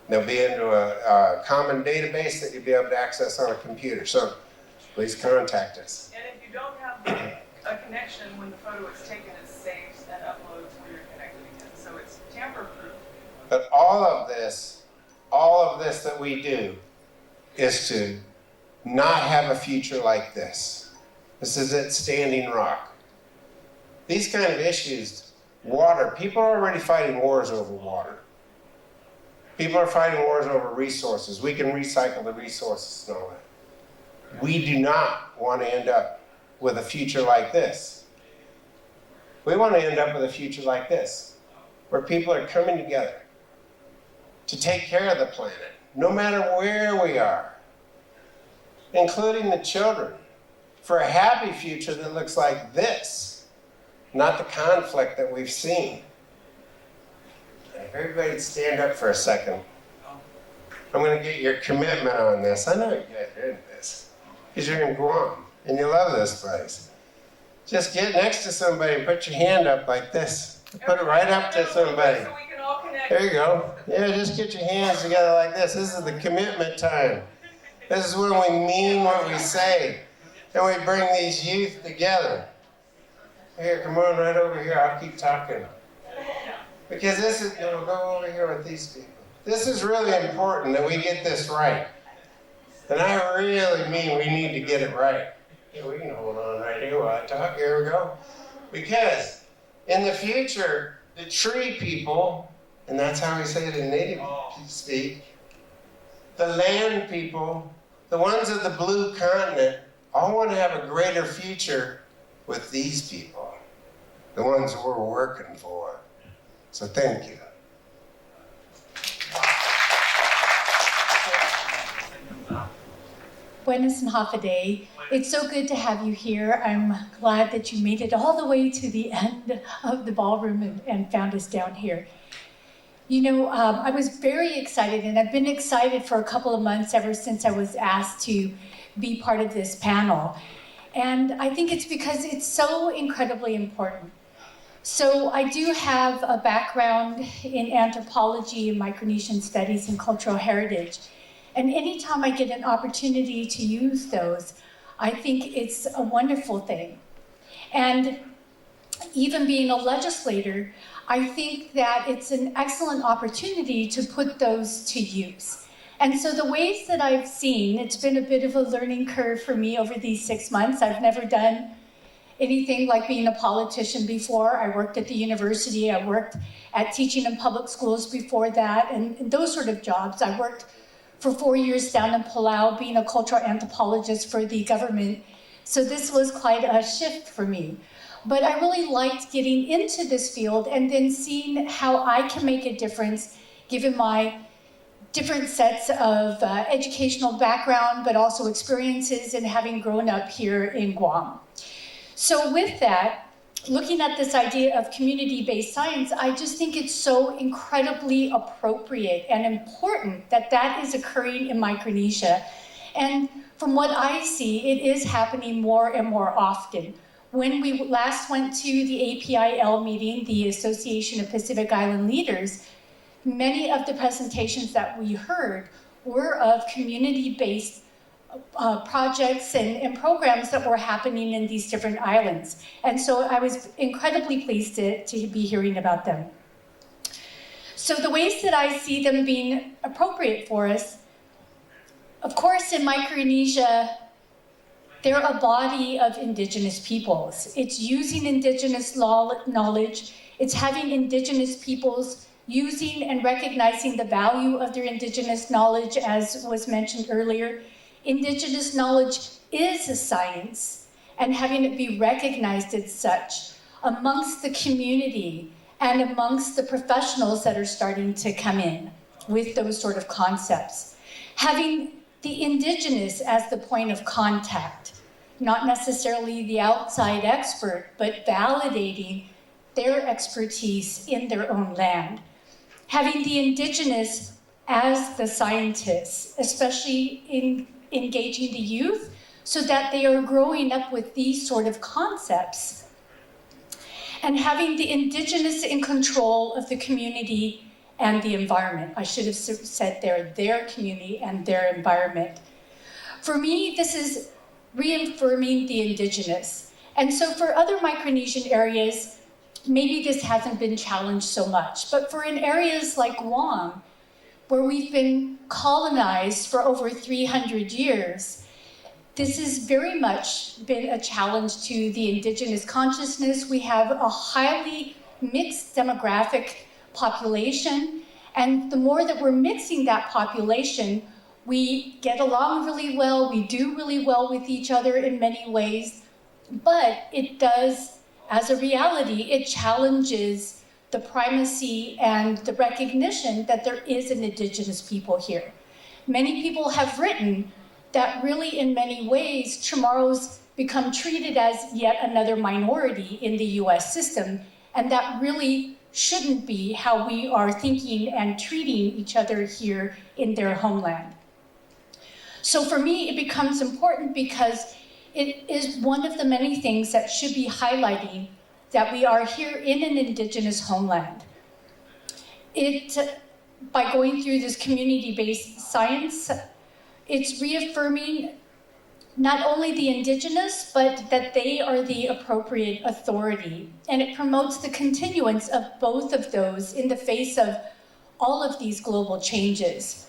They'll be into a common database that you'll be able to access on a computer. So please contact us. And if you don't have a connection when the photo is taken, it saves and uploads when you're connected again. So it's tamper-proof. But all of this that we do is to not have a future like this. This is it, Standing Rock. These kind of issues, water, people are already fighting wars over water. People are fighting wars over resources. We can recycle the resources and all that. We do not want to end up with a future like this. We want to end up with a future like this, where people are coming together to take care of the planet, no matter where we are, including the children, for a happy future that looks like this, not the conflict that we've seen. If everybody would stand up for a second, I'm going to get your commitment on this. I know you guys are into this, because you're in Guam, and you love this place. Just get next to somebody and put your hand up like this. Put it right up to somebody. So we can all connect. There you go. Yeah, just get your hands together like this. This is the commitment time. This is when we mean what we say. And we bring these youth together. Here, come on right over here. I'll keep talking. Because this is, go over here with these people. This is really important that we get this right. And I really mean we need to get it right. Yeah, we can hold on right here while I talk. Here we go. Because in the future, the tree people, and that's how we say it in native speak, the land people, the ones of the blue continent, all want to have a greater future with these people, the ones we're working for. So thank you. Buenas and Hafaday. It's so good to have you here. I'm glad that you made it all the way to the end of the ballroom and found us down here. You know, I was very excited, and I've been excited for a couple of months ever since I was asked to be part of this panel. And I think it's because it's so incredibly important. So I do have a background in anthropology and Micronesian studies and cultural heritage. And anytime I get an opportunity to use those, I think it's a wonderful thing. And even being a legislator, I think that it's an excellent opportunity to put those to use. And so the ways that I've seen, it's been a bit of a learning curve for me over these 6 months. I've never done anything like being a politician before. I worked at the university, I worked at teaching in public schools before that, and those sort of jobs. I worked for 4 years down in Palau being a cultural anthropologist for the government So this was quite a shift for me. But I really liked getting into this field and then seeing how I can make a difference given my different sets of educational background, but also experiences and having grown up here in Guam. So with that, looking at this idea of community-based science, I just think it's so incredibly appropriate and important that that is occurring in Micronesia. And from what I see, it is happening more and more often. When we last went to the APIL meeting, the Association of Pacific Island Leaders, many of the presentations that we heard were of community-based projects and programs that were happening in these different islands. And so I was incredibly pleased to be hearing about them. So the ways that I see them being appropriate for us, of course, in Micronesia, they're a body of indigenous peoples. It's using indigenous knowledge. It's having indigenous peoples using and recognizing the value of their indigenous knowledge, as was mentioned earlier. Indigenous knowledge is a science, and having it be recognized as such amongst the community and amongst the professionals that are starting to come in with those sort of concepts. Having the indigenous as the point of contact, not necessarily the outside expert, but validating their expertise in their own land. Having the indigenous as the scientists, especially in engaging the youth, so that they are growing up with these sort of concepts. And having the indigenous in control of the community and the environment. I should have said their community and their environment. For me, this is reaffirming the indigenous. And so for other Micronesian areas, maybe this hasn't been challenged so much, but for in areas like Guam, where we've been colonized for over 300 years, this has very much been a challenge to the indigenous consciousness. We have a highly mixed demographic population, and the more that we're mixing that population, we get along really well, we do really well with each other in many ways, but it does, as a reality, it challenges the primacy and the recognition that there is an indigenous people here. Many people have written that really in many ways, Chamorros become treated as yet another minority in the US system, and that really shouldn't be how we are thinking and treating each other here in their homeland. So for me, it becomes important because it is one of the many things that should be highlighting that we are here in an indigenous homeland. By going through this community-based science, it's reaffirming not only the indigenous, but that they are the appropriate authority. And it promotes the continuance of both of those in the face of all of these global changes.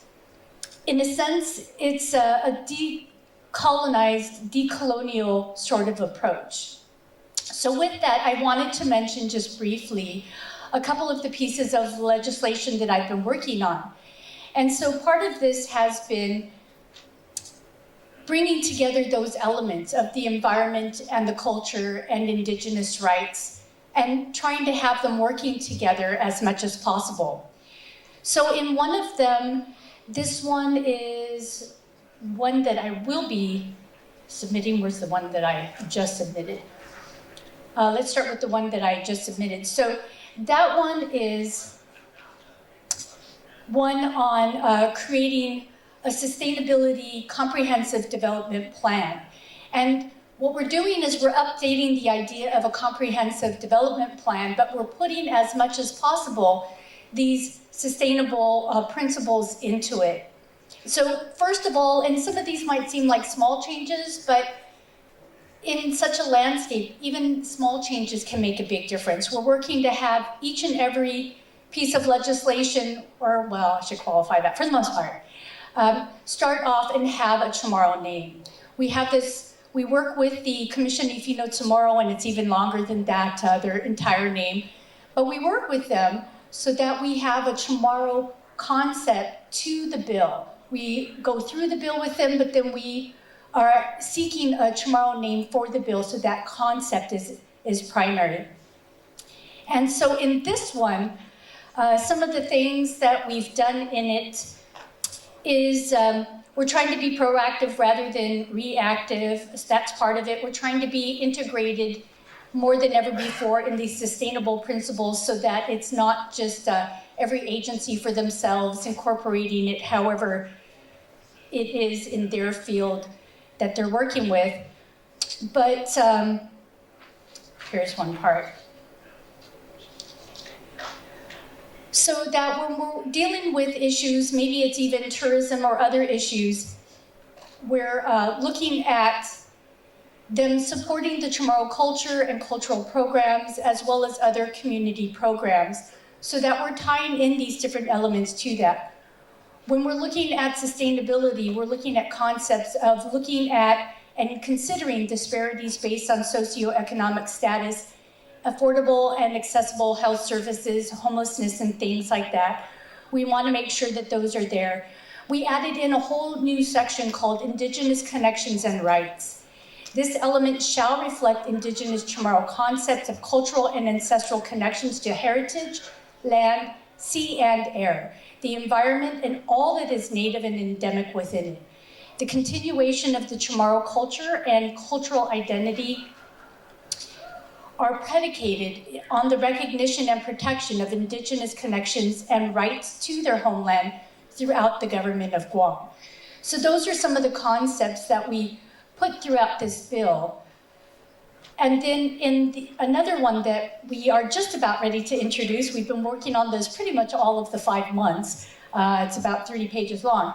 In a sense, it's a decolonized, decolonial sort of approach. So with that, I wanted to mention just briefly a couple of the pieces of legislation that I've been working on. And so part of this has been bringing together those elements of the environment and the culture and indigenous rights and trying to have them working together as much as possible. So in one of them, this one is one that I will be submitting. Where's the one that I just submitted? Let's start with the one that I just submitted. So that one is one on creating a sustainability comprehensive development plan. And what we're doing is we're updating the idea of a comprehensive development plan, but we're putting as much as possible these sustainable principles into it. So first of all, and some of these might seem like small changes, but in such a landscape, even small changes can make a big difference. We're working to have each and every piece of legislation, or well, I should qualify that for the most part, start off and have a Chamorro name. We work with the Commission Ifino Chamorro, and it's even longer than that, their entire name. But we work with them so that we have a Chamorro concept to the bill. We go through the bill with them, but then we are seeking a Chamorro name for the bill, so that concept is primary. And so in this one, some of the things that we've done in it is we're trying to be proactive rather than reactive. That's part of it. We're trying to be integrated more than ever before in these sustainable principles, so that it's not just every agency for themselves incorporating it however it is in their field that they're working with. But here's one part. So that when we're dealing with issues, maybe it's even tourism or other issues, we're looking at them supporting the Chamorro culture and cultural programs, as well as other community programs, so that we're tying in these different elements to that. When we're looking at sustainability, we're looking at concepts of looking at and considering disparities based on socioeconomic status, affordable and accessible health services, homelessness, and things like that. We want to make sure that those are there. We added in a whole new section called Indigenous Connections and Rights. This element shall reflect Indigenous Chamorro concepts of cultural and ancestral connections to heritage, land, sea, and air, the environment, and all that is native and endemic within it. The continuation of the Chamorro culture and cultural identity are predicated on the recognition and protection of Indigenous connections and rights to their homeland throughout the government of Guam. So those are some of the concepts that we put throughout this bill. And then in another one that we are just about ready to introduce, we've been working on this pretty much all of the 5 months. It's about 30 pages long.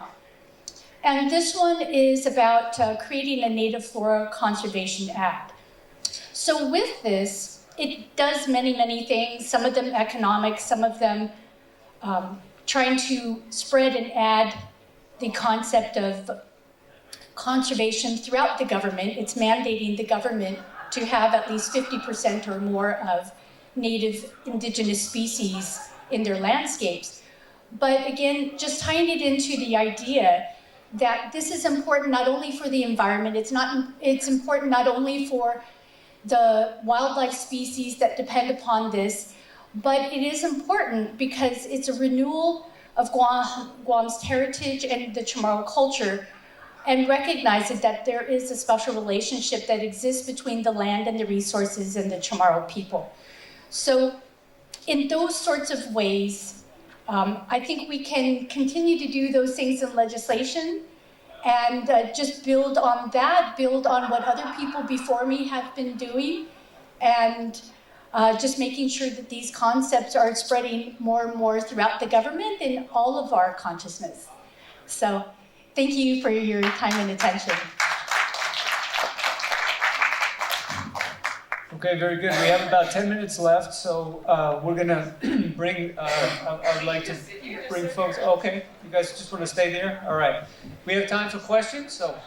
And this one is about creating a Native Flora Conservation Act. So with this, it does many, many things, some of them economic, some of them trying to spread and add the concept of conservation throughout the government. It's mandating the government to have at least 50% or more of native indigenous species in their landscapes. But again, just tying it into the idea that this is important not only for the environment, it's important not only for the wildlife species that depend upon this, but it is important because it's a renewal of Guam's heritage and the Chamorro culture, and recognizes that there is a special relationship that exists between the land and the resources and the Chamorro people. So in those sorts of ways, I think we can continue to do those things in legislation and just build on that, build on what other people before me have been doing, and just making sure that these concepts are spreading more and more throughout the government and all of our consciousness. So thank you for your time and attention. Okay, very good. We have about 10 minutes left, so we're gonna bring, I would like to bring folks, okay, you guys just wanna stay there? All right. We have time for questions, so.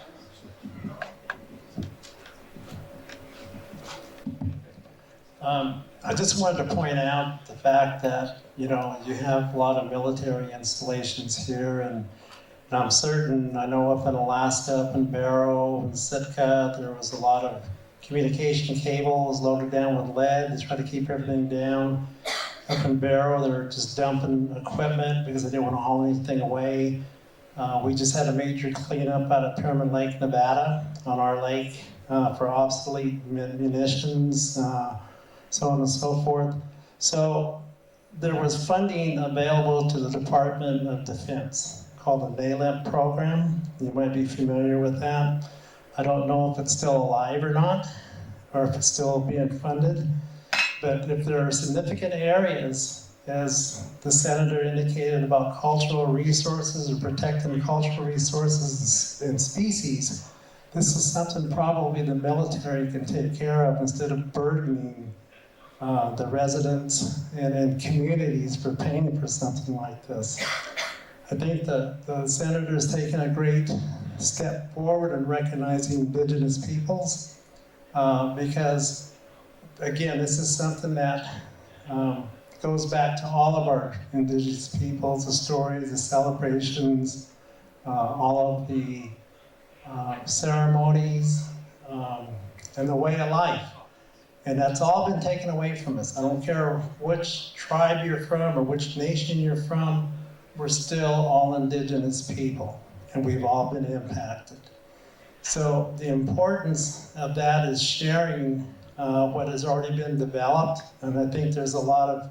I just wanted to point out the fact that, you know, you have a lot of military installations here, and I'm certain, I know up in Alaska, up in Barrow and Sitka, there was a lot of communication cables loaded down with lead to try to keep everything down. Up in Barrow, they were just dumping equipment because they didn't want to haul anything away. We just had a major cleanup out at Pyramid Lake, Nevada, on our lake for obsolete munitions, so on and so forth. So there was funding available to the Department of Defense called the NALEP program. You might be familiar with that. I don't know if it's still alive or not, or if it's still being funded. But if there are significant areas, as the senator indicated about cultural resources or protecting cultural resources and species, this is something probably the military can take care of instead of burdening the residents and communities for paying for something like this. I think the senator has taken a great step forward in recognizing indigenous peoples because, again, this is something that goes back to all of our indigenous peoples, the stories, the celebrations, all of the ceremonies, and the way of life. And that's all been taken away from us. I don't care which tribe you're from or which nation you're from, we're still all indigenous people, and we've all been impacted. So the importance of that is sharing what has already been developed, and I think there's a lot of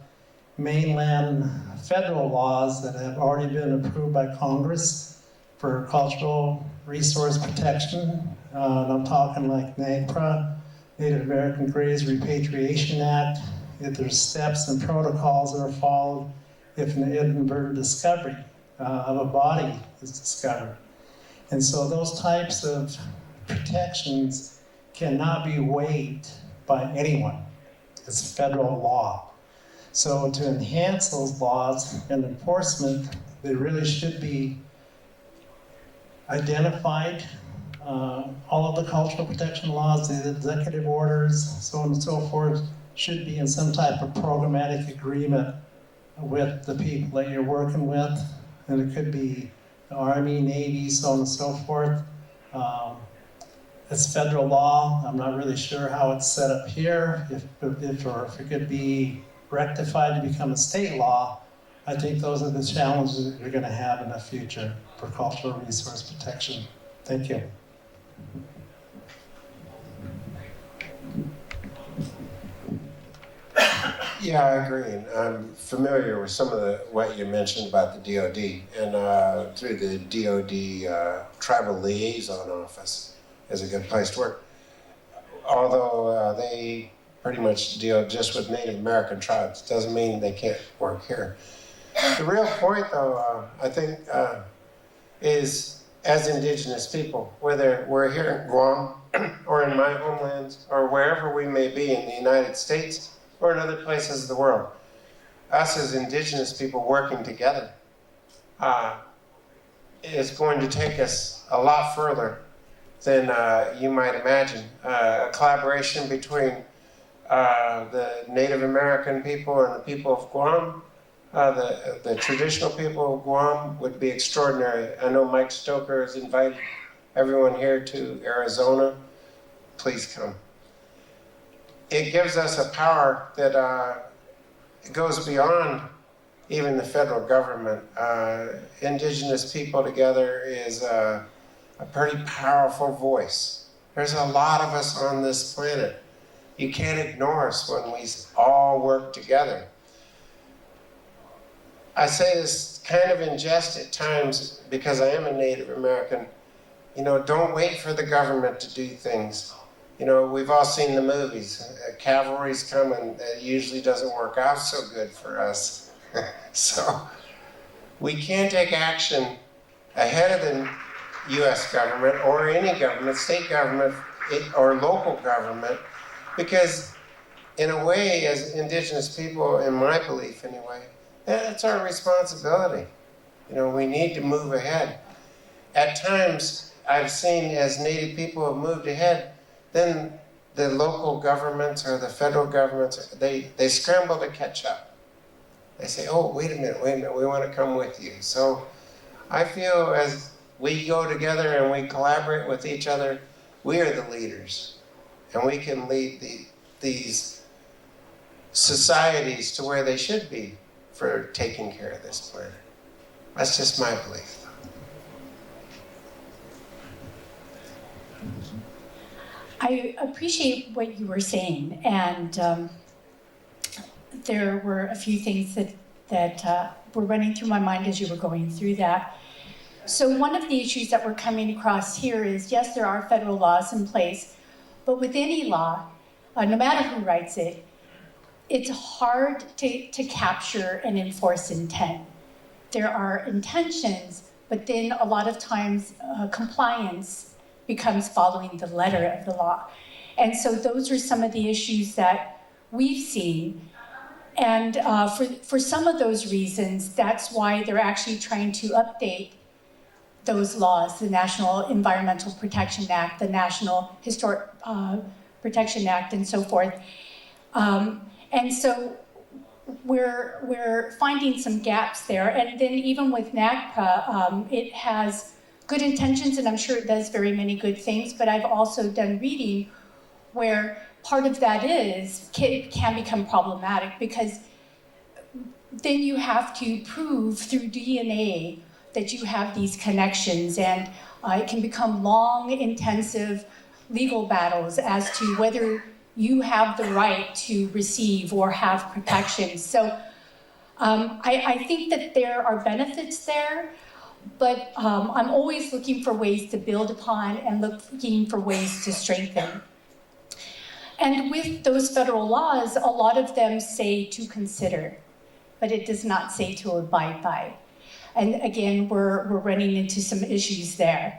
mainland federal laws that have already been approved by Congress for cultural resource protection. And I'm talking like NAGPRA, Native American Graves Repatriation Act, if there's steps and protocols that are followed if an inadvertent discovery of a body is discovered. And so those types of protections cannot be waived by anyone. It's federal law. So to enhance those laws and enforcement, they really should be identified. All of the cultural protection laws, the executive orders, so on and so forth, should be in some type of programmatic agreement with the people that you're working with. And it could be the Army, Navy, so on and so forth. It's federal law. I'm not really sure how it's set up here, if it could be rectified to become a state law. I think those are the challenges that you're going to have in the future for cultural resource protection. Thank you. Yeah, I agree. And I'm familiar with some of what you mentioned about the DOD, and through the DOD Tribal Liaison Office is a good place to work. Although they pretty much deal just with Native American tribes, doesn't mean they can't work here. The real point, though, I think, is as indigenous people, whether we're here in Guam or in my homelands or wherever we may be in the United States or in other places of the world, us as indigenous people working together is going to take us a lot further than you might imagine. A collaboration between the Native American people and the people of Guam, the traditional people of Guam would be extraordinary. I know Mike Stoker has invited everyone here to Arizona. Please come. It gives us a power that goes beyond even the federal government. Indigenous people together is a pretty powerful voice. There's a lot of us on this planet. You can't ignore us when we all work together. I say this kind of in jest at times because I am a Native American. You know, don't wait for the government to do things. You know, we've all seen the movies. Cavalry's coming. That usually doesn't work out so good for us. So we can't take action ahead of the U.S. government or any government, state government or local government, because in a way, as indigenous people, in my belief anyway, that's our responsibility. You know, we need to move ahead. At times, I've seen as Native people have moved ahead, then the local governments or the federal governments, they scramble to catch up. They say, oh, wait a minute, we want to come with you. So I feel as we go together and we collaborate with each other, we are the leaders. And we can lead these societies to where they should be for taking care of this planet. That's just my belief. I appreciate what you were saying, and there were a few things that were running through my mind as you were going through that. So one of the issues that we're coming across here is, yes, there are federal laws in place, but with any law, no matter who writes it, it's hard to capture and enforce intent. There are intentions, but then a lot of times compliance becomes following the letter of the law. And so those are some of the issues that we've seen. And for some of those reasons, that's why they're actually trying to update those laws, the National Environmental Protection Act, the National Historic Protection Act, and so forth. And so we're finding some gaps there. And then even with NAGPRA, it has good intentions, and I'm sure it does very many good things, but I've also done reading where part of that can become problematic, because then you have to prove through DNA that you have these connections, and it can become long, intensive legal battles as to whether you have the right to receive or have protection. So I think that there are benefits there, but I'm always looking for ways to build upon and looking for ways to strengthen. And with those federal laws, a lot of them say to consider, but it does not say to abide by. And again, we're running into some issues there.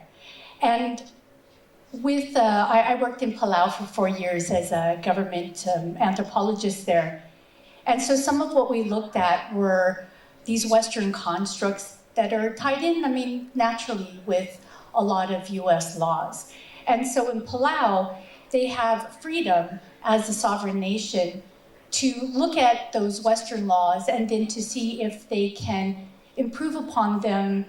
And with, I worked in Palau for 4 years as a government anthropologist there. And so some of what we looked at were these Western constructs that are tied in, I mean, naturally with a lot of US laws. And so in Palau, they have freedom as a sovereign nation to look at those Western laws and then to see if they can improve upon them,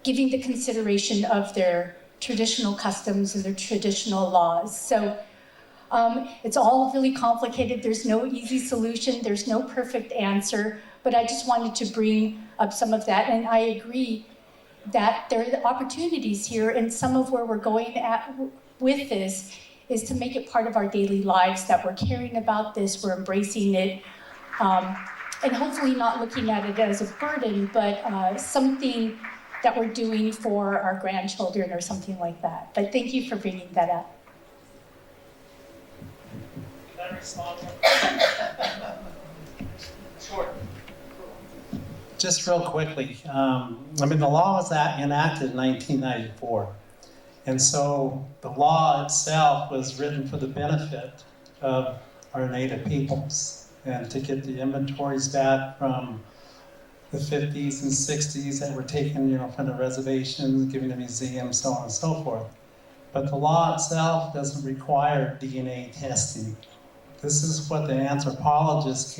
giving the consideration of their traditional customs and their traditional laws. So it's all really complicated. There's no easy solution. There's no perfect answer. But I just wanted to bring up some of that. And I agree that there are opportunities here, and some of where we're going at with this is to make it part of our daily lives, that we're caring about this, we're embracing it, and hopefully not looking at it as a burden, but something that we're doing for our grandchildren or something like that. But thank you for bringing that up. Can I respond? Sure. Just real quickly, I mean, the law was enacted in 1994. And so the law itself was written for the benefit of our native peoples and to get the inventories back from the 50s and 60s that were taken, from the reservations, given to museums, so on and so forth. But the law itself doesn't require DNA testing. This is what the anthropologists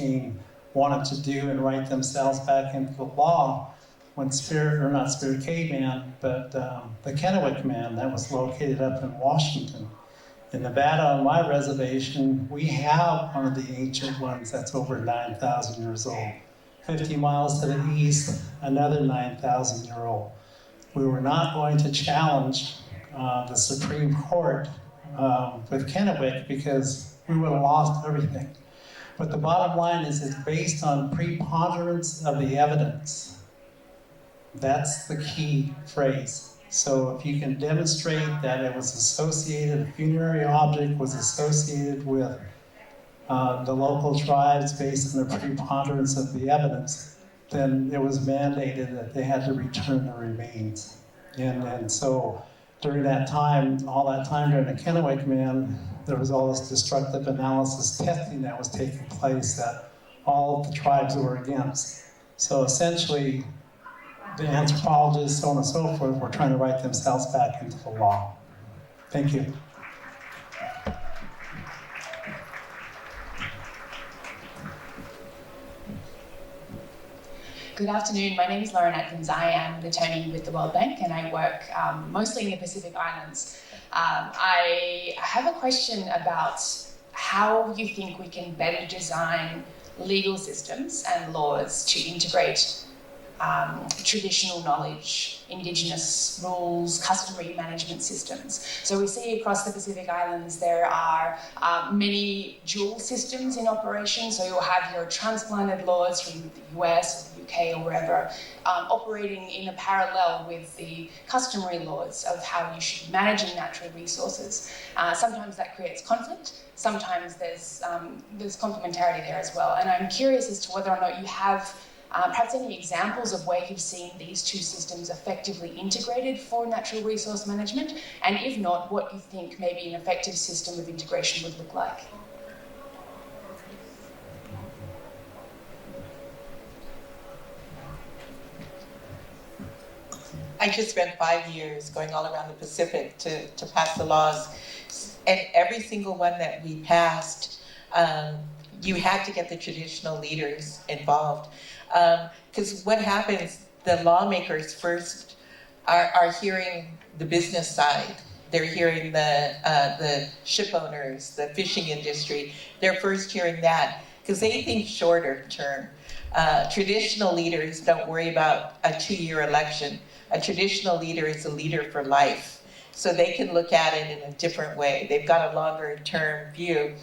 wanted to do and write themselves back into the law when Spirit Caveman, but the Kennewick Man that was located up in Washington. In Nevada, on my reservation, we have one of the ancient ones that's over 9,000 years old. 50 miles to the east, another 9,000-year-old. We were not going to challenge the Supreme Court with Kennewick because we would have lost everything. But the bottom line is it's based on preponderance of the evidence. That's the key phrase. So if you can demonstrate that it was associated, a funerary object was associated with the local tribes based on the preponderance of the evidence, then it was mandated that they had to return the remains. And so during that time, all that time during the Kennewick Man, there was all this destructive analysis testing that was taking place that all of the tribes were against. So essentially, the anthropologists, so on and so forth, were trying to write themselves back into the law. Thank you. Good afternoon. My name is Lauren Atkins. I am an attorney with the World Bank, and I work mostly in the Pacific Islands. I have a question about how you think we can better design legal systems and laws to integrate traditional knowledge, indigenous rules, customary management systems. So we see across the Pacific Islands there are many dual systems in operation. So you'll have your transplanted laws from the US, the UK, or wherever, operating in a parallel with the customary laws of how you should be managing natural resources. Sometimes that creates conflict. Sometimes there's complementarity there as well. And I'm curious as to whether or not you have perhaps any examples of where you've seen these two systems effectively integrated for natural resource management, and if not, what you think maybe an effective system of integration would look like. I just spent 5 years going all around the Pacific to pass the laws, and every single one that we passed, you had to get the traditional leaders involved. Because what happens, the lawmakers first are hearing the business side. They're hearing the ship owners, the fishing industry. They're first hearing that because they think shorter term. Traditional leaders don't worry about a 2-year election. A traditional leader is a leader for life. So they can look at it in a different way. They've got a longer term view.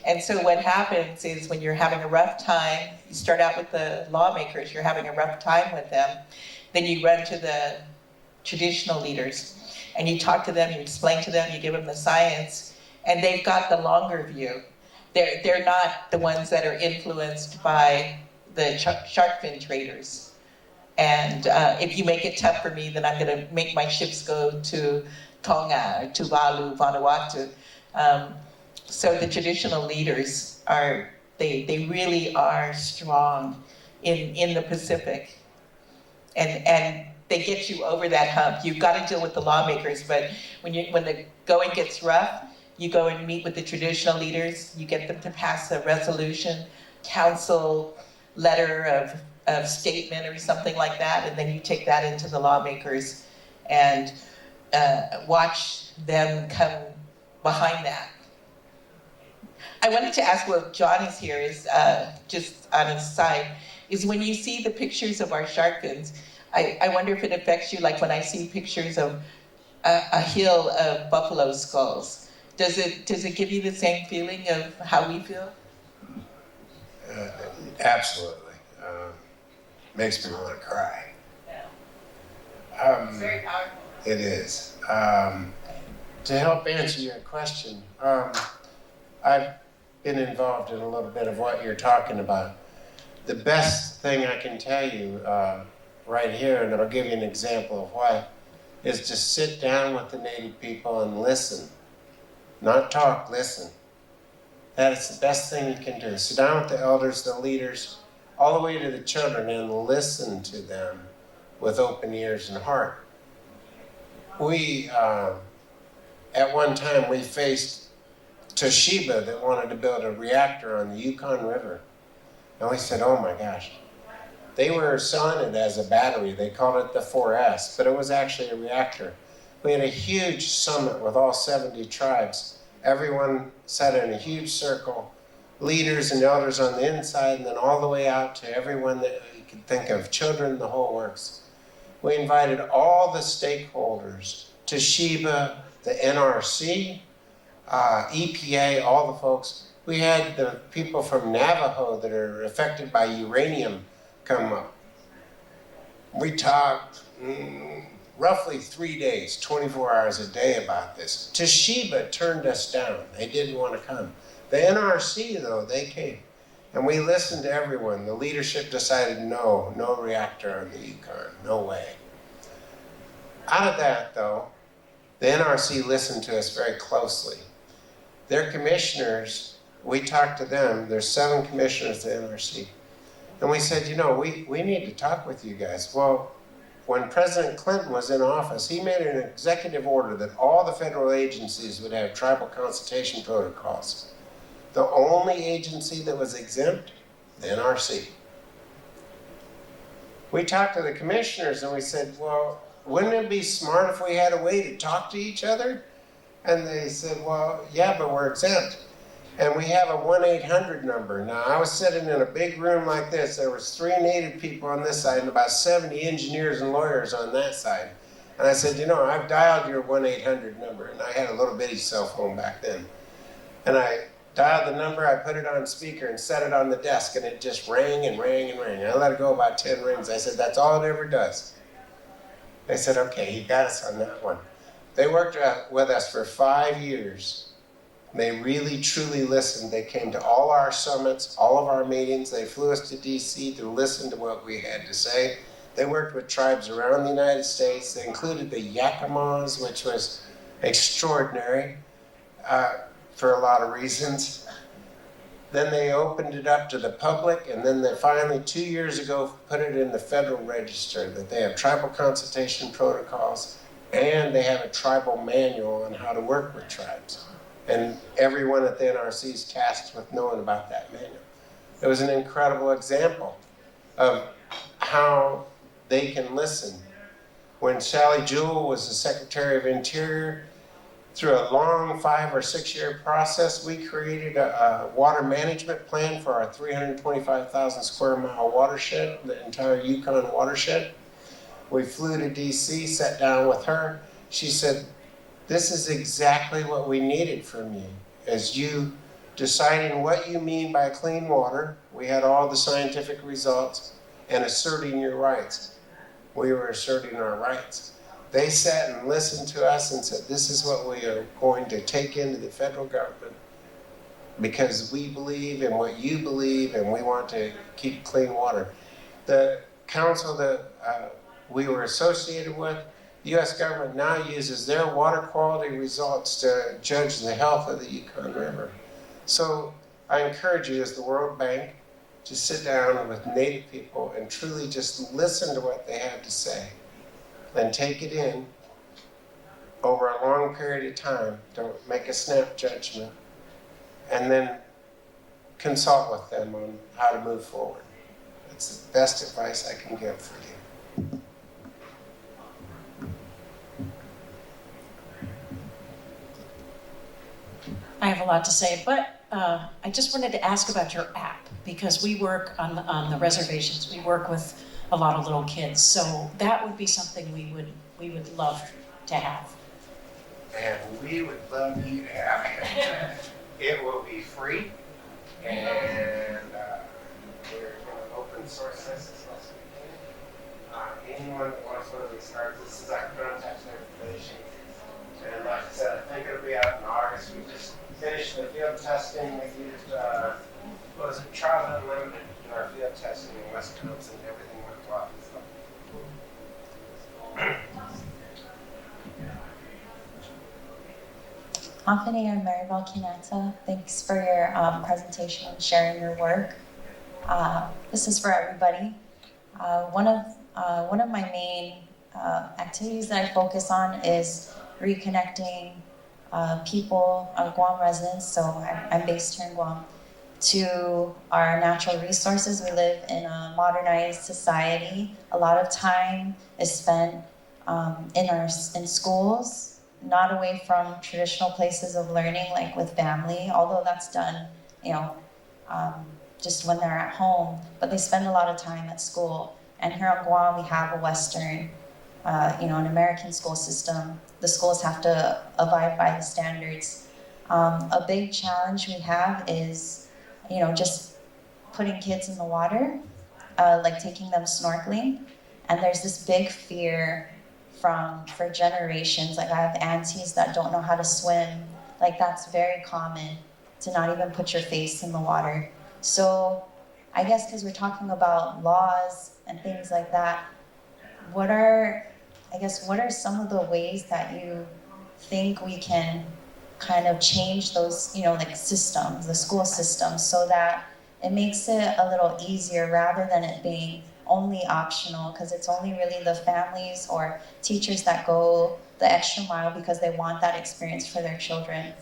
And so what happens is when you're having a rough time, you start out with the lawmakers, you're having a rough time with them, then you run to the traditional leaders and you talk to them, you explain to them, you give them the science, and they've got the longer view. They're not the ones that are influenced by the shark fin traders. And if you make it tough for me, then I'm going to make my ships go to Tonga, Tuvalu, Vanuatu. So the traditional leaders are, they really are strong in the Pacific. And they get you over that hump. You've got to deal with the lawmakers, but when the going gets rough, you go and meet with the traditional leaders, you get them to pass a resolution, council letter of statement or something like that, and then you take that into the lawmakers and watch them come behind that. I wanted to ask, well, John is here, is just on his side, is when you see the pictures of our shark fins, I wonder if it affects you, like when I see pictures of a hill of buffalo skulls. Does it give you the same feeling of how we feel? Absolutely. Makes me want to cry. It's very powerful. It is. To help answer your question, I've been involved in a little bit of what you're talking about. The best thing I can tell you right here, and I'll give you an example of why, is to sit down with the Native people and listen. Not talk, listen. That is the best thing you can do. Sit down with the elders, the leaders, all the way to the children, and listen to them with open ears and heart. We, at one time, we faced Toshiba that wanted to build a reactor on the Yukon River. And we said, oh my gosh. They were selling it as a battery. They called it the 4S, but it was actually a reactor. We had a huge summit with all 70 tribes. Everyone sat in a huge circle, leaders and elders on the inside, and then all the way out to everyone that you could think of, children, the whole works. We invited all the stakeholders, Toshiba, the NRC, EPA, all the folks. We had the people from Navajo that are affected by uranium come up. We talked roughly 3 days, 24 hours a day about this. Toshiba turned us down. They didn't want to come. The NRC, though, they came. And we listened to everyone. The leadership decided no reactor on the Yukon, no way. Out of that, though, the NRC listened to us very closely. Their commissioners, we talked to them. There's 7 commissioners at the NRC. And we said, you know, we need to talk with you guys. Well, when President Clinton was in office, he made an executive order that all the federal agencies would have tribal consultation protocols. The only agency that was exempt, the NRC. We talked to the commissioners and we said, well, wouldn't it be smart if we had a way to talk to each other? And they said, well, yeah, but we're exempt. And we have a 1-800 number. Now, I was sitting in a big room like this. There was 3 Native people on this side and about 70 engineers and lawyers on that side. And I said, you know, I've dialed your 1-800 number. And I had a little bitty cell phone back then. And I dialed the number, I put it on speaker and set it on the desk, and it just rang and rang and rang. I let it go about 10 rings. I said, that's all it ever does. They said, okay, you got us on that one. They worked with us for 5 years. They really, truly listened. They came to all our summits, all of our meetings. They flew us to DC to listen to what we had to say. They worked with tribes around the United States. They included the Yakimas, which was extraordinary for a lot of reasons. Then they opened it up to the public, and then they finally, 2 years ago, put it in the Federal Register that they have tribal consultation protocols, and they have a tribal manual on how to work with tribes. And everyone at the NRC is tasked with knowing about that manual. It was an incredible example of how they can listen When Sally Jewell was the Secretary of Interior, through a long 5 or 6 year process, we created a water management plan for our 325,000 square mile watershed, the entire Yukon watershed. We flew to DC, sat down with her. She said, this is exactly what we needed from you, as you deciding what you mean by clean water. We had all the scientific results, and asserting your rights. We were asserting our rights. They sat and listened to us and said, this is what we are going to take into the federal government because we believe in what you believe and we want to keep clean water. The council that we were associated with, the U.S. government now uses their water quality results to judge the health of the Yukon River. So I encourage you as the World Bank to sit down with Native people and truly just listen to what they have to say and take it in over a long period of time. Don't make a snap judgment. And then consult with them on how to move forward. That's the best advice I can give for you. I have a lot to say, but I just wanted to ask about your app because we work on the reservations. We work with a lot of little kids, so that would be something we would love to have. And we would love you to have it. It will be free, and we're going to open source this as best we can. Anyone that wants one of these cards, this is our contact information. And like I said, I think it'll be out in August. We just finished the field testing. We used, what was it, Trial Unlimited in our field testing in Wisconsin. Everything went well. Anthony and Maribel Kinata, thanks for your presentation and sharing your work. This is for everybody. One of my main activities that I focus on is reconnecting people, Guam residents, so I'm based here in Guam, to our natural resources. We live in a modernized society. A lot of time is spent in schools, not away from traditional places of learning, like with family, although that's done, just when they're at home, but they spend a lot of time at school. And here on Guam, we have a Western, an American school system. The schools have to abide by the standards. A big challenge we have is, just putting kids in the water, like taking them snorkeling. And there's this big fear for generations. Like I have aunties that don't know how to swim. Like that's very common to not even put your face in the water. So I guess because we're talking about laws and things like that, what are some of the ways that you think we can kind of change those, like systems, the school system, so that it makes it a little easier rather than it being only optional, because it's only really the families or teachers that go the extra mile because they want that experience for their children,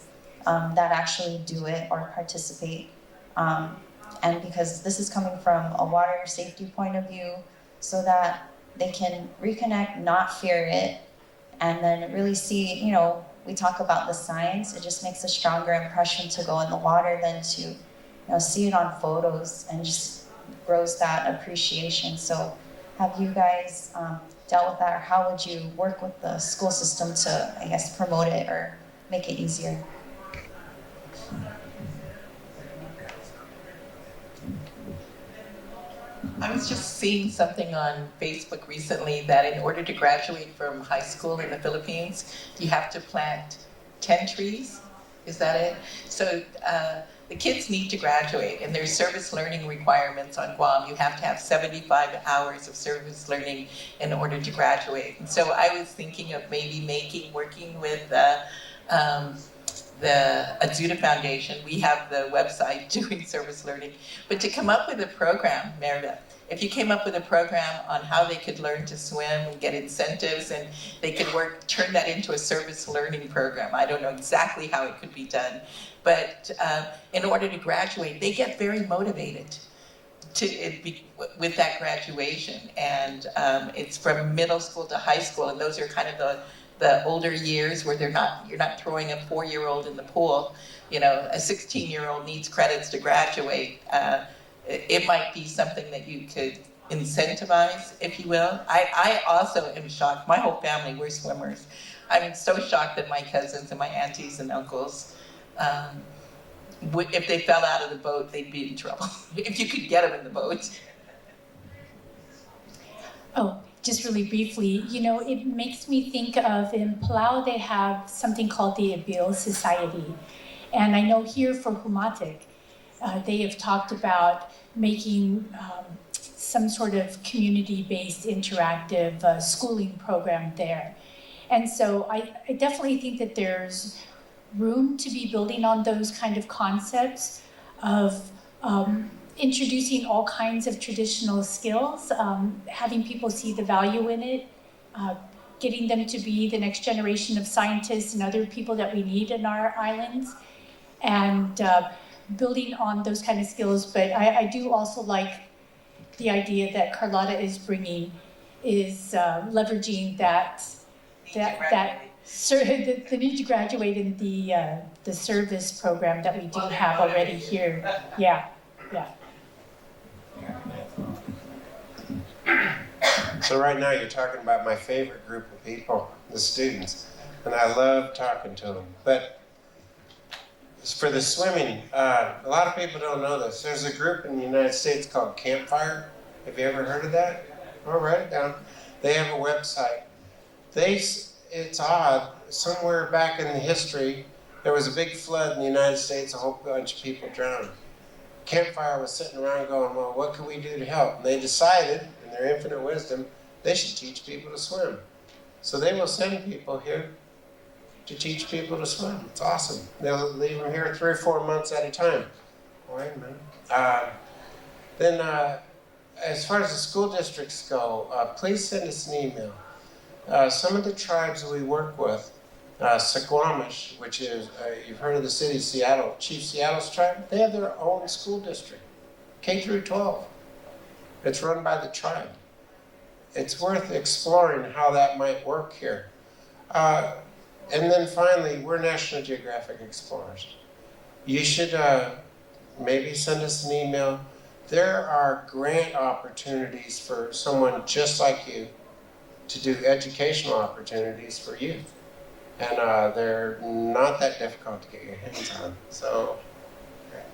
that actually do it or participate. And because this is coming from a water safety point of view, so that they can reconnect, not fear it, and then really see, we talk about the science, it just makes a stronger impression to go in the water than to, see it on photos, and just grows that appreciation. So have you guys dealt with that, or how would you work with the school system to, I guess, promote it or make it easier? I was just seeing something on Facebook recently that in order to graduate from high school in the Philippines, you have to plant 10 trees. Is that it? So the kids need to graduate, and there's service learning requirements on Guam. You have to have 75 hours of service learning in order to graduate. And so I was thinking of maybe working with the Azuda Foundation. We have the website doing service learning, but to come up with a program, Merida, if you came up with a program on how they could learn to swim and get incentives, and they could turn that into a service learning program. I don't know exactly how it could be done, but in order to graduate, they get very motivated with that graduation. And it's from middle school to high school, and those are kind of the older years where you're not throwing a 4-year-old in the pool. You know, a 16-year-old needs credits to graduate. It might be something that you could incentivize, if you will. I also am shocked. My whole family, we're swimmers. I'm so shocked that my cousins and my aunties and uncles, if they fell out of the boat, they'd be in trouble. If you could get them in the boat. Oh, just really briefly, you know, it makes me think of in Palau they have something called the Abil Society. And I know here for Humatic, they have talked about making some sort of community-based interactive schooling program there. And so I definitely think that there's room to be building on those kind of concepts of introducing all kinds of traditional skills, having people see the value in it, getting them to be the next generation of scientists and other people that we need in our islands, and building on those kind of skills. But I do also like the idea that Carlotta is bringing, is leveraging the need to graduate in the service program that we do have already here. Yeah. So right now you're talking about my favorite group of people, the students, and I love talking to them. But for the swimming, a lot of people don't know this. There's a group in the United States called Campfire. Have you ever heard of that? I'll write it down. They have a website. It's odd, somewhere back in the history, there was a big flood in the United States, a whole bunch of people drowned. Campfire was sitting around going, well, what can we do to help? And they decided, in their infinite wisdom, they should teach people to swim. So they will send people here to teach people to swim. It's awesome. They'll leave them here 3 or 4 months at a time. Wait a minute. Then, as far as the school districts go, please send us an email. Some of the tribes we work with, Suquamish, which is, you've heard of the city of Seattle, Chief Seattle's tribe, they have their own school district, K through 12. It's run by the tribe. It's worth exploring how that might work here. And then finally, we're National Geographic Explorers. You should maybe send us an email. There are grant opportunities for someone just like you to do educational opportunities for youth. And they're not that difficult to get your hands on. So,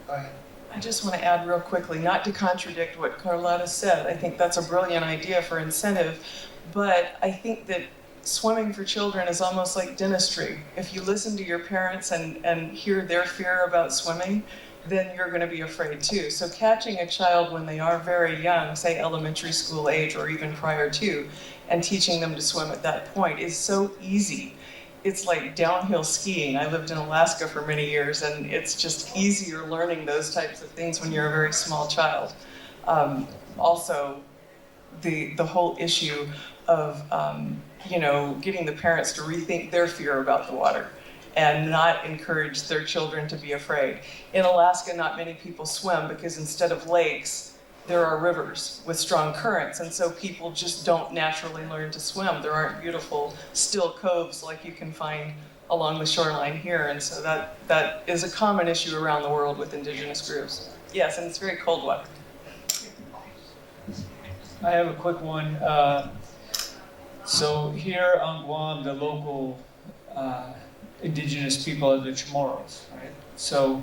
go ahead. I just want to add real quickly, not to contradict what Carlotta said. I think that's a brilliant idea for incentive, but I think that swimming for children is almost like dentistry. If you listen to your parents and hear their fear about swimming, then you're going to be afraid too. So catching a child when they are very young, say elementary school age or even prior to, and teaching them to swim at that point is so easy. It's like downhill skiing. I lived in Alaska for many years, and it's just easier learning those types of things when you're a very small child. Also, the whole issue of getting the parents to rethink their fear about the water and not encourage their children to be afraid. In Alaska, not many people swim because instead of lakes, there are rivers with strong currents, and so people just don't naturally learn to swim. There aren't beautiful still coves like you can find along the shoreline here, and so that is a common issue around the world with indigenous groups. Yes, and it's very cold water. I have a quick one. So here on Guam, the local indigenous people are the Chamorros, right? So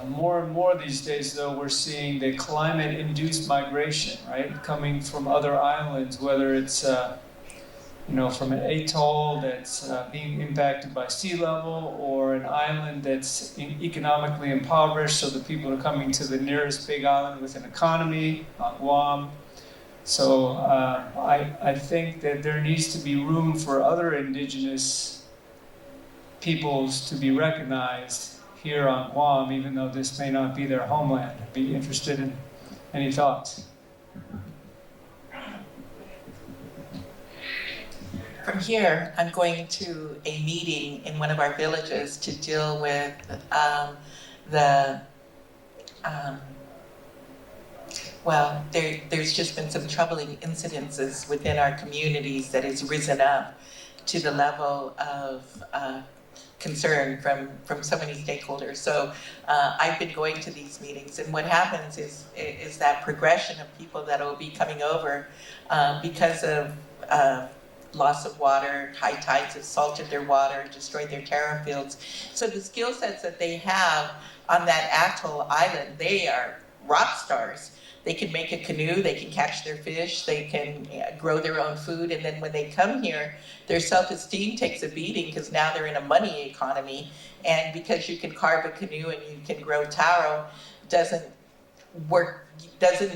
more and more these days, though, we're seeing the climate-induced migration, right? Coming from other islands, whether it's from an atoll that's being impacted by sea level, or an island that's economically impoverished, so the people are coming to the nearest big island with an economy, on Guam. So I think that there needs to be room for other indigenous peoples to be recognized here on Guam, even though this may not be their homeland. I'd be interested in any thoughts. From here, I'm going to a meeting in one of our villages to deal with well, there's just been some troubling incidences within our communities that has risen up to the level of concern from so many stakeholders. So I've been going to these meetings, and what happens is that progression of people that will be coming over because of loss of water, high tides have salted their water, destroyed their taro fields. So the skill sets that they have on that atoll island, they are rock stars. They can make a canoe, they can catch their fish, they can grow their own food, and then when they come here, their self-esteem takes a beating because now they're in a money economy, and because you can carve a canoe and you can grow taro doesn't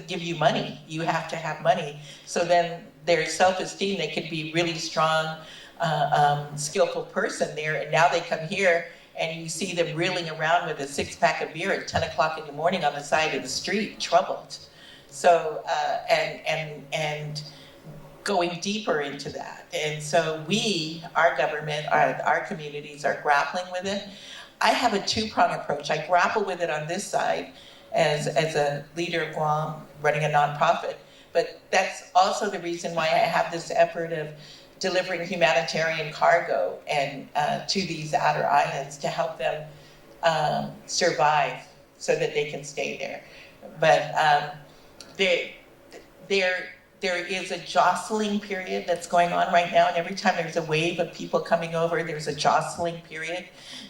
give you money. You have to have money. So then their self-esteem, they could be really strong, skillful person there, and now they come here and you see them reeling around with a 6-pack of beer at 10 o'clock in the morning on the side of the street, troubled. So, and going deeper into that. And so we, our government, our communities are grappling with it. I have a two-prong approach. I grapple with it on this side as a leader of Guam, running a nonprofit. But that's also the reason why I have this effort of delivering humanitarian cargo and to these outer islands to help them survive so that they can stay there. But there is a jostling period that's going on right now, and every time there's a wave of people coming over, there's a jostling period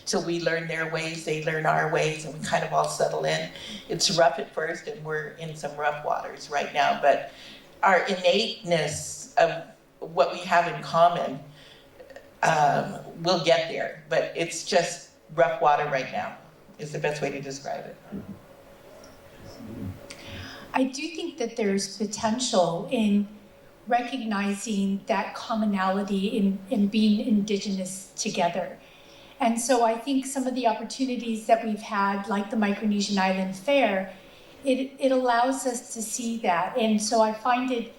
till we learn their ways, they learn our ways, and we kind of all settle in. It's rough at first, and we're in some rough waters right now, but our innateness of what we have in common, we'll get there, but it's just rough water right now, is the best way to describe it. I do think that there's potential in recognizing that commonality in being Indigenous together. And so I think some of the opportunities that we've had, like the Micronesian Island Fair, it allows us to see that. And so I find it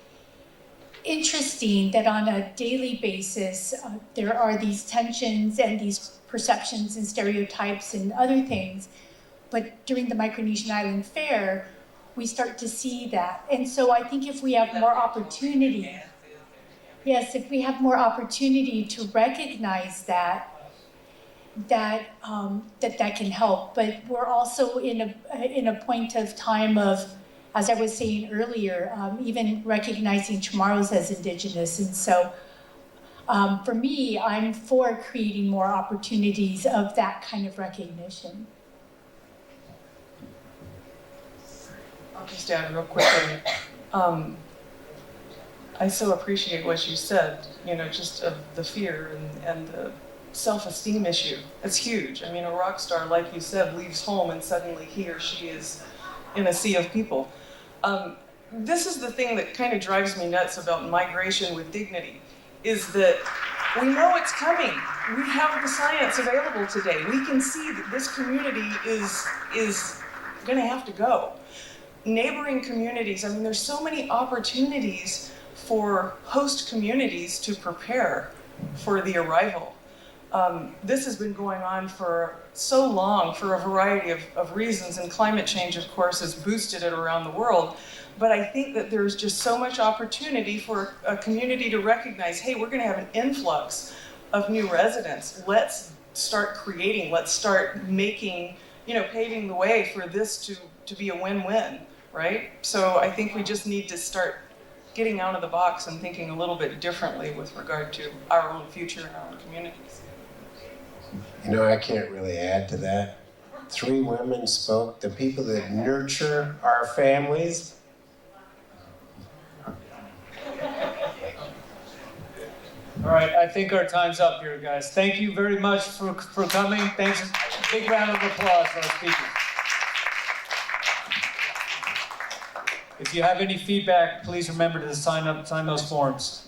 interesting that on a daily basis, there are these tensions and these perceptions and stereotypes and other things. But during the Micronesian Island Fair, we start to see that. And so I think if we have more opportunity, if we have more opportunity to recognize that can help. But we're also in a point of time of, as I was saying earlier, even recognizing Chamorros as Indigenous. And so for me, I'm for creating more opportunities of that kind of recognition. I'll just add real quickly. I so appreciate what you said, just of the fear and the self-esteem issue. It's huge. I mean, a rock star, like you said, leaves home and suddenly he or she is in a sea of people. This is the thing that kind of drives me nuts about migration with dignity, is that we know it's coming. We have the science available today. We can see that this community is going to have to go. Neighboring communities, I mean, there's so many opportunities for host communities to prepare for the arrival. This has been going on for so long for a variety of reasons, and climate change, of course, has boosted it around the world. But I think that there's just so much opportunity for a community to recognize, hey, we're going to have an influx of new residents. Let's start creating, let's start making, paving the way for this to be a win-win, right? So I think we just need to start getting out of the box and thinking a little bit differently with regard to our own future and our own communities. I can't really add to that. 3 women spoke, the people that nurture our families. All right, I think our time's up here, guys. Thank you very much for coming. Thanks. Big round of applause for our speakers. If you have any feedback, please remember to sign those forms.